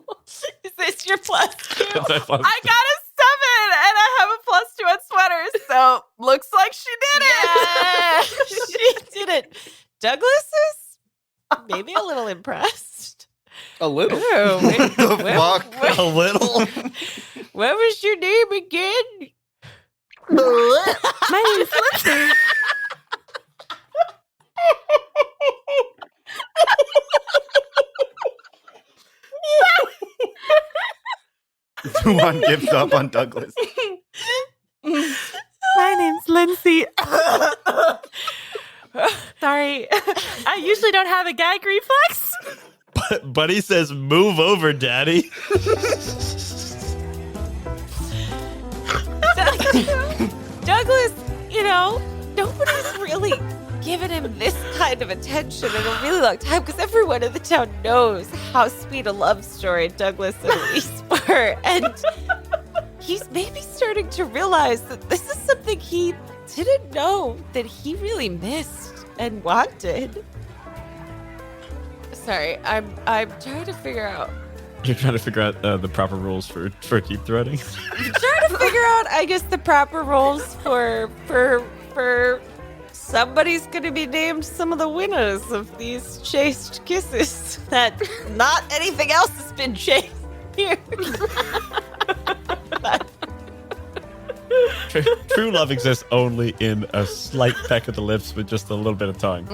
Is this your +2?
That's my plus
I got a 7 and I have a +2 on sweaters, so looks like she did it.
Yeah, she did it. Douglas is maybe a little impressed.
A little.
What the fuck? A little?
What was your name again?
My name's Lindsay.
One gives up on Douglas.
My name's Lindsay. Sorry. I usually don't have a gag reflex.
Buddy says, "Move over, Daddy."
Douglas, nobody's really given him this kind of attention in a really long time because everyone in the town knows how sweet a love story Douglas and Elise were. And he's maybe starting to realize that this is something he didn't know that he really missed and wanted. Sorry, I'm trying to figure out.
You're trying to figure out the proper rules for deep throating.
I'm trying to figure out, I guess, the proper roles for somebody's gonna be named some of the winners of these chaste kisses. That not anything else has been chaste here.
True love exists only in a slight peck of the lips with just a little bit of tongue.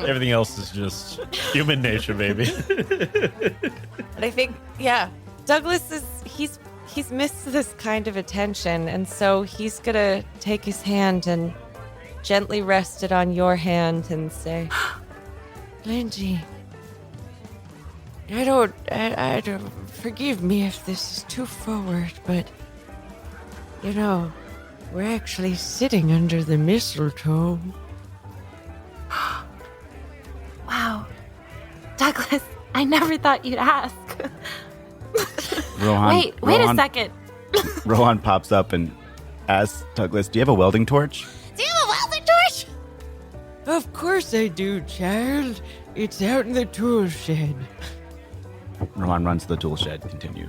Everything else is just human nature, baby.
And I think, yeah, Douglas he's missed this kind of attention, and so he's gonna take his hand and gently rest it on your hand and say, Lindsay, I don't, forgive me if this is too forward, but, you know, we're actually sitting under the mistletoe.
Wow. Douglas, I never thought you'd ask. Wait a second.
Rohan pops up and asks Douglas, do you have a welding torch?
Do you have a welding torch?
Of course I do, child. It's out in the tool shed.
Rohan runs to the tool shed. Continue.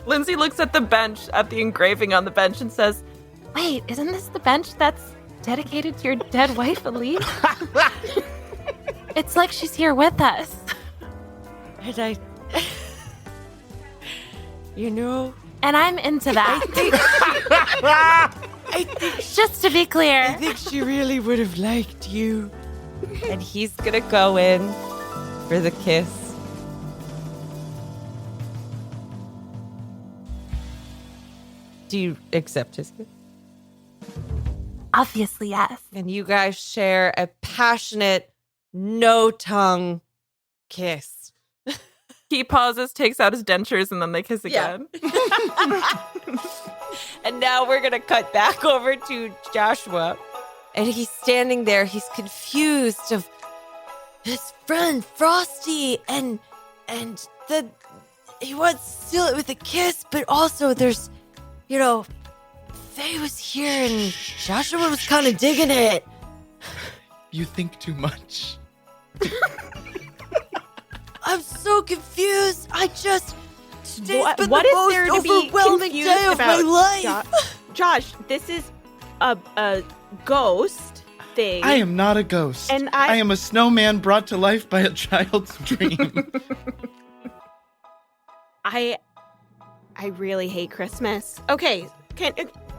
Lindsay looks at the bench, at the engraving on the bench, and says,
Wait, isn't this the bench that's dedicated to your dead wife, Elise? It's like she's here with us.
And I, you know,
And I'm into that.
I think
Just to be clear.
I think she really would have liked you.
and he's gonna go in for the kiss. Do you accept his kiss?
Obviously, yes.
And you guys share a passionate, no-tongue kiss.
he pauses, takes out his dentures, and then they kiss
Yeah.
again.
And now we're gonna cut back over to Joshua. And he's standing there, he's confused of his friend Frosty and he wants to seal it with a kiss, but also there's, you know, Faye was here and Joshua was kind of digging it.
You think too much.
I'm so confused. Today's been
what
the
is
most
there to be
overwhelming
confused
day of my
about,
life.
Josh, this is a ghost thing.
I am not a ghost.
And
I am a snowman brought to life by a child's dream.
I really hate Christmas. Okay,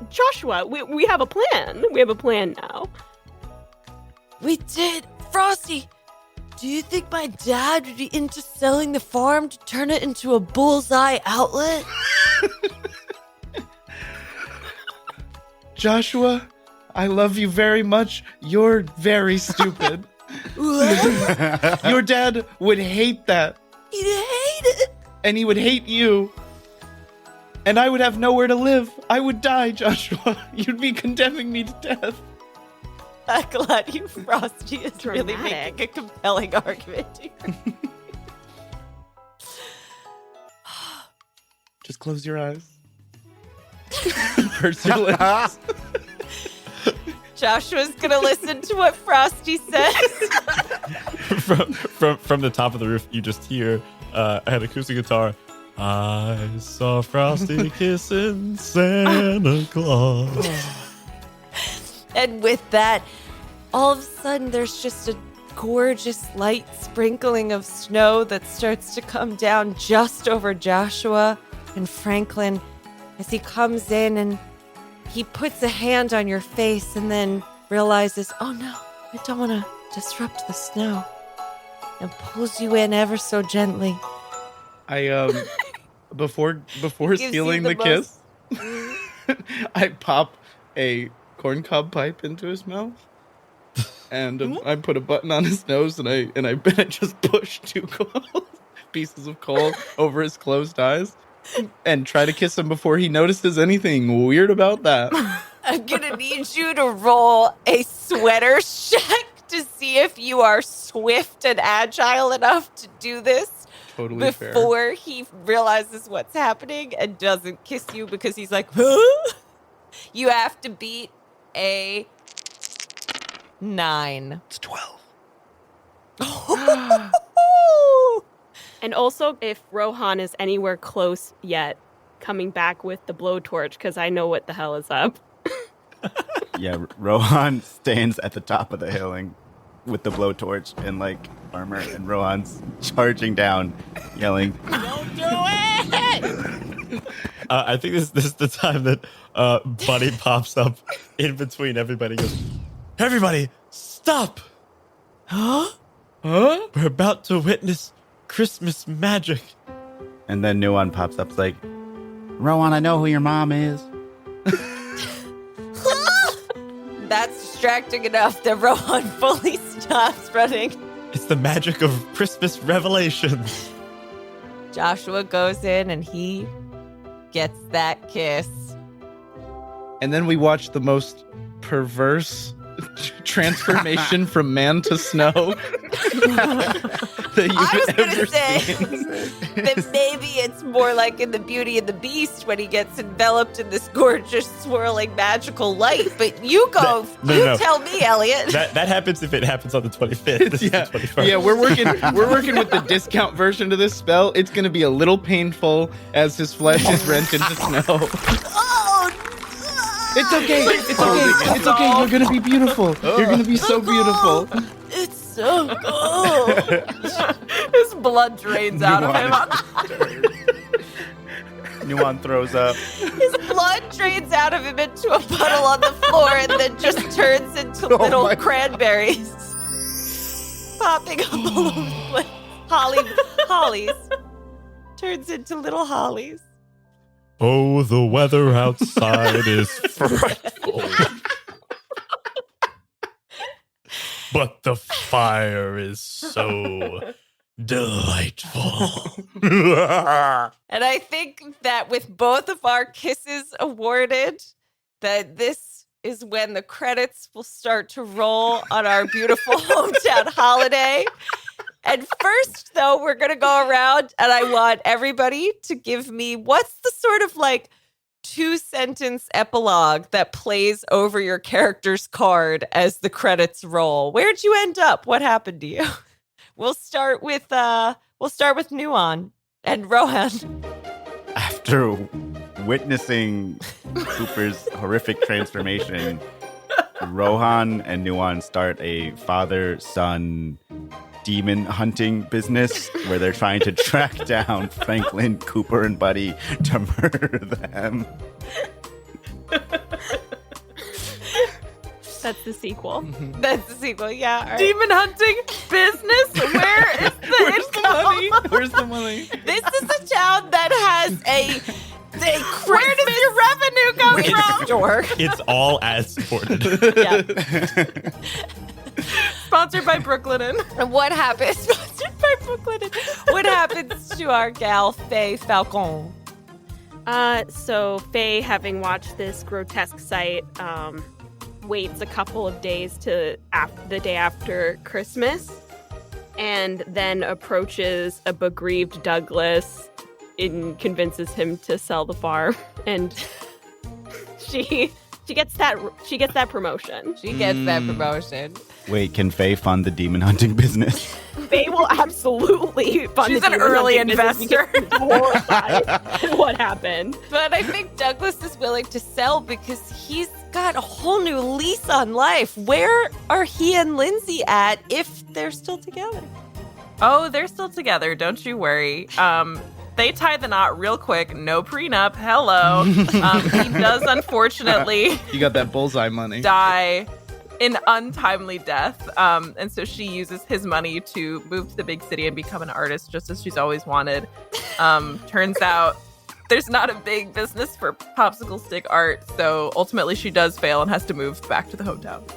Joshua, we have a plan. We have a plan now.
We did. Frosty, do you think my dad would be into selling the farm to turn it into a bullseye outlet?
Joshua, I love you very much. You're very stupid. Your dad would hate that.
He'd hate it.
And he would hate you. And I would have nowhere to live. I would die, Joshua. You'd be condemning me to death.
I'm glad you, Frosty, is really
Dramatic.
making a compelling argument here.
Just close your eyes. Purse your lips.
Joshua's gonna listen to what Frosty says.
from the top of the roof, you just hear an acoustic guitar. I saw Frosty kissing Santa Claus.
And with that, all of a sudden, there's just a gorgeous light sprinkling of snow that starts to come down just over Joshua and Franklin as he comes in and he puts a hand on your face and then realizes, oh no, I don't want to disrupt the snow, and pulls you in ever so gently.
I before
Gives you
stealing the kiss, I pop a corncob pipe into his mouth, and I put a button on his nose, and I just push two pieces of coal over his closed eyes, and try to kiss him before he notices anything weird about that.
I'm gonna need you to roll a sweater check to see if you are swift and agile enough to do this
Totally fair.
before he realizes what's happening and doesn't kiss you because he's like, huh? You have to beat a 9.
It's 12.
And also, if Rohan is anywhere close yet, coming back with the blowtorch, because I know what the hell is up.
Yeah, Rohan stands at the top of the hilling with the blowtorch and like armor, and Rohan's charging down, yelling,
Don't do it!
I think this is the time that Buddy pops up in between everybody. And goes, everybody, stop!
Huh?
We're about to witness Christmas magic.
and then Nuan pops up, like, Rohan, I know who your mom is.
That's distracting enough that Rohan fully stops running.
It's the magic of Christmas revelations.
Joshua goes in and he gets that kiss.
And then we watch the most perverse transformation from man to snow that
I was
you've
gonna
ever
say
seen.
that maybe it's more like in the Beauty and the Beast when he gets enveloped in this gorgeous swirling magical light. But you go,
No.
tell me, Elliot.
That happens if it happens on the 25th. This is the 21st.
Yeah, we're working with the discount version of this spell. It's going to be a little painful as his flesh is rent into snow.
Oh,
It's okay. It's okay. It's okay. You're gonna be beautiful. You're gonna be so beautiful.
it's so cool.
His blood drains out of him.
Nuan throws up.
His blood drains out of him into a puddle on the floor and then just turns into little cranberries popping up all over the place. Hollies. Turns into little hollies.
Oh, the weather outside is frightful. But the fire is so delightful.
And I think that with both of our kisses awarded, that this is when the credits will start to roll on our beautiful hometown holiday. And first, though, we're going to go around and I want everybody to give me what's the sort of like 2-sentence epilogue that plays over your character's card as the credits roll. Where'd you end up? What happened to you? We'll start with Nuan and Rohan.
After witnessing Cooper's horrific transformation, Rohan and Nuan start a father-son demon hunting business where they're trying to track down Franklin, Cooper, and Buddy to murder them.
That's the sequel.
That's the sequel, yeah. All right.
Demon hunting business? Where is the
Money? Where's the money?
This is a town that has a
Where does your revenue come from?
store.
It's all as supported.
Yeah.
Sponsored by Brooklyn Inn.
And what happens? Sponsored by Brooklyn. What happens to our gal Faye Falcon?
So Faye, having watched this grotesque sight, waits a couple of days to the day after Christmas, and then approaches a bereaved Douglas and convinces him to sell the farm, and she gets that promotion.
She gets that promotion.
Wait, can Faye fund the demon hunting business?
Faye will absolutely fund
She's
the
an
demon
early
hunting business
investor.
because she's horrified at what happened.
But I think Douglas is willing to sell because he's got a whole new lease on life. Where are he and Lindsay at if they're still together?
Oh, they're still together. Don't you worry. They tie the knot real quick. No prenup. Hello. He does, unfortunately,
You got that bullseye money.
die an untimely death. And so she uses his money to move to the big city and become an artist, just as she's always wanted. Turns out there's not a big business for popsicle stick art. So ultimately she does fail and has to move back to the hometown.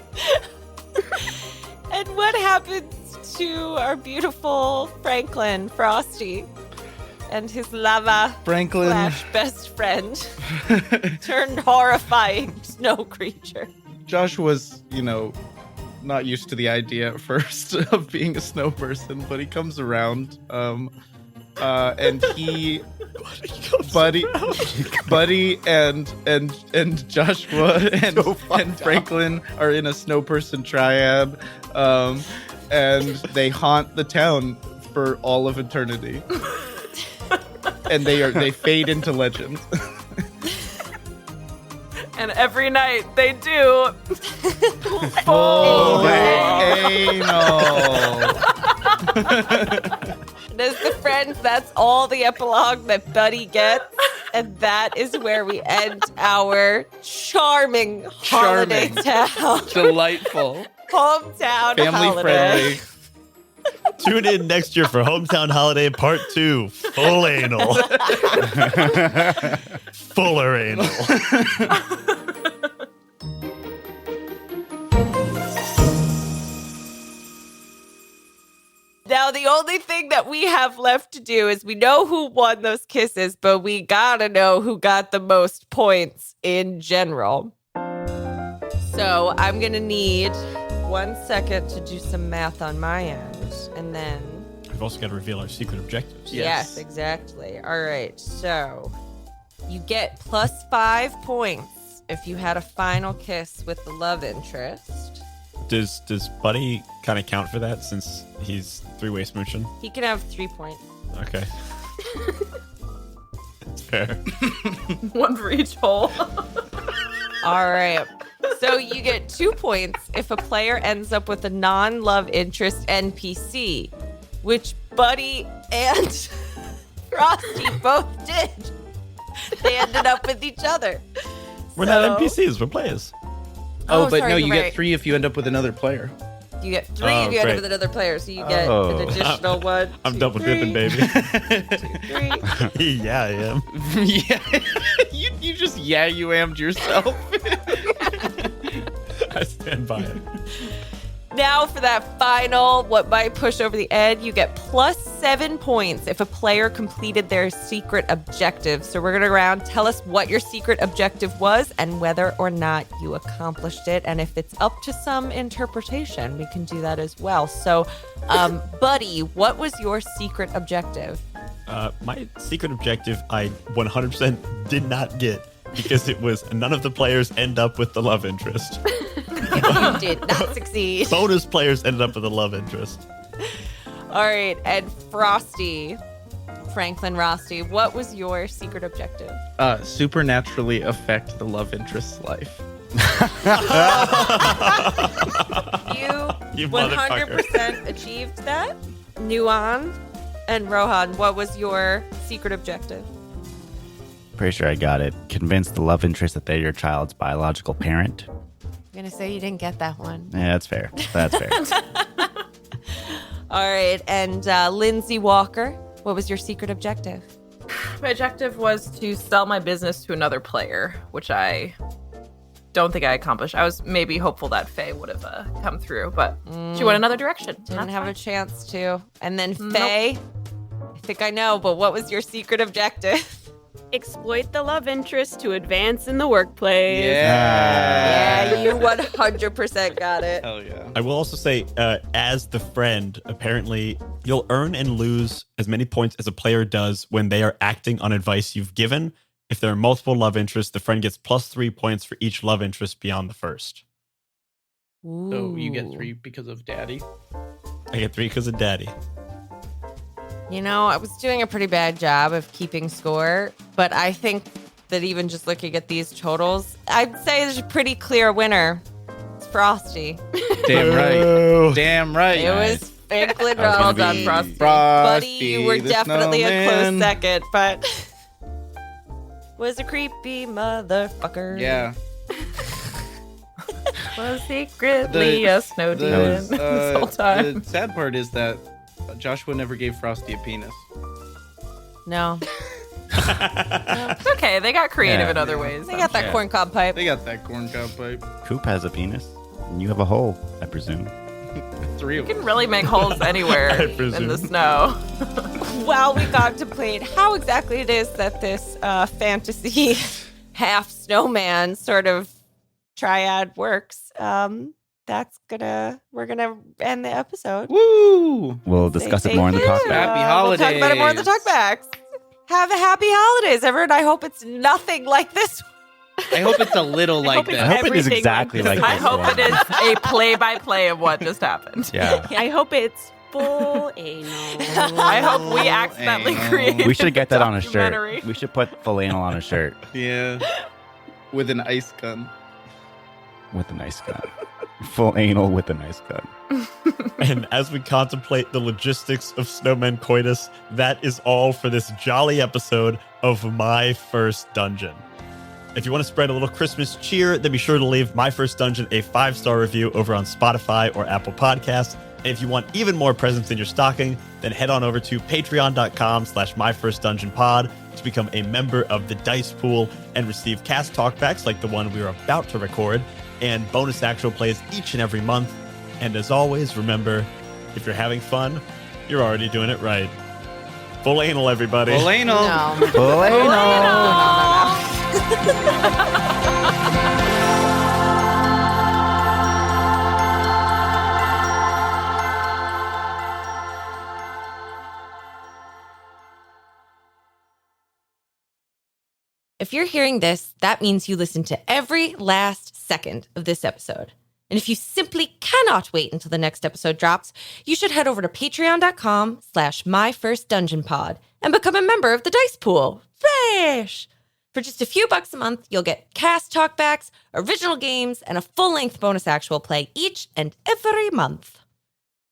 And what happens to our beautiful Franklin Frosty?
and his lava
Franklin.
slash best friend turned horrifying snow creature.
Josh was, not used to the idea at first of being a snow person, but he comes around. And he, Buddy, and Joshua and Franklin are in a snow person triad, and they haunt the town for all of eternity, and they fade into legend.
And every night they do.
Full anal.
And as the friends, that's all the epilogue that Buddy gets. And that is where we end our charming holiday town.
Delightful.
Hometown
Family
holiday.
friendly.
Tune in next year for Hometown Holiday Part 2, Full Anal. Fuller Anal.
Now, the only thing that we have left to do is we know who won those kisses, but we gotta know who got the most points in general. So I'm gonna need 1 second to do some math on my end, and then...
We've also got to reveal our secret objectives.
Yes, exactly. All right, so you get +5 points if you had a final kiss with the love interest.
Does Buddy kind of count for that since he's three-way smooching?
He can have 3 points.
Okay. That's fair.
One for each hole.
All right. So you get 2 points if a player ends up with a non-love interest NPC, which Buddy and Frosty both did. They ended up with each other.
We're not NPCs, we're players.
Oh, but
sorry,
no,
you're
you
right.
get 3 if you end up with another player.
You get 3 if you end up with another player, so you get an additional 1.
I'm
2,
double
3,
dipping, baby.
2, 3.
Yeah, I am.
Yeah, you just you ammed yourself.
I stand by it.
Now for that final, what might push over the edge, you get +7 points if a player completed their secret objective. So we're going to go around, tell us what your secret objective was and whether or not you accomplished it. And if it's up to some interpretation, we can do that as well. So, Buddy, what was your secret objective?
My secret objective I 100% did not get because it was none of the players end up with the love interest.
You did not succeed.
Bonus players ended up with a love interest.
All right, and Frosty, Franklin Rosty, what was your secret objective?
Supernaturally affect the love interest's life.
You 100% achieved that. Nuan and Rohan, what was your secret objective?
Pretty sure I got it. Convince the love interest that they're your child's biological parent.
I'm going to say you didn't get that one.
Yeah, that's fair. That's fair.
All right, and Lindsay Walker, what was your secret objective?
My objective was to sell my business to another player, which I don't think I accomplished. I was maybe hopeful that Faye would have come through, but she went another direction.
Didn't have a chance to. And then Faye, I think I know, but what was your secret objective?
Exploit the love interest to advance in the workplace.
Yeah, you 100% got it.
Hell yeah.
I will also say, as the friend, apparently you'll earn and lose as many points as a player does when they are acting on advice you've given. If there are multiple love interests, the friend gets +3 points for each love interest beyond the first.
So you get 3 because of daddy?
I get 3 because of daddy.
You know, I was doing a pretty bad job of keeping score, but I think that even just looking at these totals, I'd say there's a pretty clear winner. It's Frosty.
Damn right. Damn right.
It was Franklin
Well
Rosty.
done, Frosty.
Buddy, you were
the
definitely a
snowman.
close second, but was a creepy motherfucker.
Yeah.
Was secretly a snow demon this whole time.
The sad part is that Joshua never gave Frosty a penis.
No.
It's okay. They got creative in other ways.
They got that corncob pipe.
They got that corncob pipe.
Coop has a penis. And you have a hole, I presume.
3
You
of
can
them.
really make holes anywhere
I
in the
presume.
snow.
while we contemplate how exactly it is that this fantasy half snowman sort of triad works, we're gonna end the episode.
Woo!
We'll discuss it more in the talkback.
Happy
We'll talk about it more in the
holidays.
talkbacks. Have a happy holidays, everyone. I hope it's nothing like this.
I hope it's a little like
hope it's
I
that.
hope it is
everything
exactly
like
like
I
this
hope
one.
it is a play-by-play of what just happened.
Yeah.
I hope it's full anal.
I hope we accidentally
Anal.
created
We should get that on a
documentary.
shirt. We should put full anal on a shirt
Yeah. With an ice gun.
with a nice gun. Full anal with a nice gun.
And as we contemplate the logistics of Snowman Coitus, that is all for this jolly episode of My First Dungeon. If you want to spread a little Christmas cheer, then be sure to leave My First Dungeon a 5-star review over on Spotify or Apple Podcasts. And if you want even more presents in your stocking, then head on over to patreon.com/myfirstdungeonpod to become a member of the Dice Pool and receive cast talkbacks like the one we are about to record and bonus actual plays each and every month. And as always, remember, if you're having fun, you're already doing it right. Full anal, everybody.
Full anal.
No.
Full anal.
If you're hearing this, that means you listened to every last second of this episode. And if you simply cannot wait until the next episode drops, you should head over to patreon.com/myfirstdungeonpod and become a member of the Dice Pool. Splash! For just a few bucks a month, you'll get cast talkbacks, original games, and a full-length bonus actual play each and every month.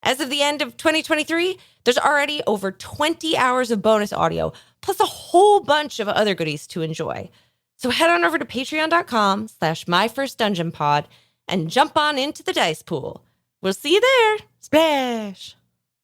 As of the end of 2023, there's already over 20 hours of bonus audio, plus a whole bunch of other goodies to enjoy. So head on over to patreon.com/myfirstdungeonpod and jump on into the Dice Pool. We'll see you there. Splash!